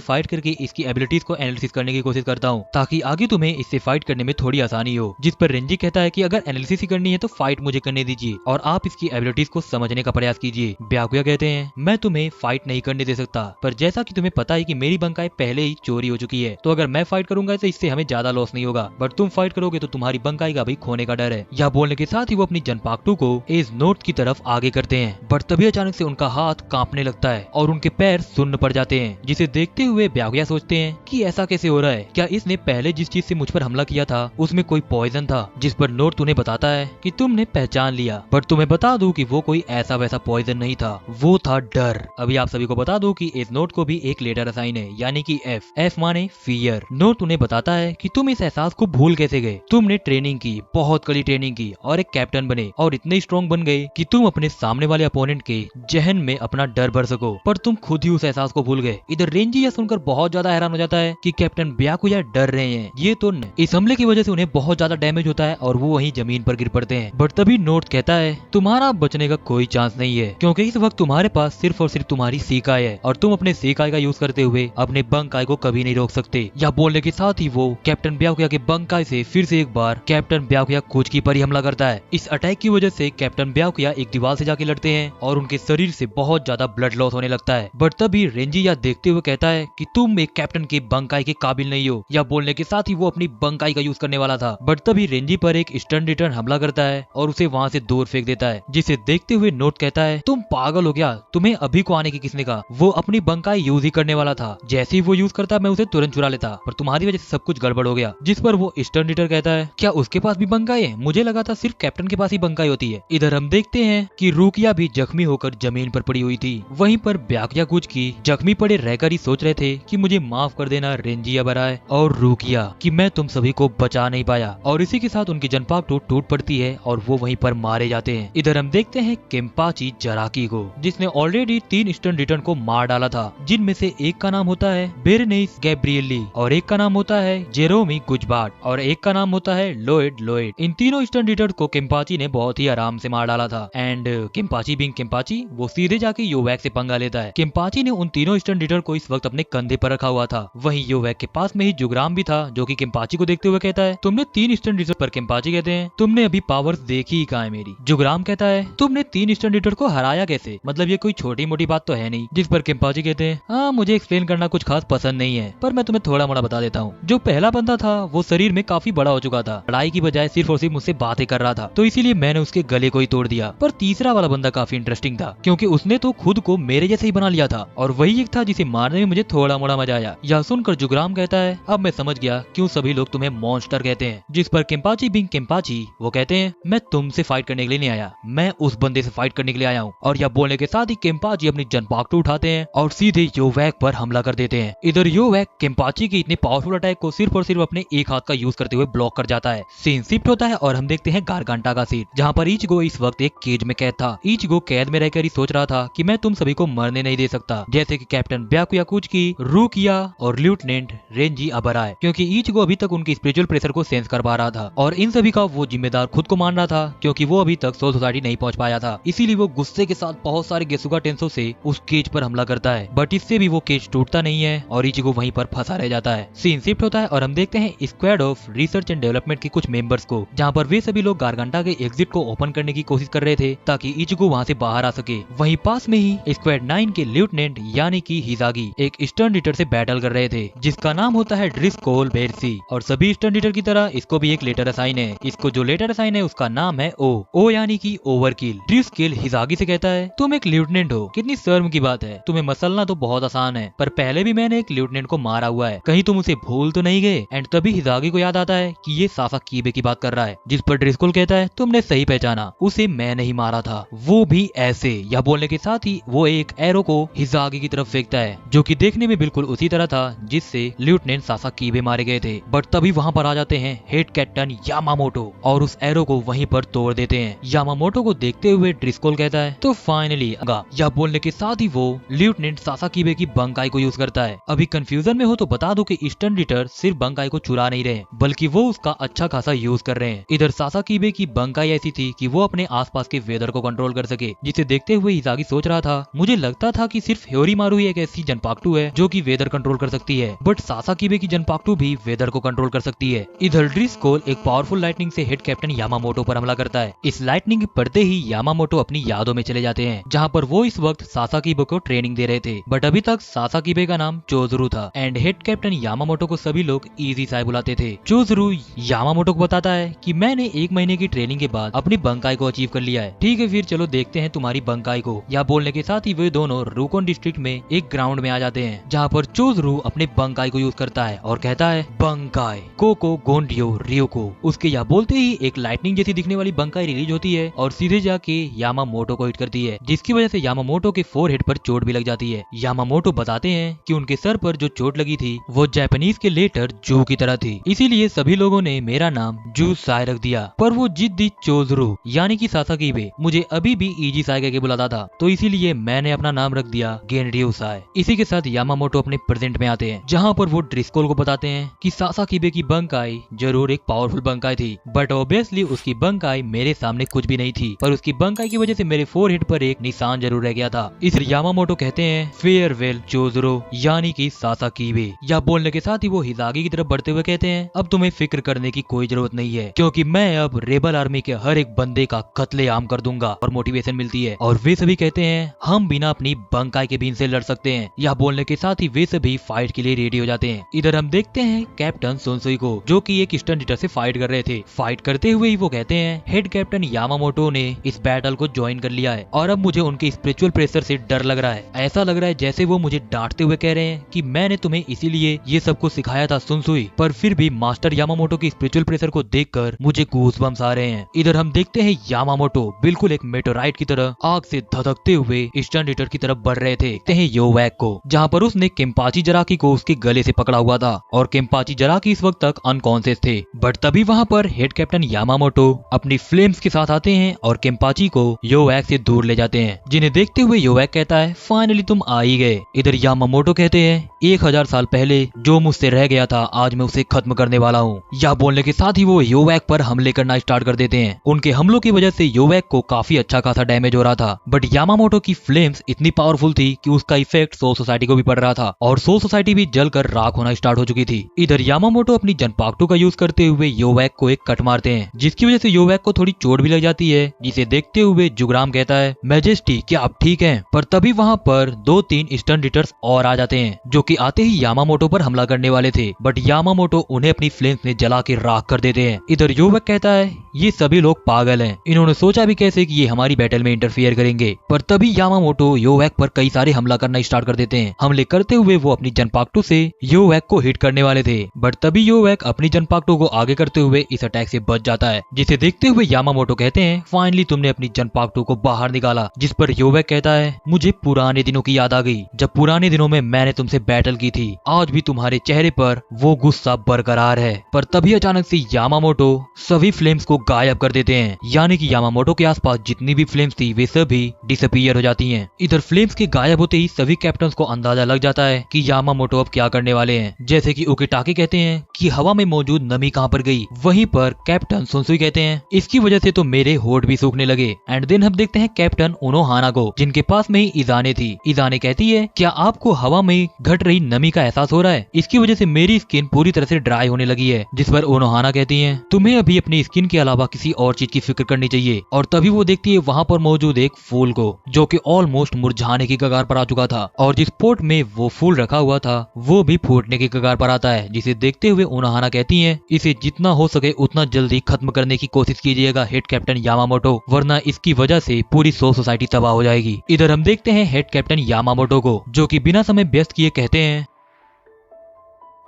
फाइट करके इसकी एबिलिटीज को एनालिसिस करने की कोशिश करता हूँ ताकि आगे तुम्हें इससे फाइट करने में थोड़ी आसानी हो। जिस पर रेंजी कहता है कि अगर एनालिसिस ही करनी है तो फाइट मुझे करने दीजिए और आप इसकी एबिलिटीज को समझने का प्रयास कीजिए। ब्याकुया कहते हैं मैं तुम्हें फाइट नहीं करने दे सकता, पर जैसा कि तुम्हें पता है कि मेरी बंकाई पहले ही चोरी हो चुकी है, तो अगर मैं फाइट करूंगा तो इससे हमें ज्यादा लॉस नहीं होगा, बट तुम फाइट करोगे तो तुम्हारी बंकाई का भी खोने का डर है। यह बोलने के साथ ही वो अपनी जनपाक्टू को एज नोट की तरफ आगे करते हैं, बट तभी अचानक से उनका हाथ कांपने लगता है और उनके पैर सुन्न पड़ जाते हैं, जिसे देखते हुए ब्याकुया सोचते हैं कि ऐसा कैसे हो रहा है, क्या इसने पहले जिस चीज से मुझ पर हमला किया था उसमें कोई पॉइजन था। जिस पर नोट उन्हें बताता है कि तुमने पहचान लिया, बट तुम्हें बता दूं कि वो कोई ऐसा वैसा पॉइजन नहीं था, वो था डर। अभी आप सभी को बता दूं कि इस नोट को भी एक लेटर असाइन है, यानी कि एफ माने फियर। नोट उन्हें बताता है कि तुम इस एहसास को भूल कैसे गए, तुमने ट्रेनिंग की, बहुत कड़ी ट्रेनिंग की और एक कैप्टन बने और इतने स्ट्रॉन्ग बन गए कि तुम अपने सामने वाले अपोनेंट के जहन में अपना डर भर सको, पर तुम खुद ही उस एहसास को भूल गए। इधर रेंजी यह सुनकर बहुत ज्यादा हैरान हो जाता है कि कैप्टन ब्याकुया डर रहे हैं, ये तो इस हमले की वजह से उन्हें बहुत ज्यादा डैमेज होता है और वो वहीं जमीन पर गिर पड़ते हैं। बट तभी नोट कहता है तुम्हारा बचने का कोई चांस नहीं है, क्योंकि इस वक्त तुम्हारे पास सिर्फ और सिर्फ तुम्हारी सीकाई है और तुम अपने सीकाई का यूज करते हुए अपने बंकाई को कभी नहीं रोक सकते। या बोलने के साथ ही वो कैप्टन ब्याकुया के बंकाई से फिर से एक बार कैप्टन ब्याकुया कुची पर ही हमला करता है। इस अटैक की वजह से कैप्टन ब्याकुया एक दीवार से जाके लड़ते हैं और उनके शरीर से बहुत ज्यादा ब्लड लॉस होने लगता है। बट तभी रेंजी यह देखते हुए कहता है कि तुम एक कैप्टन के बंकाई के काबिल नहीं हो। या बोलने के साथ ही वो अपनी बंकाई का यूज करने वाला था, बट तभी रेंजी पर एक ईस्टर्न रिटर्न हमला करता है और उसे वहाँ से दूर फेंक देता है, जिसे देखते हुए नोट कहता है तुम पागल हो गया, तुम्हें अभी को आने की किसने कहा, वो अपनी बंकाई यूज ही करने वाला था, जैसे ही वो यूज करता मैं उसे तुरंत चुरा लेता, पर तुम्हारी वजह से सब कुछ गड़बड़ हो गया। जिस पर वो ईस्टर्न रिटर कहता है क्या उसके पास भी बंकाई है, मुझे लगा था सिर्फ कैप्टन के पास ही बंकाई होती है। इधर हम देखते हैं कि रूकिया भी जख्मी होकर जमीन पर पड़ी हुई थी, वहीं पर ब्याकुया कुची जख्मी पड़े रहकर ही सोच रहे थे कि मुझे माफ कर देना रेंजी अबराई और रूकिया कि मैं तुम सभी को बचा नहीं पाया, और इसी के साथ उनकी जनपाक्टू टूट पड़ती है और वो वहीं पर मारे जाते हैं। इधर हम देखते हैं केम्पाची जराकी को, जिसने ऑलरेडी 3 ईस्टर्न रिटर्न को मार डाला था, जिनमें से एक का नाम होता है बेरेनिस गैब्रिएली और एक का नाम होता है जेरोमी गुजबाट और एक का नाम होता है लोएड। इन तीनों ईस्टर्न रिटर्न को केम्पाची ने बहुत ही आराम से मार डाला था। एंड केम्पाची बिंग केम्पाची वो सीधे जाके योवैक से पंगा लेता है। केम्पाची ने उन तीनों ईस्टर्न रिटर्न को इस वक्त अपने कंधे पर रखा हुआ था। वहीं योवैक के पास में ही जुग्राम भी था, जो कि केम्पाची को देखते हुए कहता है तुमने 3 ईस्टर्न रिटर्न पर केम्पाची कहते हैं तुमने अभी पावर्स देखी ही कहाँ है मेरी। जुग्राम कहता है तुमने 3 ईस्टर्न रिटर्न को हराया कैसे, मतलब ये कोई छोटी मोटी बात तो है नहीं। जिस पर केम्पाची कहते हैं हाँ मुझे एक्सप्लेन करना कुछ खास पसंद नहीं है, पर मैं तुम्हें थोड़ा मोड़ा बता देता हूँ। जो पहला बंदा था वो शरीर में काफी बड़ा हो चुका था, लड़ाई की बजाय सिर्फ और सिर्फ मुझसे से बातें कर रहा था, तो इसीलिए मैंने उसके गले को ही तोड़ दिया। पर तीसरा वाला बंदा काफी इंटरेस्टिंग था, क्योंकि उसने तो खुद को मेरे जैसे ही बना लिया था और वही एक था जिसे मारने में मुझे थोड़ा मोड़ा मजा आया। यह सुनकर जुगराम कहता है, अब मैं समझ गया क्यों सभी लोग तुम्हें मॉन्स्टर कहते हैं। जिस पर केम्पाची बिंग केम्पाची वो कहते हैं, मैं तुमसे फाइट करने के लिए नहीं आया, मैं उस बंदे से फाइट करने के लिए आया हूँ। और यह बोलने के साथ ही केम्पाची अपनी जनपाक्टू उठाते हैं और सीधे योवैक पर हमला कर देते हैं। इधर योवैक केम्पाची के इतने पावरफुल अटैक को सिर्फ और सिर्फ अपने एक हाथ का यूज करते हुए ब्लॉक कर जाता है। सीन शिफ्ट होता है और हम देखते हैं गारगांटा का सीन, जहाँ पर इचिगो इस वक्त एक केज में कैद था। इचिगो कैद में रहकर ही सोच रहा था कि मैं तुम सभी को मरने नहीं दे सकता, जैसे कि कैप्टन ब्याकुयाकुची, रूकिया और लेफ्टिनेंट रेंजी अबराय, क्योंकि इचिगो अभी तक उनकी स्पिरिचुअल प्रेशर को सेंस कर पा रहा था और इन सभी का वो जिम्मेदार खुद को मान रहा था, क्योंकि वो अभी तक सोल सोसाइटी नहीं पहुंच पाया था। इसीलिए वो गुस्से के साथ बहुत सारे गेसुगा टेंसो से उस केज पर हमला करता है, बट इससे भी वो केज टूटता नहीं है और इचिगो वहीं पर फंसा रह जाता है। सीन शिफ्ट होता है और हम देखते हैं squad of research and development के कुछ मेंबर्स को, जहाँ पर वे सभी लोग गारगांटा के एग्जिट को ओपन करने की कोशिश कर रहे थे ताकि इचिगो वहाँ से बाहर आ सके। वहीं पास में ही स्क्वाड 9 के लेफ्टिनेंट यानी कि हिजागी एक स्टर्न रीडर से बैटल कर रहे थे, जिसका नाम होता है ड्रिस्कोल बेरसी। और सभी स्टर्न रीडर की तरह इसको भी एक लेटर असाइन है। इसको जो लेटर असाइन है उसका नाम है ओ यानी कि ओवरकिल। ड्रिस्कोल हिजागी से कहता है, तुम एक लेफ्टिनेंट हो, कितनी शर्म की बात है, तुम्हें मसलना तो बहुत आसान है, पर पहले भी मैंने एक लेफ्टिनेंट को मारा हुआ है, कहीं तुम उसे भूल तो नहीं गए। एंड तभी हिजागी को याद आता है कि ये सासाकीबे की बात कर रहा है, जिस पर ड्रिस्कोल कहता है, तुमने सही पहचाना, उसे मैं नहीं मारा था, वो भी ऐसे। यह बोलने के साथ ही वो एक एरो को हिजागी की तरफ फेंकता है, जो कि देखने में बिल्कुल उसी तरह था जिससे लेफ्टिनेंट सासाकीबे मारे गए थे। बट तभी वहाँ पर आ जाते हैं हेड कैप्टन यामामोटो और उस एरो को वहीं पर तोड़ देते हैं। यामामोटो को देखते हुए ड्रिस्कोल कहता है, तो फाइनली यह बोलने के साथ ही वो लेफ्टिनेंट सासाकीबे की बंकाई को यूज करता है। अभी कंफ्यूजन में हो तो बता दो कि ईस्टर्न रीडर सिर्फ बंकाई को चुरा नहीं रहे, बल्कि वो उसका अच्छा खासा यूज कर रहे हैं। इधर सासाकीबे की बंकाई ऐसी थी कि वो अपने आसपास के वेदर को कंट्रोल कर सके, जिसे देखते हुए हिजागी सोच रहा था, मुझे लगता था कि सिर्फ ह्योरीमारू ही एक ऐसी जनपाक्टू है जो कि वेदर कंट्रोल कर सकती है, बट सासाकीबे की जनपाक्टू भी वेदर को कंट्रोल कर सकती है। इधर ड्रिस्कोल एक पावरफुल लाइटनिंग से हेड कैप्टन यामामोटो पर हमला करता है। इस लाइटनिंग पड़ते ही यामामोटो अपनी यादों में चले जाते हैं, जहाँ पर वो इस वक्त सासाकीबे को ट्रेनिंग दे रहे थे, बट अभी तक सासाकीबे का नाम चोजरू था एंड हेड कैप्टन यामामोटो को सभी लोग इजी साई बुलाते थे। चोजरू यामामोटो को बताता है कि मैंने 1 महीने की ट्रेनिंग के बाद अपनी बंकाई को अचीव कर लिया है, ठीक है फिर चलो देखते हैं तुम्हारी बंकाई को। या बोलने के साथ ही वे दोनों रूकोन डिस्ट्रिक्ट में एक ग्राउंड में आ जाते हैं, जहाँ पर चोजरू अपने बंकाई को यूज करता है और कहता है, बंकाई कोको गोंडियो रियोको। उसके यह बोलते ही एक लाइटनिंग जैसी दिखने वाली बंकाई रिलीज होती है और सीधे जाके यामामोटो को हिट करती है, जिसकी वजह से यामामोटो के फोरहेड पर चोट भी लग जाती है। यामामोटो बताते हैं कि उनके सर पर जो चोट लगी थी वो जापानीज के लेटर जू की तरह थी, इसीलिए सभी लोगों ने मेरा नाम जू साई रख दिया। पर वो जिद्दी चोजरू यानी कि सासाकीबे मुझे अभी भी इजी साई कहके बुलाता था, तो इसीलिए मैंने अपना नाम रख दिया गेनरियो साई। इसी के साथ यामामोटो अपने प्रेजेंट में आते हैं, जहाँ पर वो ड्रिस्कोल को बताते हैं कि सासाकीबे की बंकाई जरूर एक पावरफुल बंकाई थी, बट ऑब्वियसली उसकी बंकाई मेरे सामने कुछ भी नहीं थी, पर उसकी बंकाई की वजह से मेरे फोरहेड पर एक निशान जरूर रह गया था। इस यामामोटो कहते हैं, फेयरवेल चोजरो यानी कि सासाकीबे। यह बोलने के साथ ही वो हिजागी की तरफ बढ़ते हुए कहते हैं, अब तुम्हें फिक्र करने की कोई जरूरत नहीं है, क्योंकि मैं अब रेबल आर्मी के हर एक बंदे का कत्लेआम कर दूंगा। और मोटिवेशन मिलती है और वे सभी कहते हैं, हम बिना अपनी बंकाई के बीन से लड़ सकते हैं। यह बोलने के साथ ही वे सभी फाइट के लिए रेडी हो जाते हैं। इधर हम देखते हैं कैप्टन सोनसुई को, जो कि एक ईस्टर्न रीडर से फाइट कर रहे थे। फाइट करते हुए ही वो कहते हैं, हेड कैप्टन यामामोटो ने इस बैटल को ज्वाइन कर लिया है और अब मुझे उनके स्पिरिचुअल प्रेशर से डर लग रहा है। ऐसा लग रहा है जैसे वो मुझे डांटते हुए कह रहे हैं कि मैंने तुम्हें इसीलिए ये सब कुछ सिखाया था सुनसुई, पर फिर भी मास्टर यामामोटो की स्पिरिचुअल प्रेशर को देखकर मुझे गूज़बम्स आ रहे हैं। इधर हम देखते हैं यामामोटो बिल्कुल एक मेटेओराइट की तरह आग से धधकते हुए ईस्टर्न रीडर की तरफ बढ़ रहे थे। देखते हैं योवैक को, जहाँ पर उसने केम्पाची जराकी को उसके गले से पकड़ा हुआ था और केम्पाची जराकी इस वक्त तक अनकॉन्शियस थे। बट तभी वहाँ पर हेड कैप्टन यामामोटो अपनी फ्लेम्स के साथ आते हैं और केम्पाची को योवैक से दूर ले जाते हैं, जिन्हें देखते हुए योवैक कहता है, फाइनली तुम आ ही गए। इधर यामामोटो कहते हैं, 1000 साल पहले जो मुझसे रह गया था आज मैं उसे खत्म करने वाला हूँ। यह बोलने के साथ ही वो योवैक पर हमले करना स्टार्ट कर देते हैं। उनके हमलों की वजह से योवैक को काफी अच्छा खासा डैमेज हो रहा था, बट यामामोटो की फ्लेम्स इतनी पावरफुल थी कि उसका इफेक्ट सोल सोसाइटी को भी पड़ रहा था और सोल सोसाइटी भी जलकर राख होना स्टार्ट हो चुकी थी। इधर यामामोटो अपनी जनपाक्टू का यूज करते हुए योवैक को एक कट मारते हैं, जिसकी वजह से योवैक को थोड़ी चोट भी लग जाती है, जिसे देखते हुए जुगराम कहता है, मैजेस्टी क्या आप ठीक हैं? पर तभी वहाँ पर 2-3 ईस्टर्न रीडर्स और आ जाते हैं, जो कि आते ही यामामोटो पर हमला करने वाले थे, बट यामामोटो उन्हें अपनी फ्लेम्स में जला के राख कर देते हैं। इधर योवैक योवेक कहता है ये सभी लोग पागल हैं, इन्होंने सोचा भी कैसे कि ये हमारी बैटल में इंटरफियर करेंगे। पर तभी यामामोटो योवेक पर कई सारे हमला करना स्टार्ट कर देते हैं। हमले करते हुए वो अपनी जनपाक्टू से योवेक को हिट करने वाले थे, बट तभी योवेक अपनी जनपाक्टू को आगे करते हुए इस अटैक से बच जाता है, जिसे देखते हुए यामामोटो कहते हैं फाइनली तुमने अपनी जनपाक्टू को बाहर निकाला। जिस पर योवेक कहता है मुझे पुराने दिनों की याद आ गई, जब पुराने दिनों में मैंने तुमसे बैटल की थी, आज भी तुम्हारे चेहरे पर वो गुस्सा बरकरार है। पर तभी अचानक से यामामोटो सभी फ्लेम्स को गायब कर देते हैं, यानी कि यामामोटो के आसपास जितनी भी फ्लेम्स थी वे सभी डिसअपीयर हो जाती हैं। इधर फ्लेम्स के गायब होते ही सभी कैप्टन्स को अंदाजा लग जाता है कि यामामोटो अब क्या करने वाले हैं। जैसे कि उकिटाकी कहते हैं कि हवा में मौजूद नमी कहाँ पर गई, वहीं पर कैप्टन सुनसुई कहते हैं इसकी वजह से तो मेरे होठ भी सूखने लगे। एंड देन हम देखते हैं कैप्टन उनोहाना को, जिनके पास में ही इजाने थी। इजाने कहती है क्या आपको हवा में घट रही नमी का एहसास हो रहा है, इसकी वजह से मेरी स्किन पूरी तरह से ड्राई होने लगी है। जिस पर उनोहाना कहती है तुम्हें अभी अपनी स्किन के अलावा किसी और चीज की फिक्र करनी चाहिए। और तभी वो देखती है वहाँ पर मौजूद एक फूल को, जो कि ऑलमोस्ट मुरझाने की कगार पर आ चुका था, और जिस पोट में वो फूल रखा हुआ था वो भी फूटने की कगार पर आता है। जिसे देखते हुए उनोहाना कहती है इसे जितना हो सके उतना जल्दी खत्म करने की कोशिश कीजिएगा हेड कैप्टन यामामोटो, वरना इसकी वजह से पूरी सोसाइटी तबाह हो जाएगी। इधर हम देखते हैं हेड कैप्टन यामामोटो को, जो कि बिना समय व्यस्त किए कहते हैं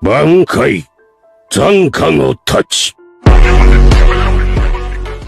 बांकाई ज़ंकान ओ टच।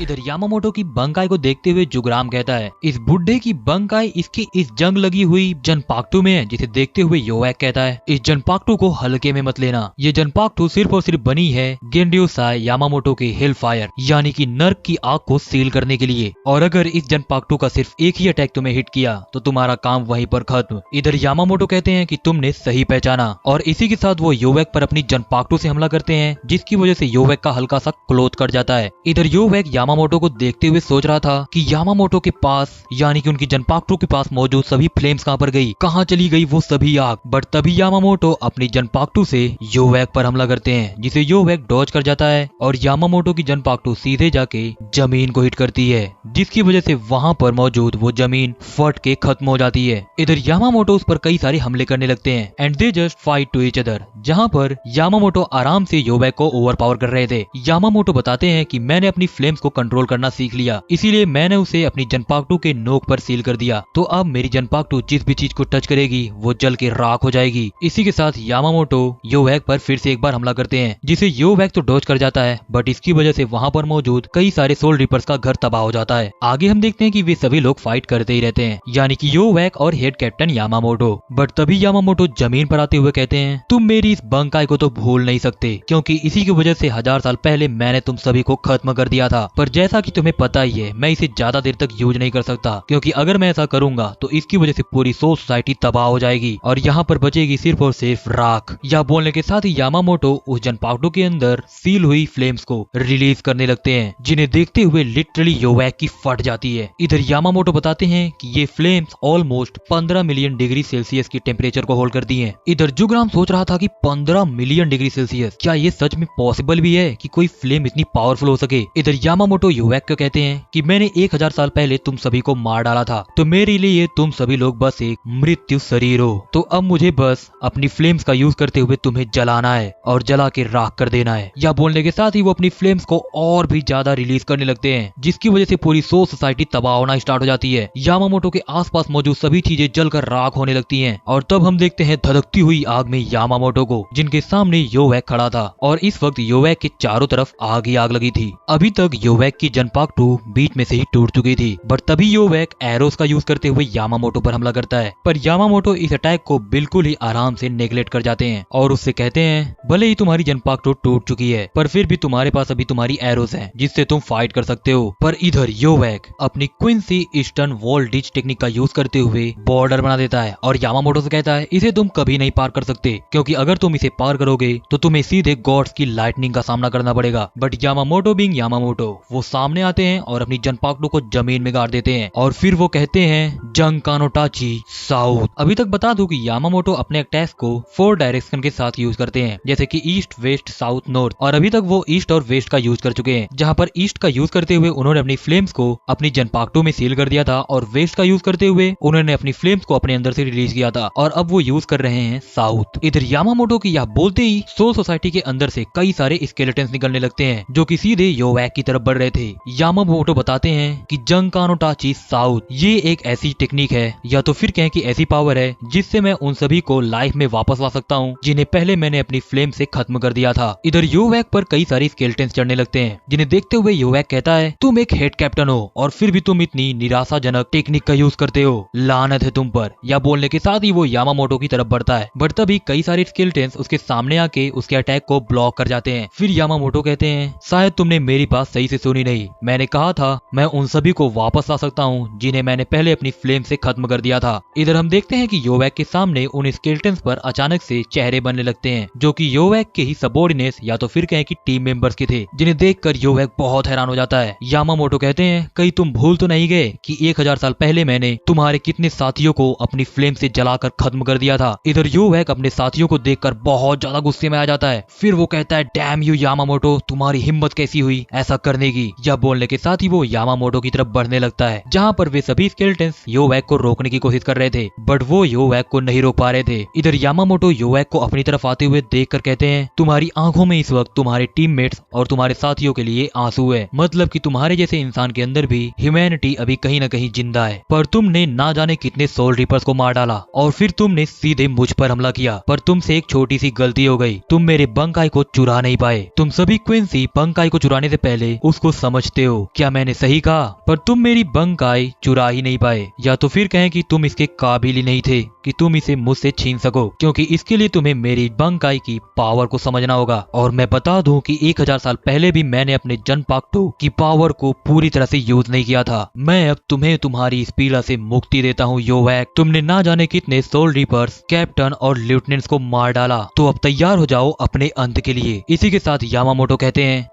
इधर यामामोटो की बंकाई को देखते हुए जुगराम कहता है इस बुड्ढे की बंकाई इसकी इस जंग लगी हुई जनपाक्टू में है। जिसे देखते हुए योवेक कहता है इस जनपाक्टू को हल्के में मत लेना, ये जनपाक्टू सिर्फ और सिर्फ बनी है गेंड्योसाई यामामोटो के हिल फायर यानी कि नर्क की आग को सील करने के लिए, और अगर इस जनपाक्टू का सिर्फ एक ही अटैक तुम्हें हिट किया तो तुम्हारा काम वहीं पर खत्म। इधर यामामोटो कहते हैं कि तुमने सही पहचाना, और इसी के साथ वो योवेक पर अपनी जनपाक्टू से हमला करते हैं, जिसकी वजह से योवेक का हल्का सा क्लोथ कट जाता है। इधर योवेक यामामोटो को देखते हुए सोच रहा था कि यामामोटो के पास यानी कि उनकी जनपाक्टू के पास मौजूद सभी फ्लेम्स कहां पर गई, कहां चली गई वो सभी आग। बट तभी यामामोटो अपनी जनपाक्टू से योवेक पर हमला करते हैं, जिसे योवेक डॉज कर जाता है और यामामोटो की जनपाक्टू सीधे जाके जमीन को हिट करती है, जिसकी वजह से वहां पर मौजूद वो जमीन फट के खत्म हो जाती है। इधर यामामोटो उस पर कई सारे हमले करने लगते हैं and they just fight to each other, जहां पर यामामोटो आराम से योवेक को ओवरपावर कर रहे थे। यामामोटो बताते हैं कि मैंने अपनी फ्लेम्स को कंट्रोल करना सीख लिया, इसीलिए मैंने उसे अपनी जनपाक्टू के नोक पर सील कर दिया, तो अब मेरी जनपाक्टू जिस भी चीज को टच करेगी वो जल के राख हो जाएगी। इसी के साथ यामामोटो योवेक पर फिर से एक बार हमला करते हैं, जिसे योवेक तो डॉज कर जाता है, बट इसकी वजह से वहां पर मौजूद कई सारे सोल रिपर्स का घर तबाह हो जाता है। आगे हम देखते हैं कि वे सभी लोग फाइट करते ही रहते हैं, यानी कि योवेक और हेड कैप्टन यामामोटो। बट तभी यामामोटो जमीन पर आते हुए कहते हैं तुम मेरी इस बंकाई को तो भूल नहीं सकते, क्योंकि इसी की वजह से 1000 साल पहले मैंने तुम सभी को खत्म कर दिया था। पर जैसा कि तुम्हें पता ही है मैं इसे ज्यादा देर तक यूज नहीं कर सकता, क्योंकि अगर मैं ऐसा करूंगा तो इसकी वजह से पूरी सोसाइटी तबाह हो जाएगी और यहाँ पर बचेगी सिर्फ और सिर्फ राख। यह बोलने के साथ ही यामामोटो उस जनपाक्टू के अंदर सील हुई फ्लेम्स को रिलीज करने लगते हैं, जिन्हें देखते हुए लिटरली योवेक की फट जाती है। इधर यामामोटो बताते हैं कि ये flames almost 15 million degree Celsius की टेम्परेचर को होल्ड करती हैं। इधर जुगराम सोच रहा था कि 15 मिलियन डिग्री सेल्सियस, क्या ये सच में पॉसिबल भी है कि कोई फ्लेम इतनी पावरफुल हो सके। इधर यामामोटो योवेक को कहते हैं कि मैंने 1000 साल पहले तुम सभी को मार डाला था, तो मेरे लिए तुम सभी लोग बस एक मृत्यु शरीर हो, तो अब मुझे बस अपनी फ्लेम्स का यूज करते हुए तुम्हें जलाना है और जला के राख कर देना है। यह बोलने के साथ ही वो अपनी फ्लेम्स को और भी ज्यादा रिलीज करने लगते हैं, जिसकी वजह से पूरी सोसाइटी तबाह होना स्टार्ट हो जाती है। यामामोटो के आसपास मौजूद सभी चीजें जलकर राख होने लगती हैं, और तब हम देखते हैं धधकती हुई आग में यामामोटो को, जिनके सामने योवेक खड़ा था, और इस वक्त योवेक के चारों तरफ आग ही आग लगी थी। अभी तक योवेक की जनपाक्टू बीच में से ही टूट चुकी थी, बट तभी योवेक एरोस का यूज करते हुए यामामोटो पर हमला करता है, पर यामामोटो इस अटैक को बिल्कुल ही आराम से नेग्लेक्ट कर जाते हैं और उससे कहते हैं भले ही तुम्हारी जनपाक्टू टूट चुकी है, पर फिर भी तुम्हारे पास अभी तुम्हारी एरोस हैं, जिससे तुम फाइट कर सकते हो। पर इधर योवेक अपनी Quincy eastern wall ditch technique का यूज करते हुए बॉर्डर बना देता है और यामामोटो से कहता है इसे तुम कभी नहीं पार कर सकते, क्योंकि अगर तुम इसे पार करोगे तो तुम्हें सीधे गॉड्स की लाइटनिंग का सामना करना पड़ेगा। बट यामामोटो बीइंग यामामोटो वो सामने आते हैं और अपनी जनपाक्टो को जमीन में गाड़ देते हैं और फिर वो कहते हैं जंग कानोटाची साउथ। अभी तक बता दूं कि यामामोटो अपने अटैक्स को 4 डायरेक्शन के साथ यूज करते हैं, जैसे कि ईस्ट, वेस्ट, साउथ, नॉर्थ, और अभी तक वो ईस्ट और वेस्ट का यूज कर चुके हैं। जहां पर ईस्ट का यूज करते हुए उन्होंने अपनी फ्लेम्स को अपनी जनपाक्टो में सील कर दिया था और वेस्ट का यूज करते हुए उन्होंने अपनी फ्लेम्स को अपने अंदर से रिलीज किया था और अब वो यूज कर रहे हैं साउथ। इधर यामामोटो की यह बोलते ही सोल सोसाइटी के अंदर से कई सारे स्केलेटन्स निकलने लगते हैं जो कि सीधे योवैक की तरफ बढ़ रहे थे। यामामोटो बताते हैं कि जंग कानोटाची साउथ ये एक ऐसी टेक्निक है या तो फिर कहें कि ऐसी पावर है जिससे मैं उन सभी को लाइफ में वापस ला सकता हूँ जिन्हें पहले मैंने अपनी फ्लेम से खत्म कर दिया था। इधर योवैक पर कई सारी स्केलेटन्स चढ़ने लगते हैं जिन्हें देखते हुए योवैक कहता है तुम एक हेड कैप्टन हो और फिर भी तुम इतनी निराशाजनक टेक्निक का यूज करते हो, लानत है तुम पर। या बोलने के साथ ही वो यामामोटो की तरफ बढ़ता है, बट तभी कई सारे स्केलेटन्स उसके सामने आके उसके अटैक को ब्लॉक कर जाते हैं। फिर यामामोटो कहते हैं शायद तुमने मेरी बात सही से सुनी नहीं, मैंने कहा था मैं उन सभी को वापस ला सकता हूँ जिन्हें मैंने पहले अपनी फ्लेम से खत्म कर दिया था। इधर हम देखते हैं कि योवैक के सामने उन स्केलेटन्स पर अचानक से चेहरे बनने लगते हैं जो कि योवैक के ही सबॉर्डिनेट्स या तो फिर कहें कि टीम मेंबर्स के थे, जिन्हें देखकर योवैक बहुत हैरान हो जाता है। यामामोटो कहते हैं कहीं तुम भूल तो नहीं गए कि 1000 साल पहले मैंने तुम्हारे कितने साथियों को अपनी फ्लेम से जलाकर खत्म कर दिया था। इधर योवैक अपने साथियों को देखकर बहुत ज्यादा गुस्से में आ जाता है। फिर वो कहता है डैम यू यामामोटो, तुम्हारी हिम्मत कैसी हुई ऐसा करने की। या बोलने के साथ ही वो यामामोटो की तरफ बढ़ने लगता है जहाँ पर वे सभी स्केलेटन्स योवैक को रोकने की कोशिश कर रहे थे, बट वो योवैक को नहीं रोक पा रहे थे। इधर यामामोटो योवैक को अपनी तरफ आते हुए देखकर कहते हैं तुम्हारी आंखों में इस वक्त तुम्हारे टीममेट्स और तुम्हारे साथियों के लिए आंसू है, मतलब कि तुम्हारे जैसे इंसान के अंदर भी ह्यूमैनिटी अभी कहीं न कहीं जिंदा है, पर तुमने ना जाने कितने सोल रिपर्स को मार डाला और फिर तुमने सीधे मुझ पर हमला किया, पर तुमसे एक छोटी सी गलती हो गई, तुम मेरे बंकाई को चुरा नहीं पाए। तुम सभी क्विंसी बंकाई को चुराने से पहले उसको समझते हो, क्या मैंने सही कहा? पर तुम मेरी बंकाई चुरा ही नहीं पाए, या तो फिर कहें कि तुम इसके काबिल ही नहीं थे कि तुम इसे मुझसे छीन सको, क्योंकि इसके लिए तुम्हें मेरी बंकाई की पावर को समझना होगा। और मैं बता दूं कि 1000 साल पहले भी मैंने अपने जनपाक्टो की पावर को पूरी तरह से यूज नहीं किया था। मैं अब तुम्हें तुम्हारी इस पीड़ा से मुक्ति देता हूँ योवैक। तुमने ना जाने कितने सोल रिपर्स, कैप्टन और लेफ्टिनेंट्स को मार डाला, तो अब तैयार हो जाओ अपने अंत के लिए। इसी के साथ यामामोटो कहते हैं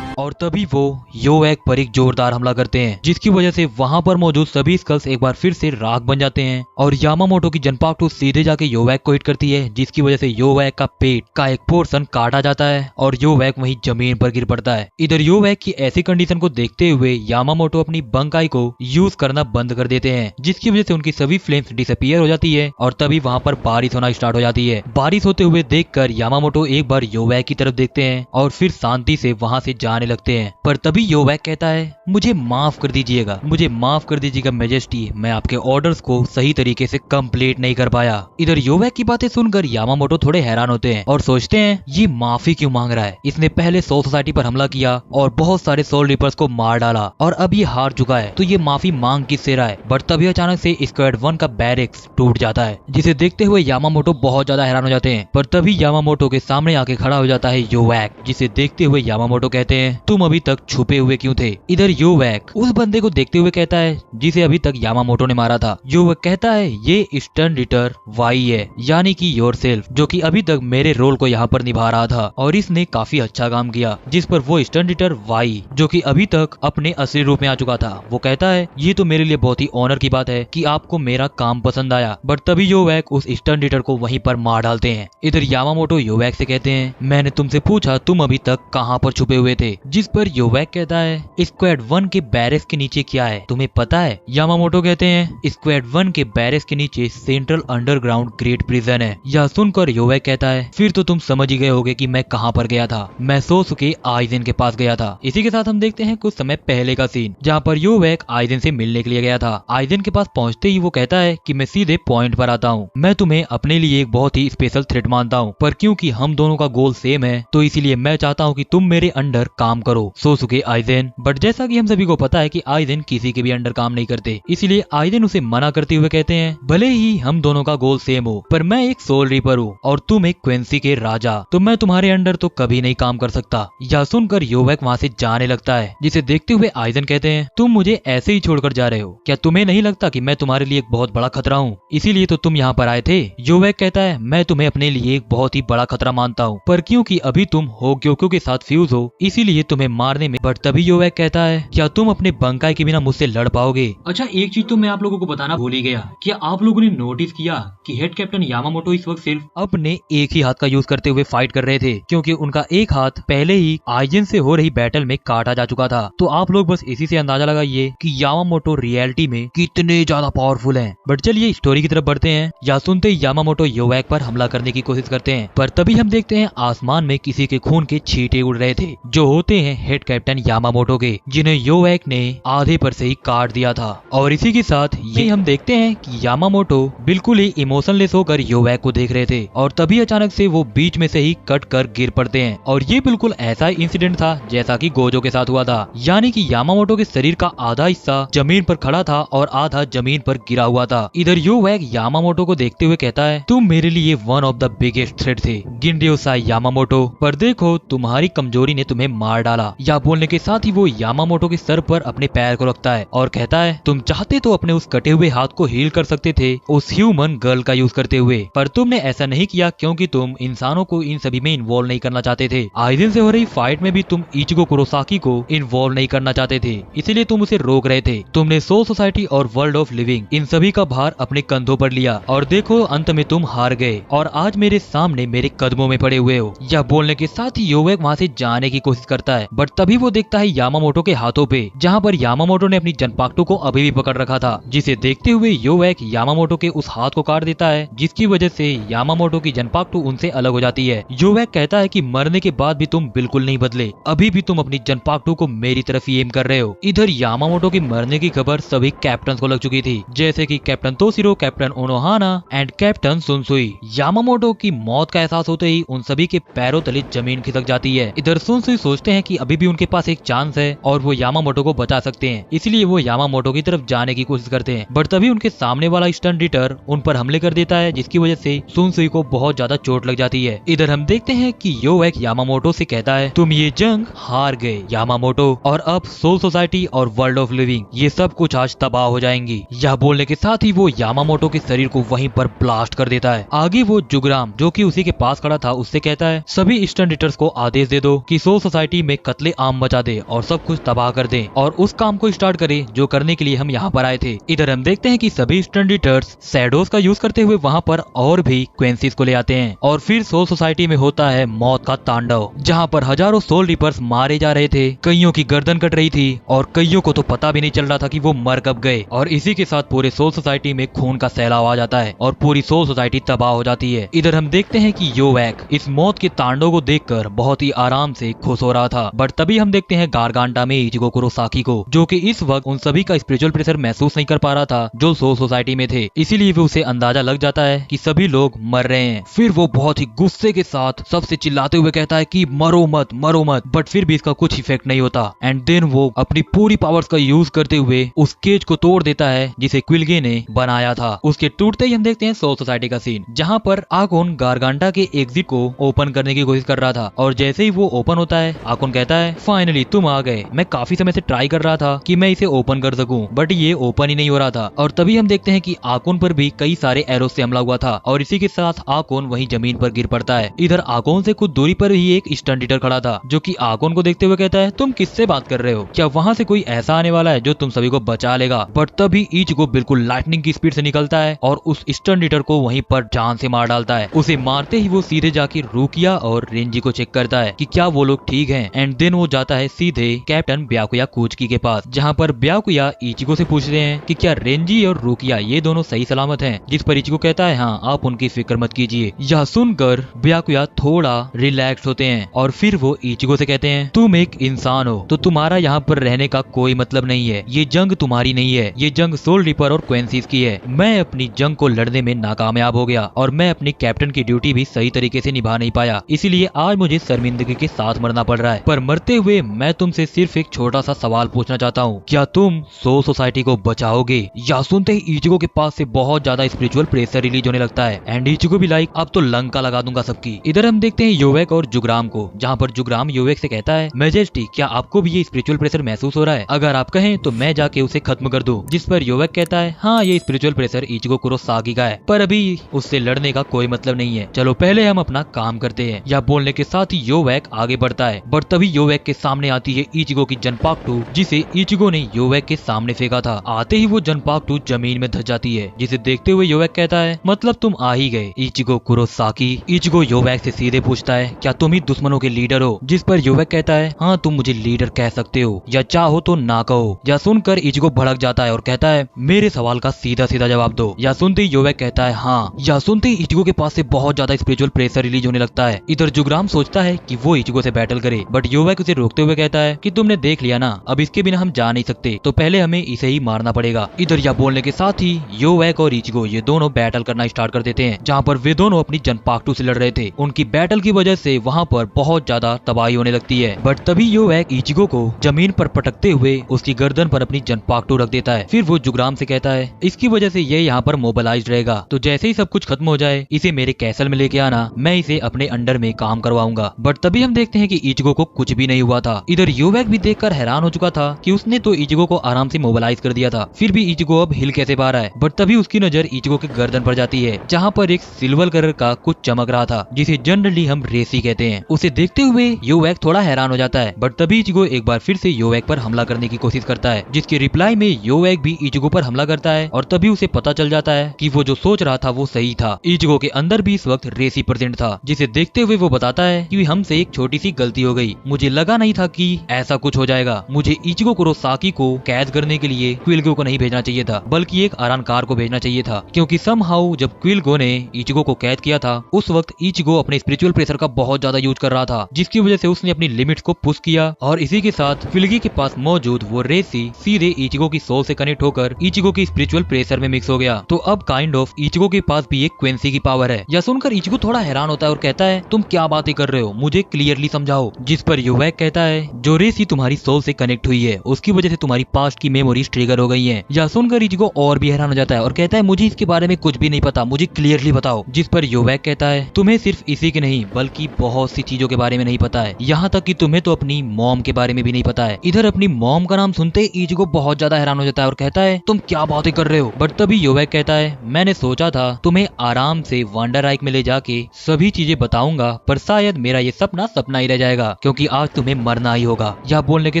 और तभी वो योवैक पर एक जोरदार हमला करते हैं जिसकी वजह से वहां पर मौजूद सभी स्कल्स एक बार फिर से राख बन जाते हैं और यामामोटो की जनपाक्टो सीधे जाके योवैक को हिट करती है, जिसकी वजह से योवैक का पेट का एक पोर्शन काटा जाता है और योवैक वहीं जमीन पर गिर पड़ता है। इधर योवैक की ऐसी कंडीशन को देखते हुए यामामोटो अपनी बंकाई को यूज करना बंद कर देते हैं, जिसकी वजह से उनकी सभी फ्लेम्स डिसअपीयर हो जाती है और तभी वहां पर बारिश होना स्टार्ट हो जाती है। बारिश होते हुए देखकर यामामोटो एक बार योवैक की तरफ देखते हैं और फिर शांति से वहां से जाने लगते हैं, पर तभी योवैक कहता है मुझे माफ कर दीजिएगा, मुझे माफ कर दीजिएगा मेजेस्टी, मैं आपके ऑर्डर्स को सही तरीके से कंप्लीट नहीं कर पाया। इधर योवैक की बातें सुनकर यामामोटो थोड़े हैरान होते हैं और सोचते हैं ये माफी क्यों मांग रहा है, इसने पहले सोल सोसाइटी पर हमला किया और बहुत सारे सोल रिपर्स को मार डाला और अब ये हार चुका है, तो ये माफी मांग किससे रहा है। बट तभी अचानक से स्क्वाड 1 का बैरिक्स टूट जाता है, जिसे देखते हुए यामामोटो बहुत ज्यादा हैरान हो जाते हैं। पर तभी यामामोटो के सामने आके खड़ा हो जाता है योवैक, जिसे देखते हुए यामामोटो कहते हैं तुम अभी तक छुपे हुए क्यों थे। इधर योवैक उस बंदे को देखते हुए कहता है जिसे अभी तक यामामोटो ने मारा था। योवैक कहता है ये स्टर्न रीटर वाई है, यानी कि योरसेल्फ, जो कि अभी तक मेरे रोल को यहाँ पर निभा रहा था और इसने काफी अच्छा काम किया। जिस पर वो स्टर्न रीटर वाई, जो कि अभी तक अपने असली रूप में आ चुका था, वो कहता है ये तो मेरे लिए बहुत ही ऑनर की बात है कि आपको मेरा काम पसंद आया। बट तभी योवैक उस स्टर्न रीटर को वहीं पर मार डालते हैं। इधर यामामोटो योवैक से कहते हैं मैंने तुमसे पूछा तुम अभी तक कहाँ पर छुपे हुए थे, जिस पर योवैक कहता है स्क्वाड 1 के बैरक्स के नीचे क्या है तुम्हें पता है। यामामोटो कहते हैं स्क्वाड 1 के बैरक्स के नीचे सेंट्रल अंडरग्राउंड ग्रेट प्रिजन है। यह सुनकर योवैक कहता है फिर तो तुम समझ ही गए होगे कि मैं कहां पर गया था, मैं सोसुके आइजेन के पास गया था। इसी के साथ हम देखते हैं कुछ समय पहले का सीन, जहां पर योवैक आइजेन से मिलने के लिए गया था। आइजेन के पास पहुंचते ही वो कहता है कि मैं सीधे पॉइंट पर आता हूं, मैं तुम्हें अपने लिए एक बहुत ही स्पेशल थ्रेट मानता हूं, पर क्योंकि हम दोनों का गोल सेम है तो इसीलिए मैं चाहता हूं कि तुम मेरे अंडर काम करो सोसुके आइजेन। बट जैसा कि हम सभी को पता है कि आइजेन किसी के भी अंडर काम नहीं करते, इसीलिए आइजेन उसे मना करते हुए कहते हैं भले ही हम दोनों का गोल सेम हो, पर मैं एक सोल रीपर हूँ और तुम एक क्वेंसी के राजा, तो मैं तुम्हारे अंडर तो कभी नहीं काम कर सकता। यह सुनकर योवेक वहाँ से जाने लगता है, जिसे देखते हुए आइजेन कहते हैं तुम मुझे ऐसे ही छोड़कर जा रहे हो, क्या तुम्हें नहीं लगता कि मैं तुम्हारे लिए एक बहुत बड़ा खतरा हूँ, इसीलिए तो तुम यहाँ पर आए थे। योवेक कहता है मैं तुम्हें अपने लिए एक बहुत ही बड़ा खतरा मानता हूँ, पर क्योंकि अभी तुम होक्योक्यो के साथ फ्यूज हो इसीलिए तुम्हें मारने में। बट तभी योवेक कहता है क्या तुम अपने बंकाई के बिना मुझसे लड़ पाओगे। अच्छा, एक चीज तो मैं आप लोगों को बताना भूल ही गया, क्या आप लोगों ने नोटिस किया कि हेड कैप्टन यामामोटो इस वक्त सिर्फ अपने एक ही हाथ का यूज करते हुए फाइट कर रहे थे, क्योंकि उनका एक हाथ पहले ही आइजेन से हो रही बैटल में काटा जा चुका था। तो आप लोग बस इसी से अंदाजा लगाइए कि यामामोटो रियलिटी में कितने ज्यादा पावरफुल हैं। बट चलिए स्टोरी की तरफ बढ़ते हैं। या सुनते ही यामामोटो योवेक पर हमला करने की कोशिश करते हैं, पर तभी हम देखते हैं आसमान में किसी के खून के छींटे उड़ रहे थे, जो होते हैं हेड कैप्टन यामामोटो के, जिन्हें योवेक ने आधे पर से ही काट दिया था। और इसी के साथ ये हम देखते हैं कि यामामोटो बिल्कुल ही इमोशनलेस होकर योवेक को देख रहे थे, और तभी अचानक से वो बीच में से ही कट कर गिर पड़ते हैं। और ये बिल्कुल ऐसा इंसिडेंट था जैसा कि गोजो के साथ हुआ था, यानी कि यामामोटो के शरीर का आधा हिस्सा जमीन पर खड़ा था और आधा जमीन पर गिरा हुआ था। इधर योवेक यामामोटो को देखते हुए कहता है तुम मेरे लिए one of the biggest threat थे गिनर्योसाई यामामोटो, पर देखो तुम्हारी कमजोरी ने तुम्हें मार डाला। या बोलने के साथ ही वो यामामोटो के सर पर अपने पैर को रखता है और कहता है तुम चाहते तो अपने उस कटे हुए हाथ को हील कर सकते थे उस ह्यूमन गर्ल का यूज करते हुए, पर तुमने ऐसा नहीं किया क्योंकि तुम इंसानों को इन सभी में इन्वॉल्व नहीं करना चाहते थे। आइजेन से हो रही फाइट में भी तुम इचिगो कुरोसाकी को इन्वॉल्व नहीं करना चाहते थे, इसीलिए तुम उसे रोक रहे थे। तुमने सोल सोसाइटी और वर्ल्ड ऑफ लिविंग इन सभी का भार अपने कंधों पर लिया, और देखो अंत में तुम हार गए और आज मेरे सामने मेरे कदमों में पड़े हुए हो। यह बोलने के साथ ही योवेक वहाँ से जाने की कोशिश करता है, बट तभी वो देखता है यामामोटो के हाथों पे, जहाँ पर यामामोटो ने अपनी जनपाक्टो को अभी भी पकड़ रखा था, जिसे देखते हुए योवेक यामामोटो के उस हाथ को काट देता है, जिसकी वजह से यामामोटो की जनपाक्टो उनसे अलग हो जाती है। योवेक कहता है कि मरने के बाद भी तुम बिल्कुल नहीं बदले, अभी भी तुम अपनी जनपाक्टो को मेरी तरफ ही एम कर रहे हो। इधर यामामोटो के मरने की खबर सभी कैप्टन को लग चुकी थी, जैसे कि captain Toshiro, captain Unohana and captain Shunsui. Yamamoto की मौत का एहसास होते ही उन सभी के पैरों तले जमीन खिसक जाती है। इधर सुनसुई सोचते हैं कि अभी भी उनके पास एक चांस है और वो यामामोटो को बचा सकते हैं, इसलिए वो यामामोटो की तरफ जाने की कोशिश करते हैं, बट तभी उनके सामने वाला स्टन रीटर उन पर हमले कर देता है, जिसकी वजह से सुनसुई को बहुत ज्यादा चोट लग जाती है। इधर हम देखते हैं कि योवेक यामामोटो से कहता है तुम ये जंग हार गए यामामोटो, और अब सोल सोसाइटी और वर्ल्ड ऑफ लिविंग ये सब कुछ आज तबाह हो जाएंगी। यह बोलने के साथ ही वो यामामोटो के शरीर को वहीं पर ब्लास्ट कर देता है। आगे वो जुगराम जो कि उसी के पास खड़ा था उससे कहता है सभी स्टन रीटर्स को आदेश दे दो कि सोल सोसाइटी में कत्ले आम मचा दे और सब कुछ तबाह कर दे, और उस काम को स्टार्ट करे जो करने के लिए हम यहाँ पर आए थे। इधर हम देखते हैं कि सभी स्टन रीटर्स शैडोज का यूज करते हुए वहाँ पर और भी क्वेंसीज को ले आते हैं, और फिर सोल सोसाइटी में होता है मौत का तांडव, जहाँ पर हजारों सोल रीपर्स मारे जा रहे थे, कईयों की गर्दन कट रही थी और कईयों को तो पता भी नहीं चल रहा था कि वो मर कब गए। और इसी के साथ पूरे सोल सोसाइटी में खून का सैलाब आ जाता है और पूरी सोल सोसाइटी तबाह हो जाती है। इधर हम देखते हैं कि योवेक इस मौत के तांडव को देखकर बहुत ही आराम से खुश हो रहा था, बट तभी हम देखते हैं गारगांटा में इचिगो कुरोसाकी को, जो कि इस वक्त उन सभी का स्पिरिचुअल प्रेशर महसूस नहीं कर पा रहा था जो सोल सोसाइटी में थे, इसीलिए भी उसे अंदाजा लग जाता है कि सभी लोग मर रहे हैं। फिर वो बहुत ही गुस्से के साथ सबसे चिल्लाते हुए कहता है कि मरो मत मरो मत, बट फिर भी इसका कुछ इफेक्ट नहीं होता। एंड देन वो अपनी पूरी पावर्स का यूज करते हुए उस केज को तोड़ देता है जिसे क्विलगे ने बनाया था। उसके टूटते ही हम देखते हैं सोल सोसाइटी का सीन, जहाँ पर आकोन गारगांटा के एग्जिट को ओपन करने की कोशिश कर रहा था, और जैसे ही वो ओपन होता है आकोन कहता है फाइनली तुम आ गए, मैं काफी समय से ट्राई कर रहा था कि मैं इसे ओपन कर सकूं, बट ये ओपन ही नहीं हो रहा था। और तभी हम देखते हैं कि आकोन पर भी कई सारे एरोस से हमला हुआ था, और इसी के साथ आकोन वहीं जमीन पर गिर पड़ता है। इधर आकोन से कुछ दूरी पर ही एक स्टन रीटर खड़ा था, जो कि आकोन को देखते हुए कहता है तुम किससे बात कर रहे हो, क्या वहाँ से कोई ऐसा आने वाला है जो तुम सभी को बचा लेगा। बट तभी इचिगो बिल्कुल लाइटनिंग की स्पीड से निकलता है और उस स्टन रीटर को वहीं पर जान से मार डालता है। उसे मारते ही वो सीधे जाके रूकिया और रेंजी को चेक करता है कि क्या वो लोग ठीक हैं, एंड देन वो जाता है सीधे कैप्टन ब्याकुया कुचकी के पास, जहाँ पर ब्याकुया इचिगो से पूछते हैं कि क्या रेंजी और रूकिया ये दोनों सही सलामत हैं, जिस पर इचिगो कहता है हाँ आप उनकी फिक्र मत कीजिए। यह सुनकर ब्याकुया थोड़ा रिलैक्स होते हैं और फिर वो इचिगो से कहते हैं तुम एक इंसान हो तो तुम्हारा यहाँ पर रहने का कोई मतलब नहीं है, ये जंग तुम्हारी नहीं है, ये जंग सोल रीपर और क्वेंसीज की है। मैं अपनी जंग को लड़ने में नाकामयाब हो गया और मैं अपनी कैप्टन की ड्यूटी भी सही तरीके से निभा नहीं पाया, इसीलिए आज मुझे शर्मिंदगी के साथ मरना पड़ रहा है। है, पर मरते हुए मैं तुमसे सिर्फ एक छोटा सा सवाल पूछना चाहता हूँ, क्या तुम सोल सोसाइटी को बचाओगे? या सुनते ही इचिगो के पास से बहुत ज्यादा स्पिरिचुअल प्रेशर रिलीज होने लगता है एंड इचिगो भी लाइक अब तो लंका लगा दूंगा सबकी। इधर हम देखते हैं योवेक और जुग्राम को, जहाँ पर जुग्राम योवेक से कहता है, मेजेस्टी क्या आपको भी ये स्पिरिचुअल प्रेशर महसूस हो रहा है? अगर आप कहें तो मैं जाके उसे खत्म कर दूं। जिस पर योवेक कहता है, हाँ ये स्पिरिचुअल प्रेशर इचिगो कुरोसाकी का है, पर अभी उससे लड़ने का कोई मतलब नहीं है, चलो पहले हम अपना काम करते हैं। या बोलने के साथ ही योवेक आगे बढ़ता है, बट तभी योवेक के सामने आती है इचिगो की जनपाक्टू, जिसे इचिगो ने योवेक के सामने फेंका था। आते ही वो जनपाक्टू जमीन में धस जाती है, जिसे देखते हुए योवेक कहता है, मतलब तुम आ ही गए इचिगो कुरोसाकी। इचिगो योवेक से सीधे पूछता है, क्या तुम ही दुश्मनों के लीडर हो? जिस पर योवेक कहता है, हाँ तुम मुझे लीडर कह सकते हो या चाहो तो ना कहो। या सुनकर इचिगो भड़क जाता है और कहता है, मेरे सवाल का सीधा सीधा जवाब दो। या सुनते ही योवेक कहता है, हाँ। या सुनते ही इचिगो के पास से बहुत ज्यादा स्पिरिचुअल प्रेशर रिलीज होने लगता है। इधर जुग्राम सोचता है कि वो इचिगो से बैटल करे, बट योवेक उसे रोकते हुए कहता है कि तुमने देख लिया ना, अब इसके बिना हम जा नहीं सकते, तो पहले हमें इसे ही मारना पड़ेगा। इधर या बोलने के साथ ही योवेक और इचिगो ये दोनों बैटल करना स्टार्ट कर देते हैं, जहाँ पर वे दोनों अपनी जनपाक्टू से लड़ रहे थे। उनकी बैटल की वजह से वहाँ पर बहुत ज्यादा तबाही होने लगती है, बट तभी योवेक इचिगो को जमीन पर पटकते हुए उसकी गर्दन पर अपनी जनपाक्टू रख देता है। फिर वो जुग्राम से कहता है, इसकी वजह से ये यहाँ पर मोबिलाइज्ड रहेगा, तो जैसे ही सब कुछ खत्म हो जाए इसे मेरे कैसल में लेके आना, मैं इसे अपने अंडर में काम करवाऊंगा। बट तभी हम देखते हैं कि इचिगो को कुछ भी नहीं हुआ था। इधर योवेक भी देखकर हैरान हो चुका था कि उसने तो इचिगो को आराम से मोबिलाइज कर दिया था, फिर भी इचिगो अब हिल कैसे पा रहा है। बट तभी उसकी नजर इचिगो के गर्दन पर जाती है, जहाँ पर एक सिल्वर कलर का कुछ चमक रहा था, जिसे जनरली हम रेसी कहते हैं। उसे देखते हुए योवेक थोड़ा हैरान हो जाता है, बट तभी इचिगो एक बार फिर से योवेक पर हमला करने की कोशिश करता है, जिसके रिप्लाई में योवेक भी इचिगो पर हमला करता है। और तभी उसे पता चल जाता है कि वो जो सोच रहा था वो सही था, इचिगो के अंदर भी इस वक्त रेसी प्रेजेंट था। जिसे देखते हुए वो बताता है कि हमसे एक छोटी सी गलती हो गई, मुझे लगा नहीं था कि ऐसा कुछ हो जाएगा। मुझे इचिगो कुरोसाकी को कैद करने के लिए क्विल्गो को नहीं भेजना चाहिए था, बल्कि एक अरानकार को भेजना चाहिए था, क्योंकि समहाउ जब क्विल्गो ने इचिगो को कैद किया था उस वक्त इचिगो अपने स्पिरिचुअल प्रेशर का बहुत ज्यादा यूज कर रहा था, जिसकी वजह से उसने अपनी लिमिट्स को पुश किया। और इसी के साथ क्विल्गी के पास मौजूद वो रेसी सीधे इचिगो की सोल से कनेक्ट होकर इचिगो की स्पिरिचुअल प्रेशर में मिक्स हो गया। तो अब काइंड ऑफ इचिगो के पास भी एक क्वेंसी की पावर है। यह सुनकर इचिगो थोड़ा हैरान होता है और कहता है, तुम क्या बातें कर रहे हो, मुझे क्लियरली समझाओ। जिस पर योवेक कहता है, जो रेसी तुम्हारी सोल से कनेक्ट हुई है उसकी वजह से तुम्हारी पास्ट की मेमोरीज ट्रिगर हो गई हैं। यह सुनकर इचिगो और भी हैरान हो जाता है और कहता है, मुझे इसके बारे में कुछ भी नहीं पता, मुझे क्लियरली बताओ। जिस पर योवेक कहता है, तुम्हें सिर्फ इसी के नहीं बल्कि बहुत सी चीजों के बारे में नहीं पता है, यहाँ तक कि तुम्हें तो अपनी मॉम के बारे में भी नहीं पता है। इधर अपनी मॉम का नाम सुनते ही इचिगो बहुत ज्यादा हैरान हो जाता है और कहता है, तुम क्या बातें कर रहे हो? बट तभी योवेक कहता है, मैंने सोचा था तुम्हें आराम से वंडर राइक में ले जाके सभी चीजें बताऊंगा, पर शायद मेरा ये सपना ही रह जाएगा, क्योंकि आज तुम्हें मरना ही होगा। यह बोलने के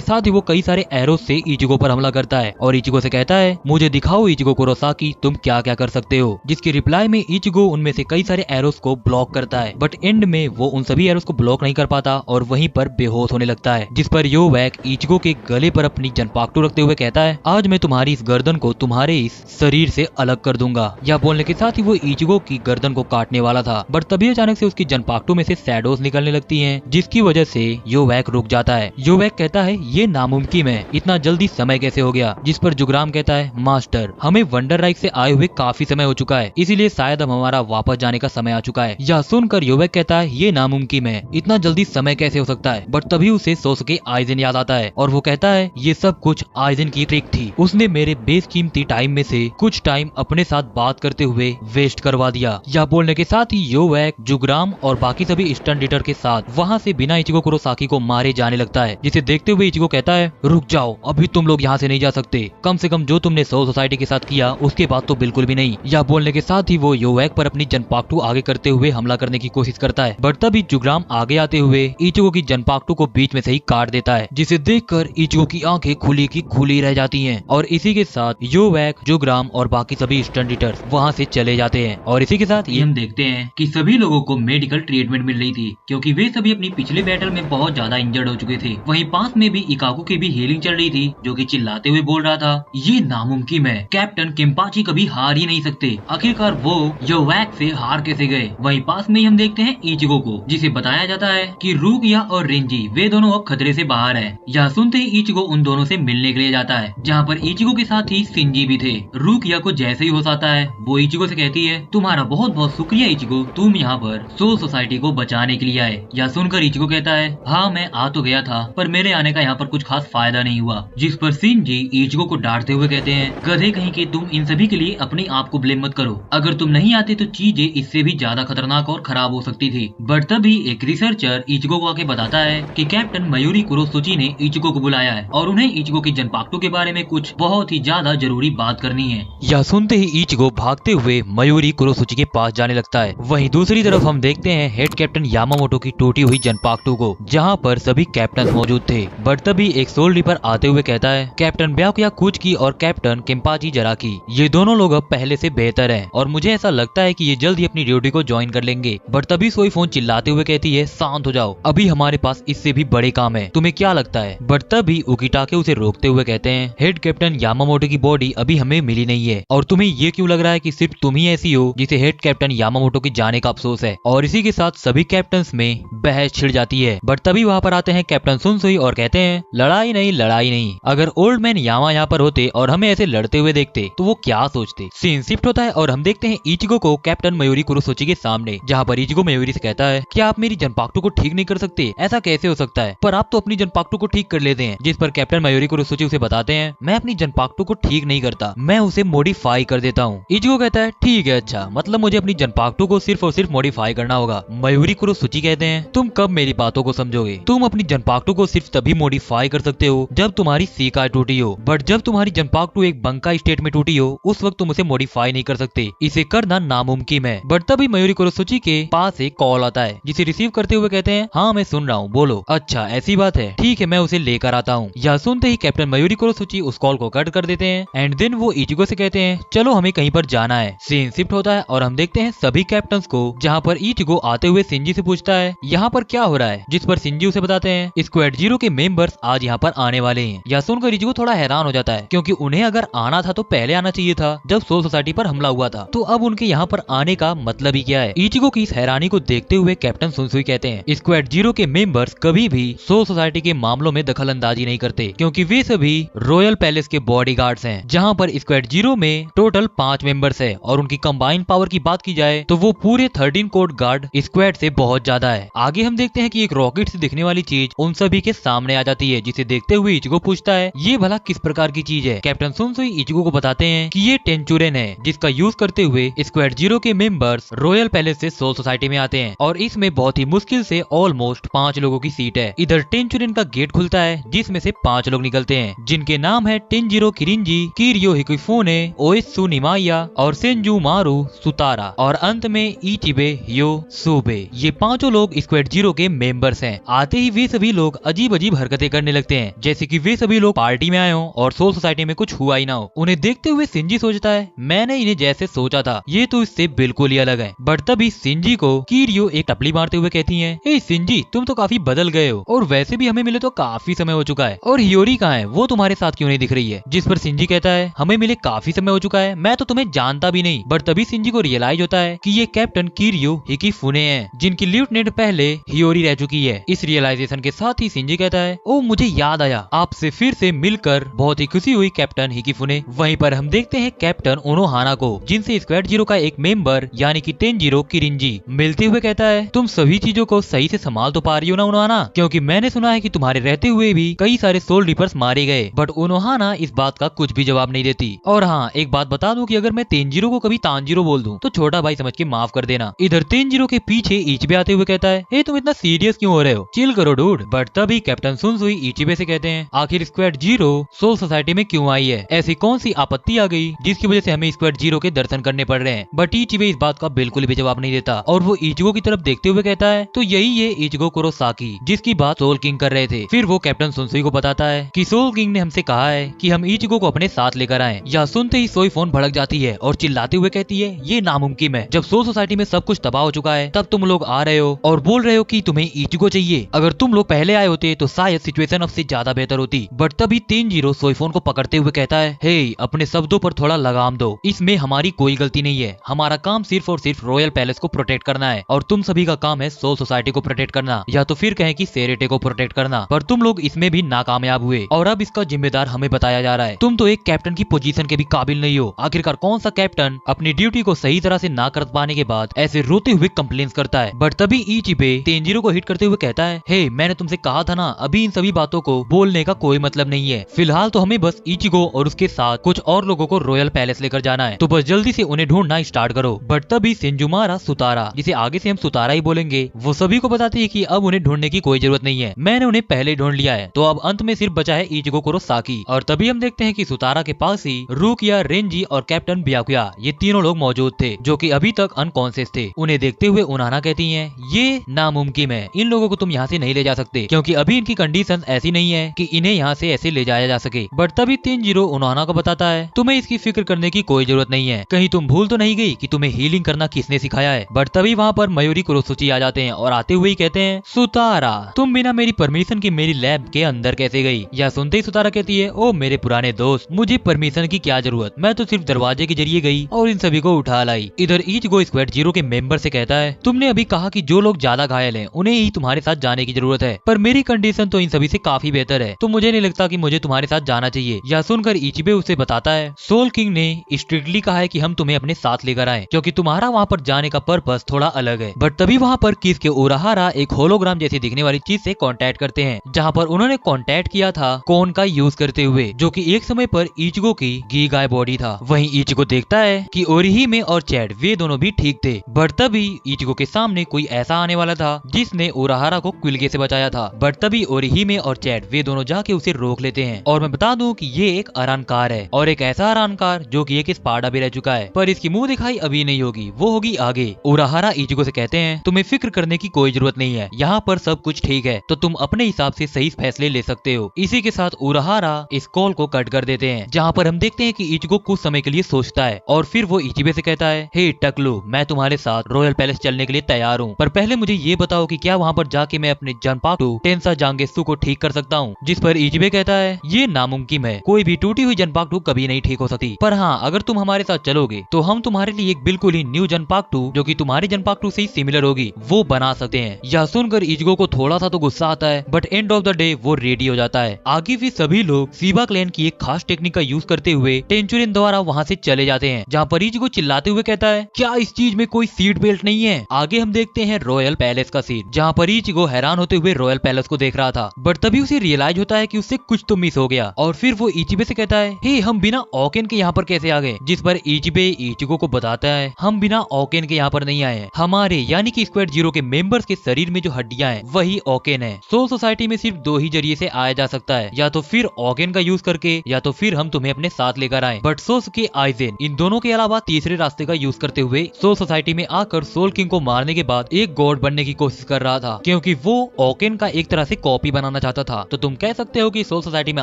साथ ही वो कई सारे एरोस से इचिगो पर हमला करता है और इचिगो से कहता है, मुझे दिखाओ इचिगो कुरोसाकी, तुम क्या क्या कर सकते हो। जिसके रिप्लाई में इचिगो उनमें से कई सारे एरोस को ब्लॉक करता है, बट एंड में वो उन सभी एरोस को ब्लॉक नहीं कर पाता और वहीं पर बेहोश होने लगता है। जिस पर योवेक इचिगो के गले पर अपनी जनपाक्टू रखते हुए कहता है, आज मैं तुम्हारी इस गर्दन को तुम्हारे इस शरीर से अलग कर दूंगा। यह बोलने के साथ ही वो इचिगो की गर्दन को काटने वाला था, बट तभी अचानक से उसकी जनपाक्टू में से शैडोज निकलने लगती हैं, जिसकी वजह से योवेक रुक जाता है। योवेक कहता है, ये नामुमकिन है, इतना जल्दी समय कैसे हो गया? जिस पर जुग्राम कहता है, मास्टर हमें वंडर राइक से आए हुए काफी समय हो चुका है, इसीलिए शायद अब हमारा वापस जाने का समय आ चुका है। यह सुनकर योवेक कहता है, ये नामुमकिन है, इतना जल्दी समय कैसे हो सकता है? बट तभी उसे सोसुके आइजेन याद आता है और वो कहता है, ये सब कुछ आइजेन की ट्रिक थी, उसने मेरे बेशकीमती टाइम में से कुछ टाइम अपने साथ बात करते हुए वेस्ट करवा दिया। यह बोलने के साथ ही योवेक जुग्राम और बाकी सभी स्टन लीडर के साथ वहाँ से बिना इचिगो कुरोसाकी को मारे जाने लगता है। जिसे देखते हुए इचिगो कहता है, रुक जाओ, अभी तुम लोग यहाँ से नहीं जा सकते, कम से कम जो तुमने सोल सोसाइटी के साथ किया उसके बाद तो बिल्कुल भी नहीं। यह बोलने के साथ ही वो योवेक पर अपनी जनपाक्टू आगे करते हुए हमला करने की कोशिश करता है, बट तभी जुग्राम आगे आते हुए इचिगो की जनपाक्टू को बीच में से ही काट देता है, जिसे देखकर इचिगो की आंखें खुली की खुली रह जाती हैं। और इसी के साथ योवेक, जुग्राम और बाकी सभी स्टन लीडर्स वहाँ से चले जाते हैं। और इसी के साथ ये हम देखते हैं कि सभी लोगों को मेडिकल ट्रीटमेंट मिल रही थी, क्योंकि वे सभी अपनी पिछले बैटल में बहुत ज्यादा इंजर्ड हो चुके थे। वहीं पास में भी इकाको की भी हीलिंग चल रही थी, जो कि चिल्लाते हुए बोल रहा था, ये नामुमकिन है, कैप्टन केम्पाची कभी हार ही नहीं सकते। आखिरकार वो योवेक से हार कैसे गए? वहीं पास में ही हम देखते हैं इचिगो को, जिसे बताया जाता है कि रूकिया और रेंजी वे दोनों अब खतरे से बाहर है। यह सुनते ही इचिगो उन दोनों से मिलने के लिए जाता है, जहाँ पर इचिगो के साथ ही शिंजी भी थे। रूकिया को जैसे ही होश आता है वो इचिगो से कहती है, तुम्हारा बहुत बहुत शुक्रिया इचिगो, तुम यहाँ पर सोल सोसाइटी को बचाने के लिए आए। यह सुनकर इचिगो कहता है, हाँ मैं आ तो गया था, पर मेरे आने का यहाँ पर कुछ खास फायदा नहीं हुआ। जिस पर शिनजी इचिगो को डांटते हुए कहते हैं, गधे कहीं के, तुम इन सभी के लिए अपने आप को ब्लेम मत करो। अगर तुम नहीं आते तो चीजें इससे भी ज्यादा खतरनाक और खराब हो सकती थी। बट तभी एक रिसर्चर इचिगो को आके बताता है कि कैप्टन मयूरी कुरोसुची ने इचिगो को बुलाया है और उन्हें इचिगो की जनपाक्टो के बारे में कुछ बहुत ही ज्यादा जरूरी बात करनी है। यह सुनते ही इचिगो भागते हुए मयूरी कुरोसुची के पास जाने लगता है। वहीं दूसरी तरफ हम देखते हैं हेड कैप्टन यामामोटो की टूटी हुई जनपाक्टो को, जहाँ पर सभी कैप्टन मौजूद थे। बट तभी एक सोल रिपर आते हुए कहता है, कैप्टन ब्याकुया कुचकी और कैप्टन केम्पाची जराकी, ये दोनों लोग अब पहले से बेहतर हैं और मुझे ऐसा लगता है कि ये जल्द ही अपनी ड्यूटी को ज्वाइन कर लेंगे। बट तभी सोई फोन चिल्लाते हुए कहती है, शांत हो जाओ, अभी हमारे पास इससे भी बड़े काम है, तुम्हें क्या लगता है? बट तभी उकिटाके उसे रोकते हुए कहते हैं, हेड कैप्टन यामामोटो की बॉडी अभी हमें मिली नहीं है और तुम्हें ये क्यों लग रहा है कि सिर्फ तुम ही ऐसी हो जिसे हेड कैप्टन यामामोटो के जाने का अफसोस है? और इसी के साथ सभी कैप्टन में बहस छिड़ जाती है। बट तभी वहाँ पर आते हैं कैप्टन सुनसुई और कहते हैं, लड़ाई नहीं, अगर ओल्ड मैन यामा यहाँ पर होते और हमें ऐसे लड़ते हुए देखते तो वो क्या सोचते। सीन शिफ्ट होता है और हम देखते हैं इचिगो को कैप्टन मयूरी कुरोसुची के सामने, जहाँ पर इचिगो मयूरी से कहता है, क्या आप मेरी जनपाक्टो को ठीक नहीं कर सकते? ऐसा कैसे हो सकता है? पर आप तो अपनी जनपाक्टो को ठीक कर लेते हैं। जिस पर कैप्टन मयूरी कुरोसुची उसे बताते हैं, मैं अपनी जनपाक्टो को ठीक नहीं करता, मैं उसे मॉडिफाई कर देता हूँ। इचिगो कहता है, ठीक है, अच्छा, मतलब मुझे अपनी जनपाक्टो को सिर्फ और सिर्फ मॉडिफाई करना होगा। मयूरी कुरोसुची कहते हैं, तुम कब मेरी बातों को समझोगे? तुम अपनी जनपाक्टो को सिर्फ तभी मॉडिफाई कर सकते हो जब तुम्हारी सीकाई टूटी हो, बट जब तुम्हारी जनपाक्टो एक बंका स्टेट में टूटी हो उस वक्त तुम उसे मॉडिफाई नहीं कर सकते, इसे करना नामुमकिन है। बट तभी मयूरी कुरोसुची के पास एक कॉल आता है, जिसे रिसीव करते हुए कहते हैं, हाँ मैं सुन रहा हूँ, बोलो। अच्छा ऐसी बात है, ठीक है, मैं उसे लेकर आता हूँ। यह सुनते ही कैप्टन मयूरी कुरोसुची उस कॉल को कट कर देते हैं एंड देन वो इचिगो से कहते हैं, चलो हमें कहीं पर जाना है। सीन शिफ्ट होता है और हम देखते हैं सभी कैप्टन्स को, जहाँ पर इचिगो आते हुए शिंजी से पूछता है, यहाँ पर क्या हो रहा है? जिस पर शिंजी उसे बताते हैं, स्क्वाड 0 के मेंबर्स आज यहाँ पर आने वाले हैं। यह सुनकर इचिगो थोड़ा हैरान हो जाता है, क्योंकि उन्हें अगर आना था तो पहले आना चाहिए था जब सोल सोसाइटी पर हमला हुआ था, तो अब उनके यहाँ पर आने का मतलब ही क्या है? इचिगो की इस हैरानी को देखते हुए कैप्टन सुनसुई कहते हैं, स्क्वाड 0 के मेंबर्स कभी भी सोल सोसाइटी के मामलों में दखल अंदाजी नहीं करते, क्योंकि वे सभी रॉयल पैलेस के बॉडीगार्ड्स हैं। जहाँ पर स्क्वाड 0 में टोटल 5 मेंबर्स है और उनकी कंबाइंड पावर की बात की जाए तो वो पूरे 13 कोड गार्ड स्क्वाड से बहुत ज्यादा है। आगे हम देखते हैं कि एक रॉकेट से दिखने वाली चीज उन सभी के सामने आ जाती है, जिसे देखते हुए इचिगो पूछता है, ये भला किस प्रकार की चीज है? कैप्टन सुनसुई इचिगो को बताते हैं कि ये टेंचुरेन है, जिसका यूज करते हुए स्क्वाड 0 के मेंबर्स रॉयल पैलेस से सोल सोसाइटी में आते हैं और इसमें बहुत ही मुश्किल से ऑलमोस्ट 5 लोगों की सीट है। इधर टेंचुरेन का गेट खुलता है जिसमें से 5 लोग निकलते हैं, जिनके नाम है टेंजिरो किरिंजी, किरियो हिकुफुने, ओएत्सु निमाया और सेंजू मारू सुतारा और अंत में इचिबे यो सुबे। ये 5 लोग स्क्वाड 0 के मेंबर्स हैं। आते ही वे सभी लोग अजीब अजीब हरकतें करने लगते हैं, जैसे कि वे सभी लोग पार्टी में आए हो और सोल सोसाइटी में कुछ हुआ ही ना हो। उन्हें देखते हुए शिंजी सोचता है, मैंने इन्हें जैसे सोचा था ये तो इससे बिल्कुल ही अलग है। बट तभी शिंजी को किरियो एक टपली मारते हुए कहती है, ए शिंजी, तुम तो काफी बदल गए हो और वैसे भी हमें मिले तो काफी समय हो चुका है, और हियोरी कहाँ है? वो तुम्हारे साथ क्यों नहीं दिख रही है? जिस पर शिंजी कहता है, हमें मिले काफी समय हो चुका है, मैं तो तुम्हें जानता भी नहीं। बट तभी शिंजी को रियलाइज होता है कि ये कैप्टन किरियो हिकुफुने हैं, जिनकी लेफ्टिनेंट पहले हियोरी रह चुकी है। इस रियलाइजेशन के साथ ही शिंजी कहता है, ओ मुझे याद आया, आपसे फिर से मिलकर बहुत ही खुशी हुई कैप्टन हिकुफुने। वहीं पर हम देखते हैं कैप्टन ओनोहाना को, जिनसे स्क्वाड 0 का एक मेंबर यानी कि टेंजिरो किरिंजी मिलते हुए कहता है, तुम सभी चीजों को सही से संभाल तो पा रही हो ना ओनोहाना? क्योंकि मैंने सुना है कि तुम्हारे रहते हुए भी कई सारे सोल रिपर्स मारे गए। बट ओनोहाना इस बात का कुछ भी जवाब नहीं देती। और हाँ, एक बात बता दूं कि अगर मैं तेंजिरो को कभी तांजिरो बोल दूं तो छोटा भाई समझ के माफ कर देना। इधर तेंजिरो के पीछे इचिबे आते हुए कहता है, हे तुम इतना सीरियस क्यों हो रहे हो? चिल करो डूड। बट तभी कैप्टन सुनसुई इचिबे से कहते हैं, आखिर स्क्वाड 0 सोल सोसाइटी में क्यों आई है? ऐसी कौन सी आपत्ति आ गई जिसकी वजह से हमें स्क्वाड 0 के दर्शन करने पड़ रहे हैं? बट इचिबे इस बात का बिल्कुल भी जवाब नहीं देता और वो इचिगो की तरफ देखते हुए कहता है, तो यही है इचिगो कुरोसाकी, जिसकी बात सोल किंग कर रहे थे। फिर वो कैप्टन सुनसुई को बताता है कि सोल किंग ने हमसे कहा है कि हम इचिगो को अपने साथ लेकर आए। यह सुनते ही सोई फोन भड़क जाती है और चिल्लाते हुए कहती है, ये नामुमकिन है। जब सोल सोसाइटी में सब कुछ तबाह हो चुका है तब तुम लोग आ रहे हो और बोल रहे हो कि तुम्हें इचिगो चाहिए। अगर तुम लोग पहले आए होते तो शायद सिचुएशन अब से ज्यादा बेहतर होती। बट तभी तेंजिरो सोई फोन को पकड़ते हुए कहता है, हे अपने शब्दों पर थोड़ा लगाम दो, इसमें हमारी कोई गलती नहीं है। हमारा काम सिर्फ और सिर्फ रॉयल पैलेस को प्रोटेक्ट करना है और तुम सभी का काम है सोल सोसाइटी को प्रोटेक्ट करना, या तो फिर कहें कि सेरेटे को प्रोटेक्ट करना। पर तुम लोग इसमें भी नाकामयाब हुए और अब इसका जिम्मेदार हमें बताया जा रहा है। तुम तो एक कैप्टन की पोजीशन के भी काबिल नहीं हो। आखिरकार कौन सा कैप्टन अपनी ड्यूटी को सही तरह से ना कर पाने के बाद ऐसे रोते हुए कंप्लेन करता है? बट तभी इचिबे तेंजिरो को हिट करते हुए कहता कहता है, हे मैंने तुमसे कहा था ना, अभी इन सभी बातों को बोलने का कोई मतलब नहीं है। फिलहाल तो हमें बस इचिगो और उसके साथ कुछ और लोगों को रॉयल पैलेस लेकर जाना है, तो बस जल्दी से उन्हें ढूंढना स्टार्ट करो। बट तभी सेंजुमारा सुतारा, जिसे आगे से हम सुतारा ही बोलेंगे, वो सभी को बताती है कि अब उन्हें ढूंढने की कोई जरूरत नहीं है, मैंने उन्हें पहले ही ढूंढ लिया है, तो अब अंत में सिर्फ बचा है इचिगो कुरोसाकी। और तभी हम देखते हैं कि सुतारा के पास ही रूकिया, रेंजी और कैप्टन ब्याकुया, ये तीनों लोग मौजूद थे जो कि अभी तक अनकॉन्शियस थे। उन्हें देखते हुए उनाना कहती है, ये नामुमकिन है, इन लोगों को तुम यहाँ से नहीं ले जा सकते, क्योंकि अभी इनकी कंडीशन ऐसी नहीं है कि इन्हें यहाँ से ऐसे ले जाया जा सके। बट तभी तेंजिरो उनाना को बताता है, तुम्हें इसकी फिक्र करने की कोई जरूरत नहीं है, कहीं तुम भूल तो नहीं गई कि तुम्हें हीलिंग करना किसने सिखाया है। बट तभी वहाँ पर मयूरी कुरोसुची आ जाते हैं और आते हुए ही कहते हैं, सुतारा तुम बिना मेरी परमिशन के मेरी लैब के अंदर कैसे गई। यह सुनते ही सुतारा कहती है, ओ मेरे पुराने दोस्त, मुझे परमिशन की क्या जरूरत, मैं तो सिर्फ दरवाजे के जरिए गई और इन सभी को उठा लाई। इधर इचिगो स्क्वाड 0 के मेंबर से कहता है, तुमने अभी कहा कि जो लोग ज्यादा घायल हैं उन्हें ही तुम्हारे साथ जाने की जरूरत है, पर मेरी कंडीशन तो इन सभी से काफी बेहतर है, तो मुझे नहीं लगता कि मुझे तुम्हारे साथ जाना चाहिए। यह सुनकर इचिबे उसे बताता है, सोल किंग ने स्ट्रिक्टली कहा है कि हम तुम्हें अपने साथ लेकर आए, क्योंकि तुम्हारा वहाँ पर जाने का पर्पस थोड़ा अलग है। बट तभी वहाँ पर किस के उराहारा एक होलोग्राम जैसी दिखने वाली चीज से कांटेक्ट करते हैं, जहाँ पर उन्होंने कांटेक्ट किया था कोन का यूज करते हुए, जो कि एक समय पर इचिगो की गीगाय बॉडी था। वहीं इचिगो देखता है कि ओरिहिमे और चैड वे दोनों भी ठीक थे। बट तभी इचिगो के सामने कोई ऐसा आने वाला था जिसने उराहारा को क्विलगे से बचाया था। बट तभी ओरिहिमे और चैड वे दोनों जाके उसे रोक लेते हैं। और मैं बता दूं कि ये एक अरानकार है, और एक ऐसा अरानकार जो कि एक स्पार्डा भी रह चुका है, पर इसकी मुंह दिखाई अभी नहीं होगी, वो होगी आगे। उराहारा इचिगो से कहते हैं, तुम्हें फिक्र करने की कोई जरूरत नहीं है, यहाँ पर सब कुछ ठीक है, तो तुम अपने हिसाब से सही फैसले ले सकते हो। इसी के साथ उराहारा इस कॉल को कट कर देते हैं, जहाँ पर हम देखते हैं कि इचिगो कुछ समय के लिए सोचता है और फिर वो इचिबे से कहता है, हे टकलू, मैं तुम्हारे साथ रॉयल पैलेस चलने के लिए तैयार हूँ, पर पहले मुझे ये बताओ कि क्या वहाँ पर जाके मैं अपने जनपाक्टू टेंसा जांगेत्सु को ठीक कर सकता हूँ। जिस पर इचिबे कहता है, ये नामुमकिन है, कोई भी टूटी हुई जनपाक्टू कभी नहीं ठीक हो सकती, पर हाँ अगर तुम हमारे साथ चलोगे तो हम तुम्हारे लिए एक बिल्कुल ही न्यू जनपाक्टू, जो कि तुम्हारे जनपाक्टू से ही सिमिलर होगी, वो बना सकते हैं। यह सुनकर इचिगो को थोड़ा सा तो गुस्सा आता है, but end of the day वो रेडी हो जाता है। आगे भी सभी लोग सीबा क्लैन की एक खास टेक्निक का यूज करते हुए टेंचुरिन द्वारा वहाँ से चले जाते हैं, जहाँ पर इचिगो चिल्लाते हुए कहता है, क्या इस चीज में कोई सीट बेल्ट नहीं है। आगे हम देखते हैं रॉयल पैलेस का सीन, जहाँ पर इचिगो हैरान होते हुए रॉयल पैलेस को देख रहा था, बट तभी उसे रियलाइज होता है कि उससे कुछ तो मिस हो गया, और फिर वो इचिबे से कहता है, हे हम बिना ओकेन के यहाँ पर कैसे आ गए। जिस पर इचिबे इचिगो को बताता है, हम बिना ओकेन के यहाँ पर नहीं आए, हमारे यानी कि स्क्वाड 0 के मेंबर्स के शरीर में जो हड्डियां हैं वही ओकेन है। सोल सोसाइटी में सिर्फ दो ही जरिए से आया जा सकता है, या तो फिर ओकेन का यूज करके, या तो फिर हम तुम्हें अपने साथ लेकर आए। बट सोसुके आइजेन इन दोनों के अलावा तीसरे रास्ते का यूज करते हुए सोल सोसाइटी में आकर सोल किंग को मारने के बाद एक गॉड बनने की कोशिश कर रहा था, क्योंकि वो ओकेन का एक तरह से कॉपी बनाना चाहता था। तो तुम कह सकते हो कि सोल सोसाइटी में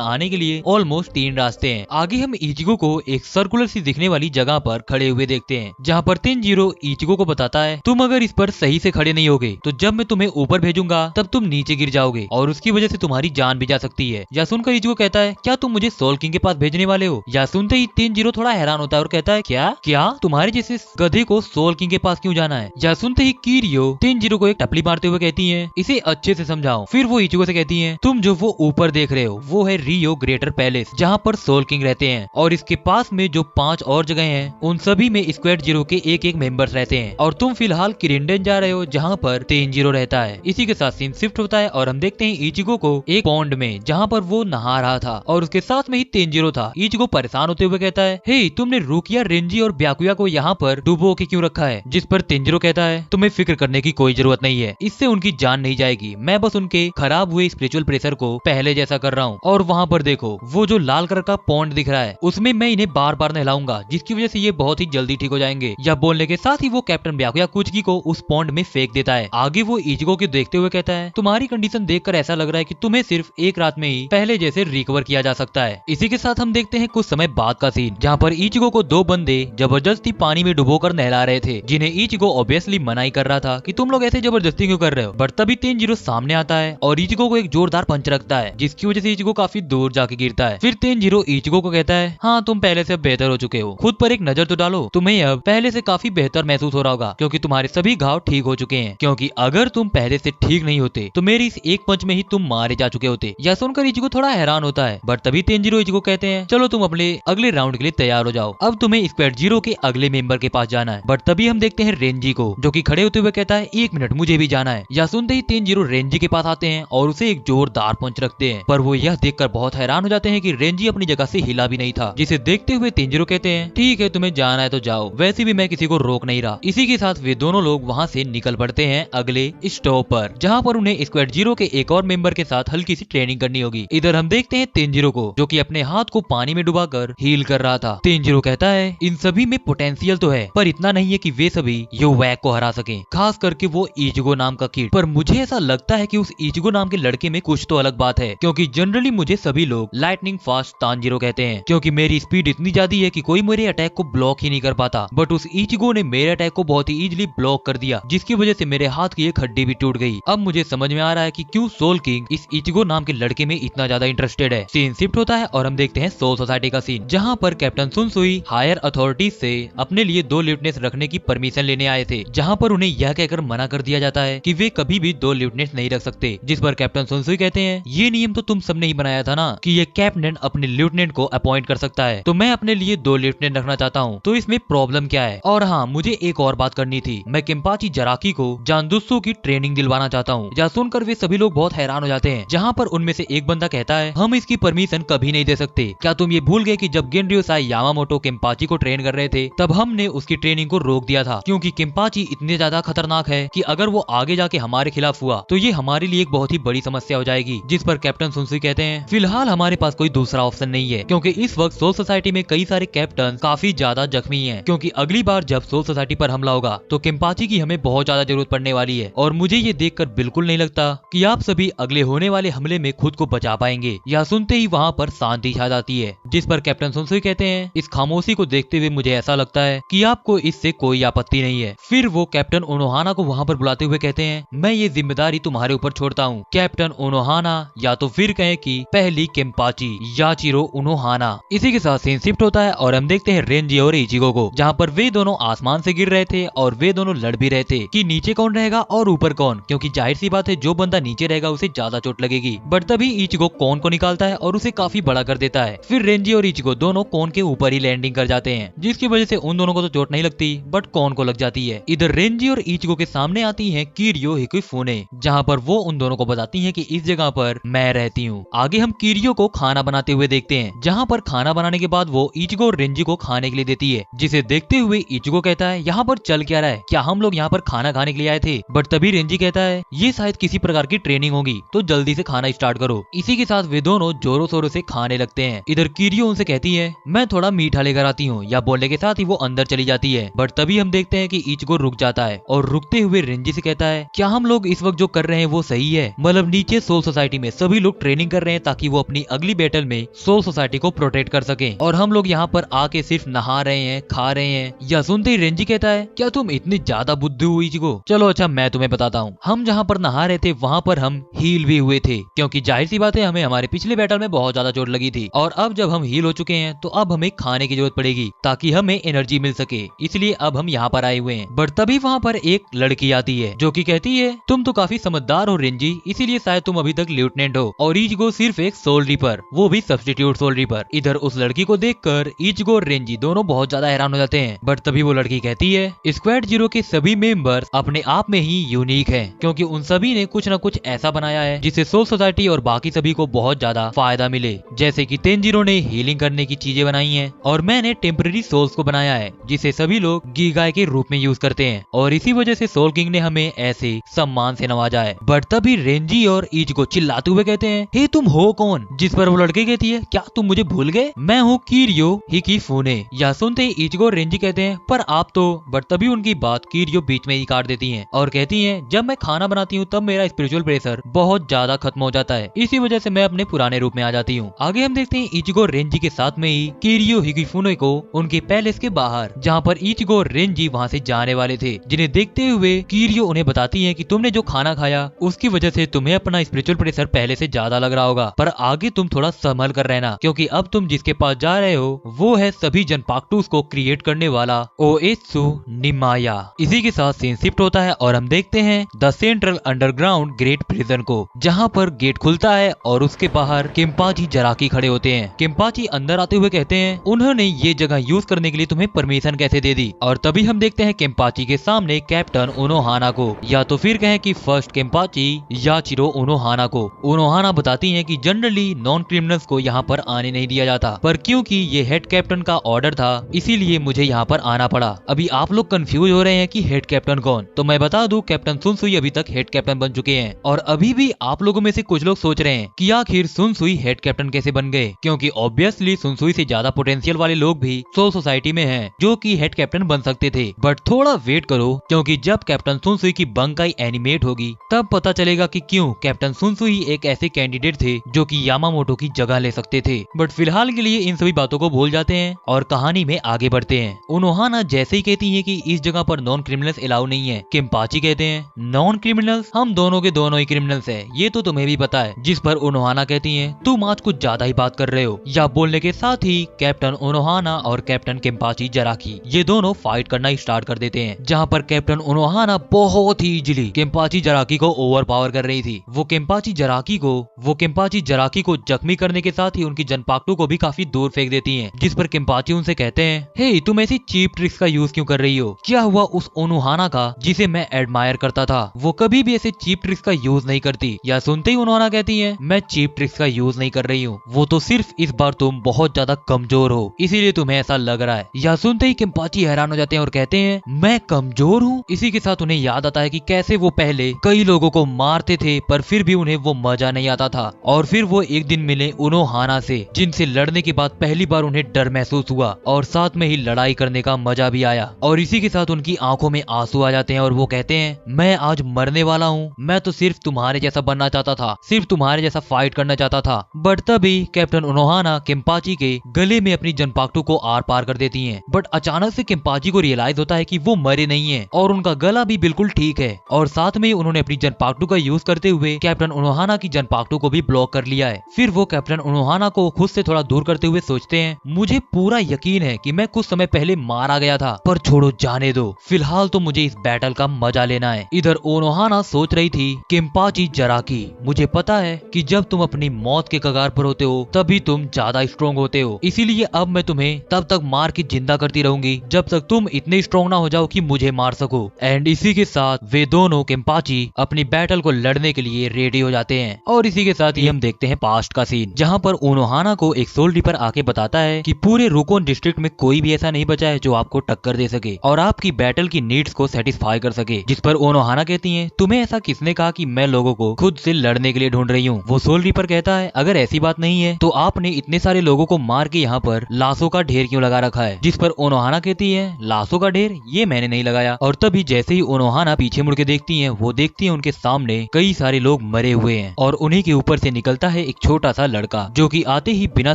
आने के लिए ऑलमोस्ट 3 रास्ते हैं। आगे हम इचिगो को एक सर्कुलर सी दिखने वाली जगह पर खड़े हुए देखते हैं, जहाँ पर तेंजिरो इचिगो को बताता है, तुम अगर इस पर सही से खड़े नहीं होगे तो जब मैं तुम्हें ऊपर भेजूंगा तब तुम नीचे गिर जाओगे, और उसकी वजह से तुम्हारी जान भी जा सकती है। यह सुनकर इचिगो कहता है, क्या तुम मुझे सोल किंग के पास भेजने वाले हो। यह सुनते ही तेंजिरो थोड़ा हैरान होता है और कहता है, क्या तुम्हारे जैसे गधे को सोल किंग के पास क्यों जाना है। यह सुनते ही किरियो तेंजिरो को एक टपली मारते हुए कहती है, इसे अच्छे से समझाओ। फिर वो इचिगो से कहती है, तुम जो वो ऊपर देख रहे हो वो है रियो ग्रेटर पैलेस, जहाँ पर सोल किंग रहते हैं, और इसके पास में जो 5 और जगह हैं उन सभी में स्क्वाड 0 के एक मेंबर्स रहते हैं, और तुम फिलहाल किरिंडन जा रहे हो जहाँ पर तेंजिरो रहता है। इसी के साथ सीन शिफ्ट होता है और हम देखते हैं इचिगो को एक पॉन्ड में, जहाँ पर वो नहा रहा था और उसके साथ में ही तेंजिरो था। इचिगो परेशान होते हुए कहता है, हे तुमने रूकिया, रेंजी और ब्याकुया को यहाँ पर डुबो के क्यों रखा है। जिस पर तेंजिरो कहता है, तुम्हें फिक्र करने की कोई जरूरत नहीं है, इससे उनकी जान नहीं जाएगी, मैं बस उनके खराब हुए स्पिरिचुअल प्रेशर को पहले जैसा कर रहा हूँ। और वहाँ पर देखो वो जो लाल कलर का पॉन्ड दिख रहा है उसमें मैं इन्हें बार बार नहलाऊंगा, जिसकी वजह से ये बहुत ही जल्दी ठीक हो जाएंगे। या बोलने के साथ ही वो कैप्टन ब्याकुया कुचकी को उस पॉन्ड में फेंक देता है। आगे वो इचिगो को देखते हुए कहता है, तुम्हारी कंडीशन देखकर ऐसा लग रहा है कि तुम्हें सिर्फ एक रात में ही पहले जैसे रिकवर किया जा सकता है। इसी के साथ हम देखते हैं कुछ समय बाद का सीन, जहाँ पर इचिगो को 2 बंदे जबरदस्ती पानी में डुबोकर नहला रहे थे, जिन्हें इचिगो ऑब्वियसली मनाही कर रहा था कि तुम लोग ऐसे जबरदस्ती क्यों कर रहे हो। बट तभी तेंजिरो सामने आता है और इचिगो को एक जोरदार पंच रखता है, जिसकी वजह से इचिगो काफी दूर जाके गिरता है। फिर तेंजिरो इचिगो को कहता है, हाँ तुम पहले से बेहतर हो चुके हो, खुद पर एक नजर तो डालो, तुम्हें अब पहले से काफी बेहतर महसूस हो रहा होगा, क्योंकि तुम्हारे सभी घाव ठीक हो चुके हैं, क्योंकि अगर तुम पहले से ठीक नहीं होते तो मेरी इस एक पंच में ही तुम मारे जा चुके होते। यह सुनकर इचिगो थोड़ा हैरान होता है, बट तभी तेंजिरो इचिगो कहते हैं, चलो तुम अपने अगले राउंड के लिए तैयार हो जाओ, अब तुम्हें स्क्वाड 0 के अगले मेंबर के पास जाना है। बट तभी हम देखते हैं रेंजी को, जो कि खड़े होते हुए कहता है, 1 मिनट मुझे भी जाना है। यह सुनते ही तेंजिरो रेंजी के पास आते हैं और उसे एक जोरदार पंच रखते हैं, पर वो यह देखकर बहुत हैरान हो जाते हैं कि रेंजी अपनी जगह से हिला भी नहीं था। जिसे देखते हुए तेंजिरो कहते हैं, ठीक है तुम्हें जाना है तो जाओ, वैसे भी मैं किसी को रोक नहीं रहा। इसी के साथ वे दोनों लोग वहाँ से निकल पड़ते हैं अगले स्टॉप पर, जहाँ पर उन्हें स्क्वाड जीरो के एक और मेंबर के साथ हल्की सी ट्रेनिंग करनी होगी। इधर हम देखते हैं तेंजिरो को, जो कि अपने हाथ को पानी में डुबाकर हील कर रहा था। तेंजिरो कहता है, इन सभी में पोटेंशियल तो है, पर इतना नहीं है कि वे सभी योवैक को हरा सकें, खास करके वो इचिगो नाम का किड। पर मुझे ऐसा लगता है कि उस इचिगो नाम के लड़के में कुछ तो अलग बात है, क्योंकि जनरली मुझे सभी लोग लाइटनिंग फास्ट तांजिरो कहते हैं, क्योंकि मेरी स्पीड इतनी ज्यादा है कि कोई मेरे अटैक को ब्लॉक ही नहीं कर पाता। बट उस इचिगो ने मेरे अटैक को बहुत ही इजीली ब्लॉक कर दिया, जिसकी वजह से मेरे हाथ की एक हड्डी भी टूट गई। अब मुझे समझ में आ रहा है कि क्यों सोल किंग इस इचिगो नाम के लड़के में इतना ज्यादा इंटरेस्टेड है। सीन शिफ्ट होता है और हम देखते हैं सोल सोसाइटी का सीन, जहाँ पर कैप्टन सुनसुई हायर अथॉरिटीज से अपने लिए 2 लिeutenants रखने की परमिशन लेने आए थे, जहाँ पर उन्हें यह कहकर मना कर दिया जाता है कि वे कभी भी 2 लिeutenants नहीं रख सकते। जिस पर कैप्टन सुनसुई कहते हैं, ये नियम तो तुम सबने ही बनाया था ना कि ये कैप्टन अपने लिeutenant को अपॉइंट कर सकता है, तो मैं अपने लिए 2 लिeutenant रखना चाहता हूँ, तो इसमें प्रॉब्लम क्या है। और हाँ, मुझे एक और बात करनी थी, मैं केम्पाची जराकी को जानजुत्सु की ट्रेनिंग दिलवाना चाहता हूँ। यह सुनकर वे सभी लोग बहुत हैरान हो जाते हैं, जहाँ पर उनमें से एक बंदा कहता है, हम इसकी परमिशन कभी नहीं दे सकते। क्या तुम ये भूल गए कि जब गेनर्योसाई यामामोटो केम्पाची को ट्रेन कर रहे थे, तब हमने उसकी ट्रेनिंग को रोक दिया था, क्योंकि केम्पाची इतने ज्यादा खतरनाक है कि अगर वो आगे जाके हमारे खिलाफ हुआ तो ये हमारे लिए एक बहुत ही बड़ी समस्या हो जाएगी। जिस पर कैप्टन सुनसुई कहते हैं, फिलहाल हमारे पास कोई दूसरा ऑप्शन नहीं है, क्योंकि इस वक्त सोल सोसाइटी में कई सारे कैप्टन काफी ज्यादा जख्मी हैं, क्योंकि अगली बार जब सोल सोसाइटी पर हमला होगा तो केम्पाची की हमें बहुत ज्यादा जरूरत पड़ने वाली है, और मुझे ये देखकर बिल्कुल नहीं लगता कि आप सभी अगले होने वाले हमले में खुद को बचा पाएंगे। यह सुनते ही वहाँ पर शांति छा जाती है। जिस पर कैप्टन सुनसुई कहते हैं, इस खामोशी को देखते हुए मुझे ऐसा लगता है कि आपको इससे कोई आपत्ति नहीं है। फिर वो कैप्टन ओनोहाना को वहाँ पर बुलाते हुए कहते हैं, मैं ये जिम्मेदारी तुम्हारे ऊपर छोड़ता हूँ कैप्टन ओनोहाना, या तो फिर कहें कि पहली केम्पाची याचिरो ओनोहाना। इसी के साथ सीन शिफ्ट होता है और हम देखते हैं रेंजी और इचिगो को, जहाँ पर वे दोनों आसमान से गिर रहे थे और वे दोनों लड़ भी रहे थे कि नीचे कौन रहेगा और ऊपर कौन, क्योंकि जाहिर सी बात है जो बंदा नीचे रहेगा उसे ज्यादा चोट लगेगी। बट तभी इचिगो कोन को निकालता है और उसे काफी बड़ा कर देता है। फिर रेंजी और इचिगो दोनों कोन के ऊपर ही लैंडिंग कर जाते हैं, जिसकी वजह से उन दोनों को तो चोट नहीं लगती बट कोन को लग जाती है। इधर रेंजी और इचिगो के सामने आती है किरियो हिकुफुने, जहाँ पर वो उन दोनों को बताती है कि इस जगह पर मैं रहती हूँ। आगे हम किरियो को खाना बनाते हुए देखते हैं, जहाँ पर खाना बनाने के बाद वो इचिगो और रेंजी को खाने के लिए देती है, जिसे देखते हुए इचिगो कहता है, यहाँ पर चल क्या रहा है, क्या हम लोग यहाँ पर खाना खाने के लिए आए थे। बट तभी रेंजी कहता है, ये शायद किसी प्रकार की ट्रेनिंग होगी, तो जल्दी से खाना स्टार्ट करो। इसी के साथ वे दोनों जोरों शोरों से खाने लगते हैं। इधर किरियो उनसे कहती है, मैं थोड़ा मीठा लेकर आती हूँ, या बोलने के साथ ही वो अंदर चली जाती है। बट तभी हम देखते हैं कि इचिगो रुक जाता है और रुकते हुए रेंजी से कहता है, क्या हम लोग इस वक्त जो कर रहे हैं वो सही है? मतलब नीचे सोल सोसाइटी में सभी लोग ट्रेनिंग कर रहे हैं ताकि वो अपनी अगली बैटल में सोल सोसाइटी को प्रोटेक्ट कर सके, और हम लोग यहाँ पर आके सिर्फ नहा रहे हैं, खा रहे हैं। या सुनते ही रेंजी कहता है, क्या तुम इतनी ज्यादा बुद्धू हुई इचिगो? चलो अच्छा मैं तुम्हें बताता हूँ, हम जहाँ पर नहा रहे थे वहाँ पर हम हील भी हुए थे, क्योंकि जाहिर सी बात है हमें हमारे पिछले बैटल में बहुत ज्यादा चोट लगी थी, और अब जब हम हील हो चुके हैं तो अब हमें खाने की जरूरत पड़ेगी ताकि हमें एनर्जी मिल सके, इसलिए अब हम यहाँ पर आए हुए हैं। बट तभी वहाँ पर एक लड़की आती है जो कि कहती है, तुम तो काफी समझदार हो रेंजी, इसीलिए शायद तुम अभी तक लिeutenant हो, और इचिगो सिर्फ एक सोल रीपर, वो भी सब्स्टिट्यूट सोल रीपर। इधर उस लड़की को देखकर इचिगो और रेंजी दोनों बहुत ज्यादा हैरान हो जाते हैं। बट तभी वो लड़की कहती है, स्क्वाड जीरो के सभी मेंबर्स अपने आप में ही यूनिक हैं, क्योंकि उन सभी ने कुछ न कुछ ऐसा बनाया है जिससे सोल सोसाइटी और बाकी सभी को बहुत ज्यादा फायदा मिले। जैसे कि तेंजिरो ने हीलिंग करने की चीजें बनाई हैं, और मैंने टेम्पररी सोल्स को बनाया है जिसे सभी लोग गीगाय के रूप में यूज करते हैं, और इसी वजह से सोल किंग ने हमें ऐसे सम्मान से नवाजा है। बट तभी रेंजी और इचिगो चिल्लाते हुए कहते हैं, हे तुम हो कौन? जिस पर वो लड़की कहती है, क्या तुम मुझे भूल गए? मैं हूँ किरियो हिकुफुने। यह सुनते ही इचिगो और रेंजी कहते हैं, पर आप तो। बट तभी उनकी बात किरियो बीच में ही काट देती है और कहती है, जब मैं खाना बनाती हूँ तब मेरा स्पिरिचुअल प्रेशर बहुत ज्यादा खत्म हो जाता है, इसी वजह से मैं अपने पुराने रूप में आ जाती हूँ। आगे हम देखते हैं इचिगो और रेंजी के साथ में ही किरियो हिकुफुने को उनके पैलेस के बाहर, जहाँ पर इचिगो और रेंजी वहाँ से जाने वाले थे, जिन्हें देखते हुए किरियो उन्हें बताती है कि तुमने जो खाना खाया उसकी वजह से तुम्हें अपना स्पिरिचुअल प्रेशर पहले से ज्यादा लग रहा होगा, पर आगे तुम थोड़ा संभल कर रहना, क्योंकि अब तुम जिसके पास जा रहे हो वो है सभी जनपाक्टूस को क्रिएट करने वाला ओएत्सु निमाया। इसी के साथ सीन शिफ्ट होता है और हम देखते हैं the central underground great prison को, जहाँ पर गेट खुलता है और उसके बाहर केम्पाची जराकी खड़े होते हैं। केम्पाची अंदर आते हुए कहते हैं, उन्होंने ये जगह यूज करने के लिए तुम्हें परमिशन कैसे दे दी? और तभी हम देखते हैं केम्पाची के सामने कैप्टन ओनोहाना को, या तो फिर कहें की फर्स्ट केम्पाची याचिरो उनोहाना को। उनोहाना बताती हैं कि जनरली नॉन क्रिमिनल्स को यहाँ पर आने नहीं दिया जाता, पर क्योंकि ये हेड कैप्टन का ऑर्डर था इसीलिए मुझे यहाँ पर आना पड़ा। अभी आप लोग कंफ्यूज हो रहे हैं कि हेड कैप्टन कौन, तो मैं बता दूं कैप्टन सुनसुई अभी तक हेड कैप्टन बन चुके हैं। और अभी भी आप लोगों में से कुछ लोग सोच रहे हैं कि आखिर सुनसुई हेड कैप्टन कैसे बन गए, क्योंकि ऑब्वियसली सुनसुई से ज्यादा पोटेंशियल वाले लोग भी सोल सोसाइटी में हैं जो कि हेड कैप्टन बन सकते थे। बट थोड़ा वेट करो, क्योंकि जब कैप्टन सुनसुई की बंकाई एनिमेट होगी तब पता चलेगा कि क्यों कैप्टन सुनसुई एक ऐसे कैंडिडेट थे जो कि यामामोटो की जगह ले सकते थे। बट फिलहाल के लिए इन सभी बातों को भूल जाते हैं और कहानी में आगे बढ़ते हैं। उनोहाना जैसे ही कहती है कि इस जगह पर नॉन क्रिमिनल्स अलाउ नहीं है, केम्पाची कहते हैं नॉन क्रिमिनल्स, हम दोनों के दोनों ही क्रिमिनल्स है, ये तो तुम्हें भी पता है। जिस पर उनोहाना कहती है तुम आज कुछ ज्यादा ही बात कर रहे हो। या बोलने के साथ ही कैप्टन उनोहाना और कैप्टन केम्पाची जराकी ये दोनों फाइट करना स्टार्ट कर देते हैं, जहाँ पर कैप्टन उनोहाना बहुत ही इजीली केम्पाची जराकी को ओवर पावर कर रही थी। वो केम्पाची जराकी को जख्मी करने के साथ ही उनकी जनपाक्टू को भी काफी दूर फेंक देती हैं, जिस पर केम्पाची उनसे कहते हैं हे तुम ऐसी चीप ट्रिक्स का यूज क्यों कर रही हो? क्या हुआ उस उनोहाना का जिसे मैं एडमायर करता था, वो कभी भी ऐसे चीप ट्रिक्स का यूज नहीं करती। या सुनते ही उनोहाना कहती है मैं चीप ट्रिक्स का यूज नहीं कर रही हूँ, वो तो सिर्फ इस बार तुम बहुत ज्यादा कमजोर हो इसीलिए तुम्हें ऐसा लग रहा है। या सुनते ही केम्पाची हैरान हो जाते हैं और कहते हैं मैं कमजोर हूँ? इसी के साथ उन्हें याद आता है कि कैसे वो पहले कई लोगों को मारते थे पर फिर भी उन्हें वो मजा नहीं आता था। और फिर वो एक दिन मिले उनोहाना से, जिनसे लड़ने के बाद पहली बार उन्हें डर महसूस हुआ और साथ में ही लड़ाई करने का मजा भी आया। और इसी के साथ उनकी आंखों में आंसू आ जाते हैं और वो कहते हैं मैं आज मरने वाला हूँ, मैं तो सिर्फ तुम्हारे जैसा बनना चाहता था, सिर्फ तुम्हारे जैसा फाइट करना चाहता था। बट तभी कैप्टन उनोहाना केम्पाची के गले में अपनी जनपाक्टू को आर पार कर देती हैं। बट अचानक से केम्पाची को रियलाइज होता है कि वो मरे नहीं है और उनका गला भी बिल्कुल ठीक है। और साथ में उन्होंने अपनी जनपाक्टू का यूज करते हुए कैप्टन उनोहाना की जनपाक्टू को भी ब्लॉक कर लिया है। फिर वो कैप्टन उनोहाना को खुद से थोड़ा दूर करते हुए सोचते हैं मुझे पूरा यकीन है कि मैं कुछ समय पहले मारा गया था, पर छोड़ो जाने दो, फिलहाल तो मुझे इस बैटल का मजा लेना है। इधर उनोहाना सोच रही थी केम्पाची जराकी मुझे पता है कि जब तुम अपनी मौत के कगार पर होते हो तभी तुम ज्यादा स्ट्रॉन्ग होते हो, इसीलिए अब मैं तुम्हें तब तक मार के जिंदा करती रहूंगी जब तक तुम इतने स्ट्रॉन्ग ना हो जाओ कि मुझे मार सको। एंड इसी के साथ वे दोनों केम्पाची अपनी बैटल को लड़ने के लिए रेडी हो जाते हैं। और इसी के साथ ही हम देखते हैं पास्ट का सीन, जहाँ पर उनोहाना को एक सोल रिपर आके बताता है कि पूरे रुकोन डिस्ट्रिक्ट में कोई भी ऐसा नहीं बचा है जो आपको टक्कर दे सके और आपकी बैटल की नीड्स को सेटिस्फाई कर सके। जिस पर उनोहाना कहती है तुम्हें ऐसा किसने कहा कि मैं लोगों को खुद से लड़ने के लिए ढूंढ रही हूँ? वो सोल रिपर कहता है अगर ऐसी बात नहीं है तो आपने इतने सारे लोगों को मार के यहाँ पर लाशों का ढेर क्यों लगा रखा है? जिस पर उनोहाना कहती है लाशों का ढेर ये मैंने नहीं लगाया। और तभी जैसे ही उनोहाना पीछे मुड़ के देखती है वो देखती है उनके सामने कई सारे लोग मरे हुए हैं और उन्हीं के ऊपर से निकलता है एक छोटा सा लड़का जो कि आते ही बिना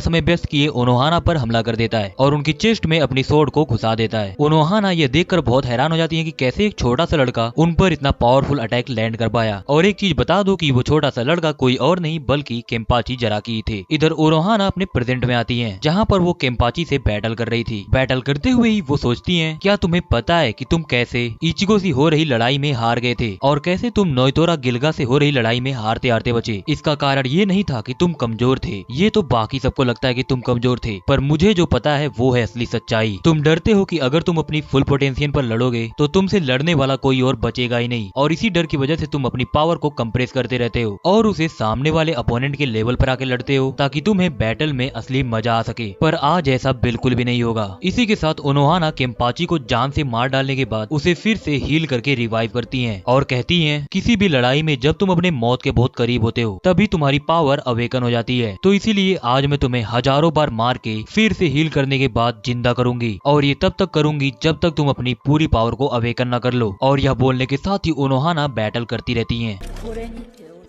समय व्यस्त किए उनोहाना पर हमला कर देता है और उनकी चेस्ट में अपनी सोर्ड को घुसा देता है। उनोहाना ये देखकर बहुत हैरान हो जाती है कि कैसे एक छोटा सा लड़का उन पर इतना पावरफुल अटैक लैंड कर पाया। और एक चीज बता दो कि वो छोटा सा लड़का कोई और नहीं बल्कि केम्पाची जराकी थे। इधर उनोहाना अपने प्रेजेंट में आती है जहाँ पर वो केम्पाची से बैटल कर रही थी। बैटल करते हुए ही वो सोचती है क्या तुम्हें पता है कि तुम कैसे इचिगो से हो रही लड़ाई में हार गए थे और कैसे तुम नोइतोरा गिल्गा से हो रही लड़ाई में हारते हारते बचे? इसका कारण ये नहीं था कि तुम कमजोर थे, ये तो बाकी सबको लगता है कि तुम कमजोर थे, पर मुझे जो पता है वो है असली सच्चाई। तुम डरते हो कि अगर तुम अपनी फुल पोटेंशियल पर लड़ोगे तो तुमसे लड़ने वाला कोई और बचेगा ही नहीं और इसी डर की वजह से तुम अपनी पावर को कंप्रेस करते रहते हो और उसे सामने वाले अपोनेंट के लेवल पर आके लड़ते हो ताकि तुम्हें बैटल में असली मजा आ सके। पर आज ऐसा बिल्कुल भी नहीं होगा। इसी के साथ उनोहाना केम्पाची को जान से मार डालने के बाद उसे फिर से हील करके रिवाइव करती हैं और कहती हैं किसी भी लड़ाई में जब तुम अपने मौत के बहुत करीब होते हो तभी तुम्हारी पावर अवेकन हो जाती है, तो इसीलिए आज मैं तुम्हें हजारों बार मार के फिर से हील करने के बाद जिंदा करूंगी और ये तब तक करूंगी जब तक तुम अपनी पूरी पावर को अवेकन न कर लो। और यह बोलने के साथ ही उनोहाना बैटल करती रहती हैं।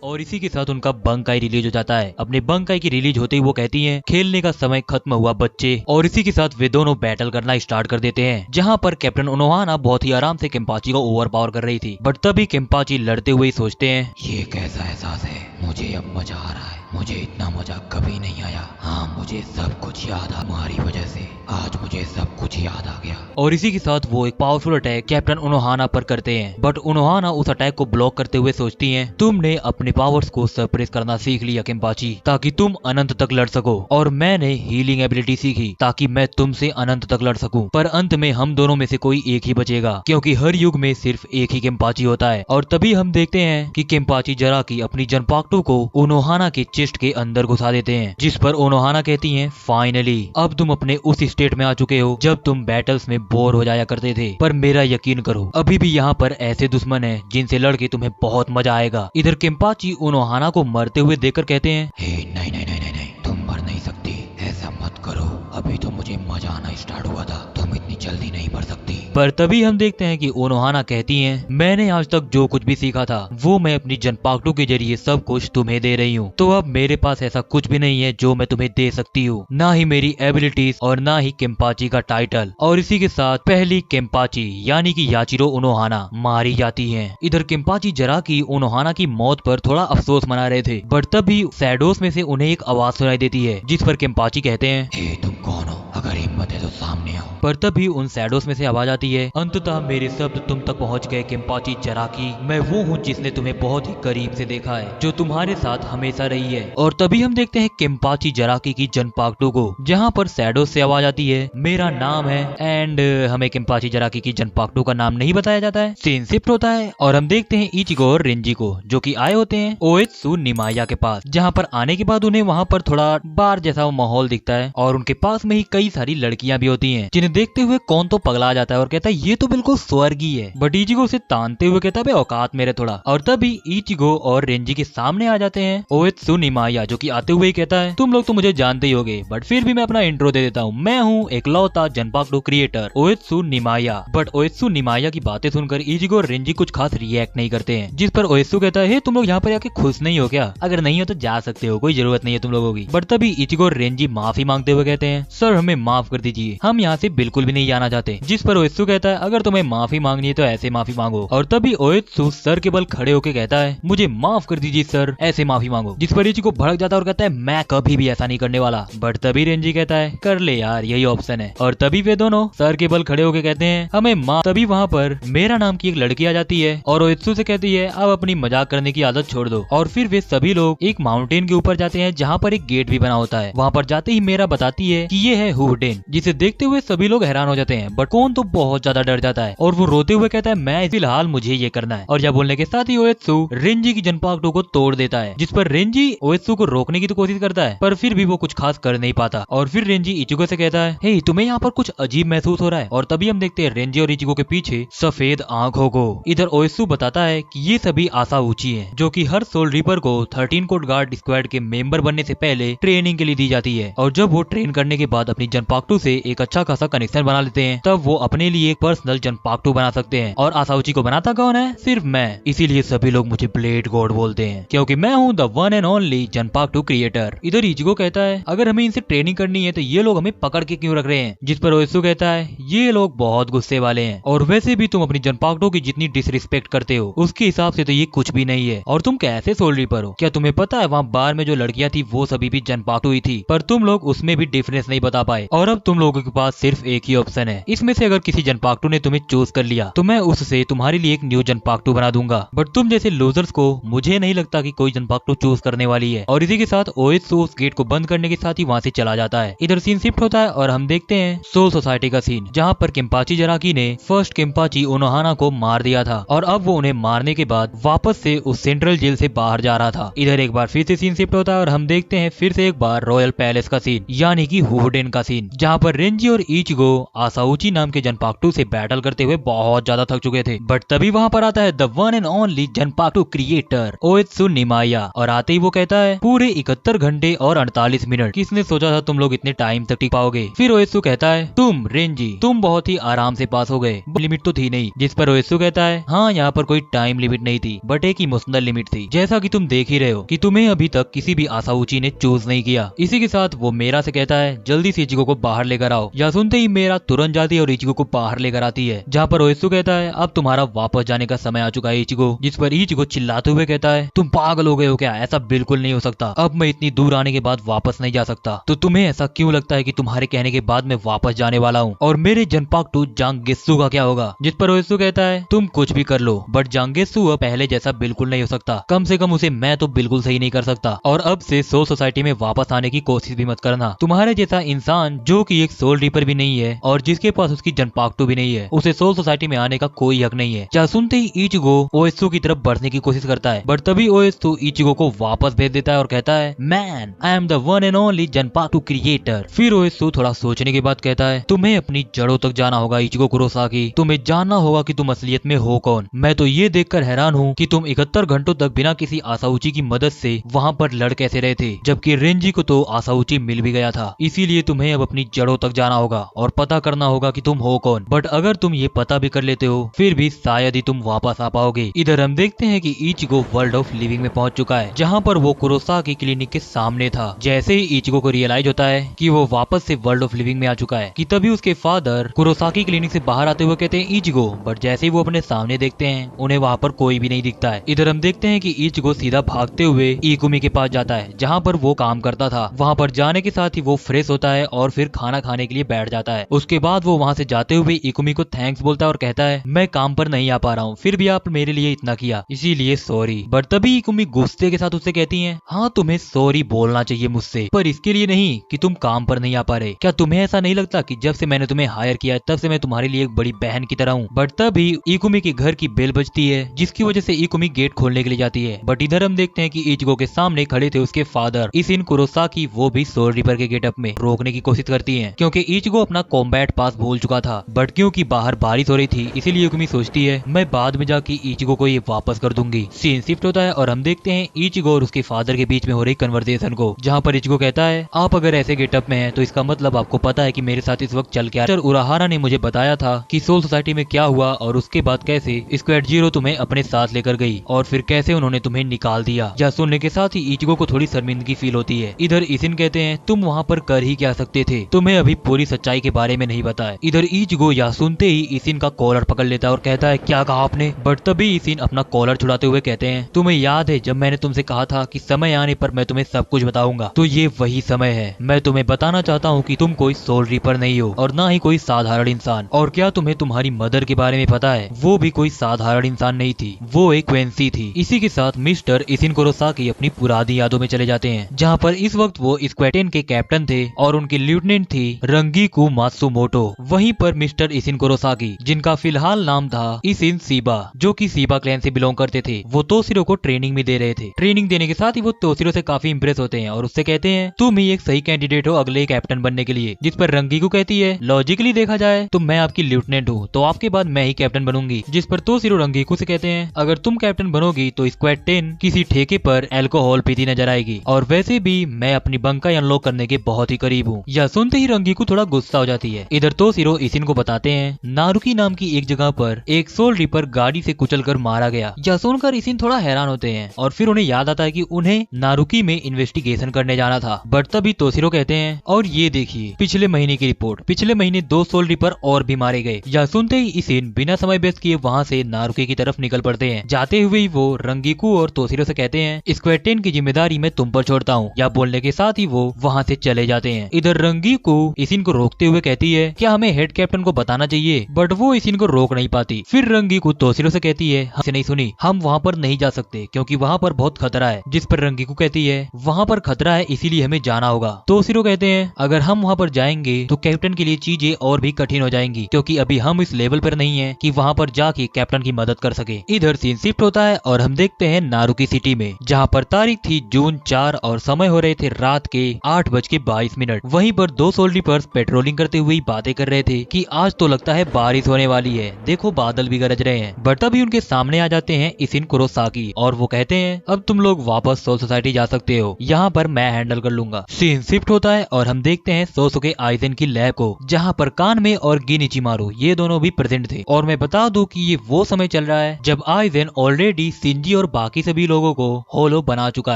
और इसी के साथ उनका बंकाई रिलीज हो जाता है। अपने बंकाई की रिलीज होते ही वो कहती हैं खेलने का समय खत्म हुआ बच्चे। और इसी के साथ वे दोनों बैटल करना स्टार्ट कर देते हैं जहाँ पर कैप्टन उनोहाना बहुत ही आराम से केम्पाची को ओवर पावर कर रही थी। बट तभी केम्पाची लड़ते हुए सोचते हैं ये कैसा एहसास है, मुझे अब मजा आ रहा है, मुझे इतना मजा कभी नहीं आया। हाँ मुझे सब कुछ याद आ, तुम्हारी वजह से आज मुझे सब कुछ याद आ गया। और इसी के साथ वो एक पावरफुल अटैक कैप्टन उनोहाना पर करते हैं। बट उनोहाना उस अटैक को ब्लॉक करते हुए सोचती हैं तुमने अपने पावर्स को सप्रेस करना सीख लिया केम्पाची, ताकि तुम अनंत तक लड़ सको, और मैंने हीलिंग एबिलिटी सीखी ताकि मैं तुमसे अनंत तक लड़ सकूं। पर अंत में हम दोनों में से कोई एक ही बचेगा, क्योंकि हर युग में सिर्फ एक ही केम्पाची होता है। और तभी हम देखते हैं कि केम्पाची जराकी अपनी जनपाक्टो को ओनोहाना के चेस्ट के अंदर घुसा देते हैं, जिस पर ओनोहाना कहती हैं, फाइनली अब तुम अपने उस स्टेट में आ चुके हो जब तुम बैटल्स में बोर हो जाया करते थे। पर मेरा यकीन करो, अभी भी यहाँ पर ऐसे दुश्मन हैं जिनसे लड़के तुम्हें बहुत मजा आएगा। इधर केम्पाची ओनोहाना को मरते हुए देखकर कहते हैं, नहीं नहीं नहीं नहीं नहीं, तुम मर नहीं सकती, ऐसा मत करो, अभी तो मुझे मजा आना स्टार्ट हुआ था, तुम इतनी जल्दी नहीं मर सकती। पर तभी हम देखते हैं कि ओनोहाना कहती हैं, मैंने आज तक जो कुछ भी सीखा था वो मैं अपनी जनपाक्टो के जरिए सब कुछ तुम्हें दे रही हूँ, तो अब मेरे पास ऐसा कुछ भी नहीं है जो मैं तुम्हें दे सकती हूँ, ना ही मेरी एबिलिटीज और ना ही केम्पाची का टाइटल। और इसी के साथ पहली केम्पाची यानी कि याचिरो ओनोहाना मारी जाती है। इधर केम्पाची जराकी ओनोहाना की मौत पर थोड़ा अफसोस मना रहे थे, बट तभी शैडोज में से उन्हें एक आवाज सुनाई देती है, जिस पर केम्पाची कहते हैं, हे तुम कौन हो, अगर हिम्मत है तो सामने आओ। पर तभी उन शैडोज में से आवाज आती है, अंततः मेरे शब्द तुम तक पहुंच गए केम्पाची जराकी, मैं वो हूँ जिसने तुम्हें बहुत ही करीब से देखा है, जो तुम्हारे साथ हमेशा रही है। और तभी हम देखते हैं केम्पाची जराकी की जनपाक्टो को, जहाँ पर शैडोज से आवाज आती है, मेरा नाम है, एंड हमें केम्पाची जराकी की जनपाक्टो का नाम नहीं बताया जाता है। सीन शिफ्ट होता है और हम देखते हैं इचिगो और रेंजी को, जो कि आए होते हैं ओएत्सु निमाया के पास, जहाँ पर आने के बाद उन्हें वहाँ पर थोड़ा बार जैसा माहौल दिखता है, और उनके पास में ही कई सारी लड़कियां भी होती हैं, जिन्हें देखते हुए कौन तो पगला जाता है और कहता है ये तो बिल्कुल स्वर्गीय है। बट इचिगो उसे तानते हुए कहता है, औकात मेरे थोड़ा। और तभी इचिगो और रेंजी के सामने आ जाते हैं ओएत्सु निमाया, जो कि आते हुए ही कहता है, तुम लोग तो मुझे जानते ही होगे, बट फिर भी मैं अपना इंट्रो दे देता हूँ, मैं हूँ एकलौता जनपाक्टो क्रिएटर ओएत्सु निमाया। बट ओएत्सु निमाया की बातें सुनकर इचिगो और रेंजी कुछ खास रिएक्ट नहीं करते हैं, जिस पर ओएत्सु कहता है, तुम लोग यहाँ पर आके खुश नहीं हो क्या? अगर नहीं हो तो जा सकते हो, कोई जरूरत नहीं है तुम लोगों की। बट तभी इचिगो और रेंजी माफी मांगते हुए कहते हैं, सर हमें माफ कर दीजिए, हम यहाँ से बिल्कुल भी नहीं जाना चाहते। जिस पर ओएत्सु कहता है, अगर तुम्हें माफी मांगनी है तो ऐसे माफी मांगो। और तभी ओएत्सु सर के बल खड़े होकर कहता है, मुझे माफ कर दीजिए सर, ऐसे माफी मांगो। जिस पर इचिगो भड़क जाता है और कहता है, मैं कभी भी ऐसा नहीं करने वाला। बट तभी रेंजी कहता है, कर ले यार, यही ऑप्शन है। और तभी वे दोनों सर के बल खड़े होकर कहते हैं, हमें माफ। तभी वहाँ पर मेरा नाम की एक लड़की आ जाती है और ओएत्सु से कहती है, अब अपनी मजाक करने की आदत छोड़ दो। और फिर वे सभी लोग एक माउंटेन के ऊपर जाते हैं, जहाँ पर एक गेट भी बना होता है। वहाँ पर जाते ही मेरा बताती है कि ये है हुडेन, जिसे देखते हुए सभी लोग हैरान हो जाते हैं, बट कौन तो बहुत ज्यादा डर जाता है और वो रोते हुए कहता है, मैं फिलहाल मुझे ये करना है। और यह बोलने के साथ ही ओएत्सु रेंजी की जनपाक्टो को तोड़ देता है, जिस पर रेंजी ओएत्सु को रोकने की तो कोशिश करता है, पर फिर भी वो कुछ खास कर नहीं पाता। और फिर रेंजी इचिगो से कहता है, हे तुम्हें यहाँ पर कुछ अजीब महसूस हो रहा है। और तभी हम देखते हैं रेंजी और इचिगो के पीछे सफेद आंखों को। इधर ओएत्सु बताता है कि ये सभी आसाउची हैं, जो कि हर सोल रीपर को 13 कोड गार्ड स्क्वाड के मेंबर बनने से पहले ट्रेनिंग के लिए दी जाती है। और जब वो ट्रेन करने के बाद अपनी जनपाक्टो से एक अच्छा खासा कनेक्शन बना लेते हैं, तब वो अपने लिए एक पर्सनल जनपाक्टो बना सकते हैं। और आसाउची को बनाता कौन है? सिर्फ मैं। इसीलिए सभी लोग मुझे ब्लेड गॉड बोलते हैं, क्योंकि मैं हूँ the one and only zanpakuto creator. इधर इचिगो कहता है, अगर हमें इनसे ट्रेनिंग करनी है तो ये लोग हमें पकड़ के क्यों रख रहे हैं? जिस पर ओएत्सु कहता है, ये लोग बहुत गुस्से वाले हैं, और वैसे भी तुम अपनी जनपाक्टो की जितनी डिसरिस्पेक्ट करते हो उसके हिसाब से तो ये कुछ भी नहीं है। और तुम कैसे सोल रीपर हो? क्या तुम्हें पता है वहाँ बार में जो लड़कियां थी वो सभी भी जनपाक्टो ही थी, पर तुम लोग उसमें भी डिफरेंस नहीं बता पाए। और अब तुम लोगों के पास सिर्फ एक ही ऑप्शन है, इसमें से अगर किसी जनपाक्टो ने तुम्हें चूज कर लिया तो मैं उससे तुम्हारे लिए एक न्यू जनपाक्टो बना दूंगा। बट तुम जैसे लूजर्स को मुझे नहीं लगता कि कोई जनपाक्टो चूज करने वाली है। और इसी के साथ ओएत्सु उस गेट को बंद करने के साथ ही वहाँ से चला जाता है। इधर सीन शिफ्ट होता है और हम देखते हैं सोल सोसाइटी का सीन, जहाँ पर केम्पाची जराकी ने फर्स्ट केम्पाची ओनोहाना को मार दिया था, और अब वो उन्हें मारने के बाद वापस से उस सेंट्रल जेल से बाहर जा रहा था। इधर एक बार फिर से सीन शिफ्ट होता है और हम देखते हैं फिर से एक बार रॉयल पैलेस का सीन, यानी कि हुडेन का सीन, जहाँ पर रेंजी और इचिगो आसाउची नाम के जनपाक्टो से बैटल करते हुए बहुत ज्यादा थक चुके थे। बट तभी वहाँ पर आता है the one and only zanpakuto creator Oetsu Nimaiya, और आते ही वो कहता है, पूरे 71 घंटे और 48 मिनट, किसने सोचा था तुम लोग इतने टाइम तक टिक पाओगे? फिर ओएत्सु कहता है, तुम रेंजी तुम बहुत ही आराम से पास हो गए, लिमिट तो थी नहीं। जिस पर ओएत्सु कहता है, हाँ यहाँ पर कोई टाइम लिमिट नहीं थी, बट एक इमोशनल लिमिट थी, जैसा कि तुम देख ही रहे हो कि तुम्हें अभी तक किसी भी आसाउची ने चूज नहीं किया। इसी के साथ वो मेरा से कहता है, जल्दी से इचिगो इचिगो को बाहर लेकर आओ। यह सुनते ही मेरा तुरंत जाती है और इचिगो को बाहर लेकर आती है, जहाँ पर ओएत्सु कहता है अब तुम्हारा वापस जाने का समय आ चुका है इचिगो। जिस पर इचिगो चिल्लाते हुए कहता है तुम पागल हो गए हो क्या, ऐसा बिल्कुल नहीं हो सकता, अब मैं इतनी दूर आने के बाद वापस नहीं जा सकता। तो तुम्हें ऐसा क्यों लगता है कि तुम्हारे कहने के बाद मैं वापस जाने वाला हूँ, और मेरे जनपाक्टू जांगेत्सु का क्या होगा। जिस पर ओएत्सु कहता है तुम कुछ भी कर लो, बट जांगेत्सु अब पहले जैसा बिल्कुल नहीं हो सकता, कम से कम उसे मैं तो बिल्कुल सही नहीं कर सकता, और अब से सोल सोसाइटी में वापस आने की कोशिश भी मत करना। तुम्हारे जैसा इंसान जो कि एक सोल रीपर भी नहीं है और जिसके पास उसकी जनपाक्टू भी नहीं है, उसे सोल सोसाइटी में आने का कोई हक नहीं है। क्या सुनते ही इचिगो ओएत्सु की तरफ बढ़ने की कोशिश करता है, बट तभी ओएत्सु इचिगो को वापस भेज देता है और कहता है man I am the one and only zanpakuto creator. फिर ओएत्सु थोड़ा सोचने के बाद कहता है तुम्हें अपनी जड़ों तक जाना होगा इचिगो कुरोसाकी, तुम्हें जानना होगा कि तुम असलियत में हो कौन। मैं तो ये देखकर हैरान हूँ कि तुम 71 घंटों तक बिना किसी आसाउची की मदद से वहाँ पर लड़ कैसे रहे थे, जबकि रेंजी को तो आसाउची मिल भी गया था। इसीलिए तुम्हें अब अपनी जड़ों तक जाना होगा और पता करना होगा कि तुम हो कौन। बट अगर तुम ये पता भी कर लेते हो फिर भी शायद ही तुम वापस आ पाओगे। इधर हम देखते हैं कि इचिगो वर्ल्ड ऑफ लिविंग में पहुंच चुका है, जहाँ पर वो कुरोसाकी क्लिनिक के सामने था। जैसे ही इचिगो को रियलाइज होता है कि वो वापस से वर्ल्ड ऑफ लिविंग में आ चुका है कि तभी उसके फादर कुरोसाकी क्लिनिक से बाहर आते हुए कहते हैं इचिगो, बट जैसे ही वो अपने सामने देखते हैं उन्हें वहाँ पर कोई भी नहीं दिखता है। इधर हम देखते हैं कि इचिगो सीधा भागते हुए इकुमी के पास जाता है जहाँ पर वो काम करता था। वहाँ पर जाने के साथ ही वो फ्रेश होता है और फिर खाना खाने के लिए बैठ जाता है। उसके बाद वो वहाँ से जाते हुए इकुमी को थैंक्स बोलता है और कहता है मैं काम पर नहीं आ पा रहा हूँ, फिर भी आप मेरे लिए इतना किया इसीलिए सॉरी। बट तभी इकुमी गुस्से के साथ उससे कहती है हाँ तुम्हें सॉरी बोलना चाहिए मुझसे, पर इसके लिए नहीं कि तुम काम पर नहीं आ पा रहे। क्या तुम्हें ऐसा नहीं लगता कि जब से मैंने तुम्हें हायर किया तब से मैं तुम्हारे लिए एक बड़ी बहन की तरह हूँ। बट तभी इकुमी के घर की बेल बजती है जिसकी वजह से इकुमी गेट खोलने के लिए जाती है। बट इधर हम देखते हैं कि इचिगो के सामने खड़े थे उसके फादर इसिन कुरोसाकी, वो भी सोल रिपर के गेटअप में रोकने की कोशिश करती हैं क्योंकि इचिगो अपना कॉम्बैट पास भूल चुका था। बट क्योंकि बाहर बारिश हो रही थी इसीलिए इकुमी सोचती है मैं बाद में जाके इचिगो को ये वापस कर दूंगी। सीन शिफ्ट होता है और हम देखते हैं इचिगो और उसके फादर के बीच में हो रही कन्वर्सेशन को, जहाँ पर इचिगो कहता है आप अगर ऐसे गेटअप में हैं तो इसका मतलब आपको पता है कि मेरे साथ इस वक्त चल क्या है। उराहारा ने मुझे बताया था कि सोल सोसाइटी में क्या हुआ और उसके बाद कैसे स्क्वाड 0 तुम्हें अपने साथ लेकर गई और फिर कैसे उन्होंने तुम्हें निकाल दिया। यह सुनने के साथ ही इचिगो को थोड़ी शर्मिंदगी फील होती है। इधर इसिन कहते हैं तुम वहाँ पर कर ही क्या सकते थे, तुम्हें अभी पूरी सच्चाई के बारे में नहीं बताया। इधर इचिगो यह सुनते ही इसिन का कॉलर पकड़ लेता है और कहता है क्या कहा आपने। बट तभी इसिन अपना कॉलर छुड़ाते हुए कहते हैं तुम्हें याद है जब मैंने तुमसे कहा था कि समय आने पर मैं तुम्हें सब कुछ बताऊंगा, तो ये वही समय है। मैं तुम्हें बताना चाहता हूँ कि तुम कोई सोल रीपर नहीं हो और ना ही कोई साधारण इंसान। और क्या तुम्हें तुम्हारी मदर के बारे में पता है, वो भी कोई साधारण इंसान नहीं थी, वो एक क्वेंसी थी। इसी के साथ मिस्टर इसिन कुरोसाकी अपनी पुरानी यादों में चले जाते हैं, जहाँ पर इस वक्त वो स्क्वाड 10 के कैप्टन थे और उनकी लेफ्टिनेंट थी रंगीकू मात्सुमोटो। वहीं पर मिस्टर इसिन कुरोसाकी, जिनका फिलहाल नाम था इसिन सीबा, जो कि सीबा क्लैन से बिलोंग करते थे, वो तोशिरो को ट्रेनिंग भी दे रहे थे। ट्रेनिंग देने के साथ ही वो तोशिरो से काफी इंप्रेस होते हैं और उससे कहते हैं तुम ही एक सही कैंडिडेट हो अगले कैप्टन बनने के लिए। जिस पर रंगीकू कहती है लॉजिकली देखा जाए तो मैं आपकी लेफ्टिनेंट हूँ, तो आपके बाद मैं ही कैप्टन बनूंगी। जिस पर तोशिरो रंगीकू से कहते हैं अगर तुम कैप्टन बनोगी तो स्क्वाड 10 किसी ठेके पर अल्कोहल पीती नजर आएगी, और वैसे भी मैं अपनी बंकाई अनलॉक करने के बहुत ही करीब हूँ। यह सुनते ही रंगीकू थोड़ा गुस्सा हो जाती है। इधर तोशिरो इसिन को बताते हैं नारुकी नाम की एक जगह पर एक सोल रीपर गाड़ी से कुचलकर मारा गया। यह सुनकर इसिन थोड़ा हैरान होते हैं और फिर उन्हें याद आता है कि उन्हें नारुकी में इन्वेस्टिगेशन करने जाना था। बट तभी तोशिरो कहते हैं और ये देखिए पिछले महीने की रिपोर्ट, पिछले महीने 2 सोल रीपर और भी मारे गए। यह सुनते ही इसिन बिना समय वेस्ट किए वहाँ से नारुकी की तरफ निकल पड़ते हैं। जाते हुए ही वो रंगीकू और तोशिरो से कहते हैं स्क्वाड 10 की जिम्मेदारी मैं तुम पर छोड़ता हूँ। या बोलने के साथ ही वो वहाँ से चले जाते हैं। इधर रंगीकू इसिन को रोकते हुए कहती है क्या हमें हेड कैप्टन को बताना चाहिए, बट वो इसिन को रोक नहीं पाती। फिर रंगीकू तोशिरो से कहती है हमसे नहीं सुनी, हम वहाँ पर नहीं जा सकते क्योंकि वहाँ पर बहुत खतरा है। जिस पर रंगीकू कहती है वहाँ पर खतरा है इसीलिए हमें जाना होगा। तोशिरो कहते हैं अगर हम वहाँ पर जाएंगे तो कैप्टन के लिए चीजें और भी कठिन हो जाएंगी क्योंकि अभी हम इस लेवल पर नहीं है कि वहाँ पर जाके कैप्टन की मदद कर सके। इधर सीन शिफ्ट होता है और हम देखते हैं नारुकी सिटी में, जहाँ पर तारीख थी जून 4 और समय हो रहे थे रात के 8:22। वहीं पर 2 सोल रीपर्स पेट्रोलिंग करते हुए बातें कर रहे थे कि आज तो लगता है बारिश होने वाली है, देखो बादल भी गरज रहे हैं। बट तभी उनके सामने आ जाते हैं इसिन कुरोसाकी और वो कहते हैं अब तुम लोग वापस सोल सोसाइटी जा सकते हो, यहाँ पर मैं हैंडल कर लूंगा। सीन शिफ्ट होता है और हम देखते हैं सोसुके आइजेन की लैब को, जहाँ पर कानमे और गिन इचिमारू ये दोनों भी प्रेजेंट थे। और मैं बता दूं कि ये वो समय चल रहा है जब आइजेन ऑलरेडी शिंजी और बाकी सभी लोगों को होलो बना चुका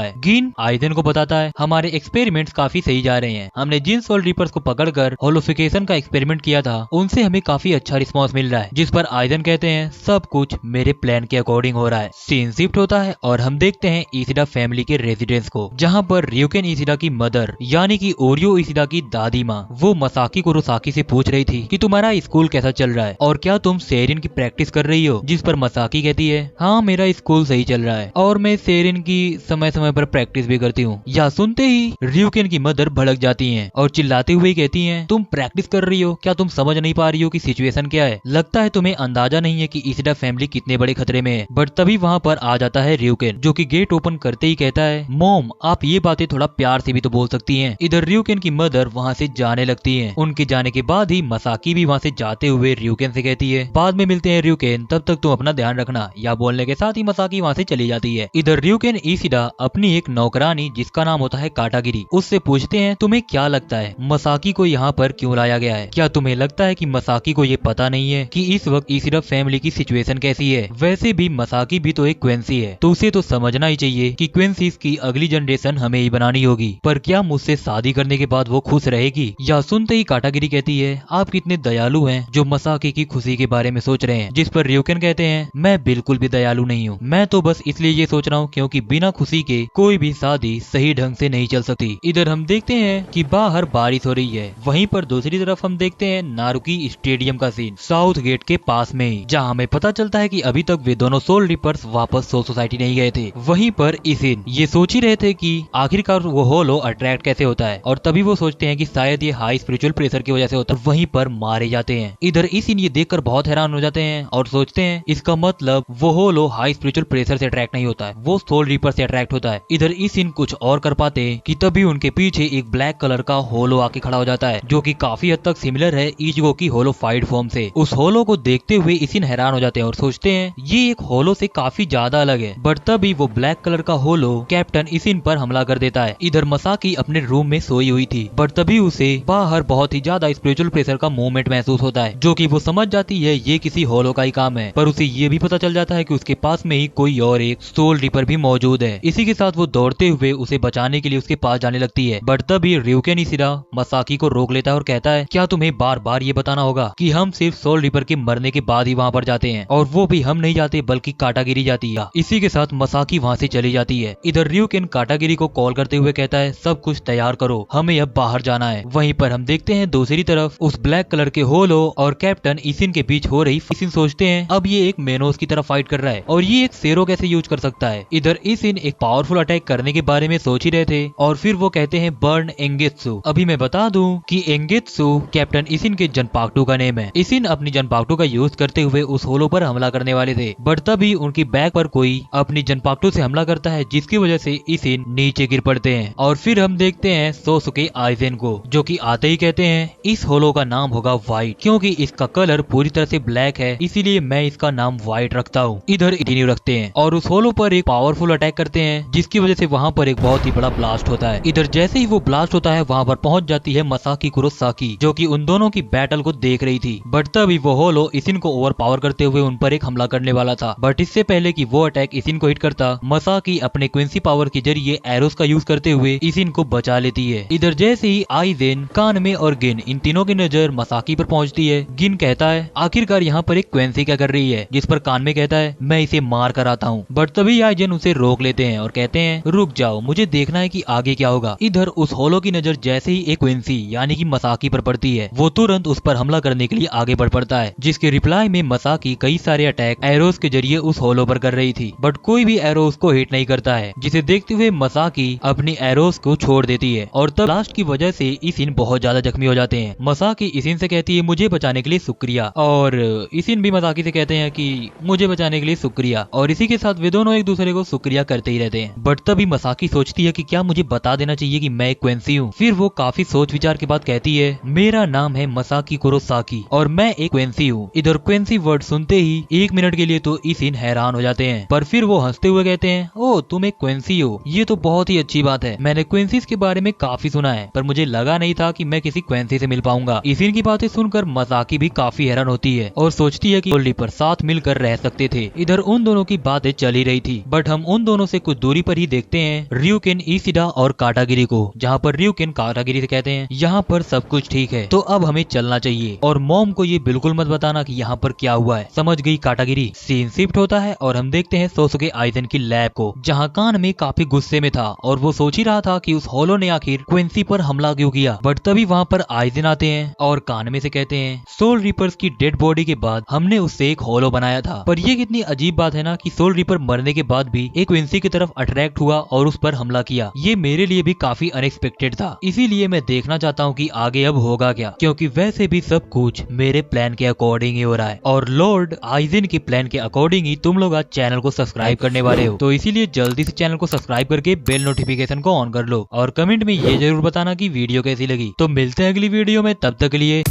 है। गिन आइजेन को बताता है हमारे एक्सपेरिमेंट्स काफी सही जा रहे हैं, हमने जिन सोल सोल रीपर्स को पकड़कर होलोफिकेशन का एक्सपेरिमेंट किया था उनसे हमें काफी अच्छा रिस्पॉन्स मिल रहा है, जिस पर आइजन कहते हैं सब कुछ मेरे प्लान के अकॉर्डिंग हो रहा है। सीन शिफ्ट होता है और हम देखते हैं इशिदा फैमिली के रेजिडेंस को, जहाँ पर ryuken इशिदा की मदर यानी कि ओरियो इशिदा की दादी माँ वो मसाकी कुरोसाकी से पूछ रही थी कि तुम्हारा स्कूल कैसा चल रहा है और क्या तुम सेरिन की प्रैक्टिस कर रही हो, जिस पर मसाकी कहती है हाँ मेरा स्कूल सही चल रहा है और मैं सेरिन की समय समय पर प्रैक्टिस भी करती हूँ। या सुनते ही ryuken की मदर भड़क जाती हैं और चिल्लाते हुए कहती हैं तुम प्रैक्टिस कर रही हो, क्या तुम समझ नहीं पा रही हो कि सिचुएशन क्या है? लगता है तुम्हें अंदाजा नहीं है कि इशिदा फैमिली कितने बड़े खतरे में है। बट तभी वहाँ पर आ जाता है ryuken, जो कि गेट ओपन करते ही कहता है मॉम आप ये बातें थोड़ा प्यार से भी तो बोल सकती हैं। इधर ryuken की मदर वहाँ से जाने लगती है। उनके जाने के बाद ही मसाकी भी वहाँ से जाते हुए ryuken से कहती है बाद में मिलते हैं ryuken, तब तक तुम अपना ध्यान रखना। या बोलने के साथ ही मसाकी वहाँ से चली जाती है। इधर ryuken इशिदा अपनी एक नौकरानी जिसका नाम होता है काटागिरी उससे पूछते हैं तुम्हें क्या लगता है मसाकी को यहाँ पर क्यों लाया गया है? क्या तुम्हें लगता है कि मसाकी को ये पता नहीं है कि इस वक्त इशिदा फैमिली की सिचुएशन कैसी है? वैसे भी मसाकी भी तो एक क्वेंसी है तो उसे तो समझना ही चाहिए कि क्वेंसीज की अगली जनरेशन हमें ही बनानी होगी, पर क्या मुझसे शादी करने के बाद वो खुश रहेगी? या सुनते ही काटागिरी कहती है आप कितने दयालु हैं जो मसाकी की खुशी के बारे में सोच रहे हैं, जिस पर ryuken कहते हैं मैं बिल्कुल भी दयालु नहीं हूँ, मैं तो बस इसलिए ये सोच रहा हूँ क्योंकि बिना खुशी के कोई भी शादी सही ढंग से नहीं चल सकती। इधर हम देखते हैं कि बाहर बारिश हो रही है, वहीं पर दूसरी तरफ हम देखते हैं नारुकी स्टेडियम का सीन साउथ गेट के पास में ही, जहाँ हमें पता चलता है कि अभी तक वे दोनों सोल रीपर्स वापस सोल सोसाइटी नहीं गए थे। वहीं पर इसिन ये सोच ही रहे थे कि आखिरकार वो होलो अट्रैक्ट कैसे होता है और तभी वो सोचते हैं कि शायद ये हाई स्पिरिचुअल प्रेशर की वजह से होता है, वहीं पर मारे जाते हैं। इधर इसिन ये देखकर बहुत हैरान हो जाते हैं और सोचते हैं इसका मतलब वो होलो हाई स्पिरिचुअल प्रेशर से अट्रैक्ट नहीं होता है, वो सोल रीपर से अट्रैक्ट होता है। इधर इसिन कुछ और कर पाते कि तभी उनके पीछे एक ब्लैक कलर का होलो आके खड़ा हो जाता है, जो कि काफी हद तक सिमिलर है इचिगो की होलोफाइड फॉर्म से। उस होलो को देखते हुए इसिन हैरान हो जाते हैं और सोचते हैं ये एक होलो से काफी ज्यादा अलग है। बट तभी वो ब्लैक कलर का होलो कैप्टन इसिन पर हमला कर देता है। इधर मसाकी अपने रूम में सोई हुई थी, बट तभी उसे बाहर बहुत ही ज्यादा स्पिरिचुअल प्रेशर का मूवमेंट महसूस होता है, जो कि वो समझ जाती है ये किसी होलो का ही काम है। पर उसे ये भी पता चल जाता है कि उसके पास में ही कोई और एक सोल रीपर भी मौजूद है। इसी के साथ वो दौड़ते हुए उसे बचाने के लिए उसके पास जाने लगती है। बट तभी ryuken इशिदा मसाकी को रोक लेता है और कहता है क्या तुम्हें बार बार ये बताना होगा कि हम सिर्फ सोल रीपर के मरने के बाद ही वहाँ पर जाते हैं, और वो भी हम नहीं जाते बल्कि काटागिरी जाती है। इसी के साथ मसाकी वहाँ से चली जाती है। इधर ryuken काटागिरी को कॉल करते हुए कहता है सब कुछ तैयार करो, हमें अब बाहर जाना है। वहीं पर हम देखते हैं दूसरी तरफ उस ब्लैक कलर के होलो और कैप्टन इसिन के बीच हो रही। इसिन सोचते हैं अब ये एक मेनोस की तरफ फाइट कर रहा है और ये एक सेरो कैसे यूज कर सकता है। इधर इसिन एक पावरफुल अटैक करने के बारे में सोच ही रहे थे और फिर वो कहते हैं बर्न एंगेत्सु। अभी मैं बता दूं कि एंगेत्सु कैप्टन इसिन के जनपाक्टू का नेम है। इसिन अपनी जनपाक्टू का यूज करते हुए उस होलो पर हमला करने वाले थे, बट तभी उनकी बैक पर कोई अपनी जनपाक्टू से हमला करता है, जिसकी वजह से इसिन नीचे गिर पड़ते हैं। और फिर हम देखते हैं सोसुके आइजेन को, जो कि आते ही कहते हैं इस होलो का नाम होगा व्हाइट, क्योंकि इसका कलर पूरी तरह से ब्लैक है, इसीलिए मैं इसका नाम व्हाइट रखता हूँ। इधर इटिन्यू रखते हैं और उस होलो पर एक पावरफुल अटैक करते हैं, जिसकी वजह से वहाँ पर एक बहुत ही बड़ा ब्लास्ट होता है। इधर जैसे ही वो ब्लास्ट होता है वहाँ पर पहुंच जाती है मसाकी कुरोसाकी, जो कि उन दोनों की बैटल को देख रही थी। बट तभी वो होलो इसिन को ओवर पावर करते हुए उन पर एक हमला करने वाला था, बट इससे पहले कि वो अटैक इसिन को हिट करता, मसाकी अपने क्विंसी पावर के जरिए एरोस का यूज करते हुए इसिन को बचा लेती है। इधर जैसे ही आइजेन, कानमे और गिन इन तीनों की नजर मसाकी पर पहुंचती है। गिन कहता है आखिरकार यहाँ पर एक क्वेंसी क्या कर रही है, जिस पर कानमे कहता है मैं इसे मार कर आता हूँ। बट तभी आइजेन उसे रोक लेते हैं और कहते हैं रुक जाओ, मुझे देखना है कि आगे क्या होगा। इधर उस होलो की नजर जैसे ही एक क्विंसी यानी कि मसाकी पर पड़ती है, वो तुरंत उस पर हमला करने के लिए आगे बढ़ पड़ता है, जिसके रिप्लाई में मसाकी कई सारे अटैक एरोस के जरिए उस होलो पर कर रही थी, बट कोई भी एरो उसको हिट नहीं करता है, जिसे देखते हुए मसाकी अपनी एरोस को छोड़ देती है। और तब ब्लास्ट की वजह से इसिन बहुत ज्यादा जख्मी हो जाते हैं। मसाकी इसिन से कहती है मुझे बचाने के लिए शुक्रिया, और इसिन भी मसाकी से कहते हैं कि मुझे बचाने के लिए शुक्रिया, और इसी के साथ वे दोनों एक दूसरे को शुक्रिया करते ही रहते हैं। बट तभी मसाकी सोचती है कि क्या मुझे बता देना चाहिए कि मैं एक क्वेंसी हूँ। फिर वो काफी सोच विचार के बाद कहती है मेरा नाम है मसाकी कुरोसाकी और मैं एक क्वेंसी हूँ। इधर क्वेंसी वर्ड सुनते ही एक मिनट के लिए तो इसिन हैरान हो जाते हैं, पर फिर वो हंसते हुए कहते हैं ओ तुम एक क्वेंसी हो, ये तो बहुत ही अच्छी बात है। मैंने क्वेंसीज के बारे में काफी सुना है, पर मुझे लगा नहीं था कि मैं किसी क्वेंसी से मिल पाऊंगा। इसिन की बातें सुनकर मसाकी भी काफी हैरान होती है और सोचती है कि सोल रीपर साथ मिलकर रह सकते थे। इधर उन दोनों की बातें चल ही रही थी, बट हम उन दोनों से कुछ दूरी पर ही देखते हैं ryuken इशिदा और काटागिरी को, जहाँ पर ryuken काटागिरी से कहते हैं यहाँ पर सब कुछ ठीक है तो अब हमें चलना चाहिए, और मॉम को ये बिल्कुल मत बताना कि यहाँ पर क्या हुआ है। समझ गई काटागिरी। सीन शिफ्ट होता है और हम देखते हैं सोसुके आइजन की लैब को, जहाँ कान में काफी गुस्से में था और वो सोच ही रहा था कि उस होलो ने आखिर क्विंसी पर हमला क्यों किया। बट तभी वहाँ पर आइजन आते हैं और कान में से कहते हैं सोल रिपर्स की डेड बॉडी के बाद हमने उससे एक होलो बनाया था। पर ये कितनी अजीब बात है ना कि सोल रिपर मरने के बाद भी एक क्विंसी की तरफ अट्रैक्ट हुआ और उस पर हमला किया। ये मेरे लिए भी काफी अनएक्सपेक्टेड था, इसीलिए मैं देखना चाहता हूँ कि आगे अब होगा क्या, क्योंकि वैसे भी सब कुछ मेरे प्लान के अकॉर्डिंग ही हो रहा है और लॉर्ड आइजन के प्लान के अकॉर्डिंग ही तुम लोग आज चैनल को सब्सक्राइब करने वाले हो। तो इसीलिए जल्दी से चैनल को सब्सक्राइब करके बेल नोटिफिकेशन को ऑन कर लो और कमेंट में ये जरूर बताना कि वीडियो कैसी लगी। तो मिलते हैं अगली वीडियो में, तब तक के लिए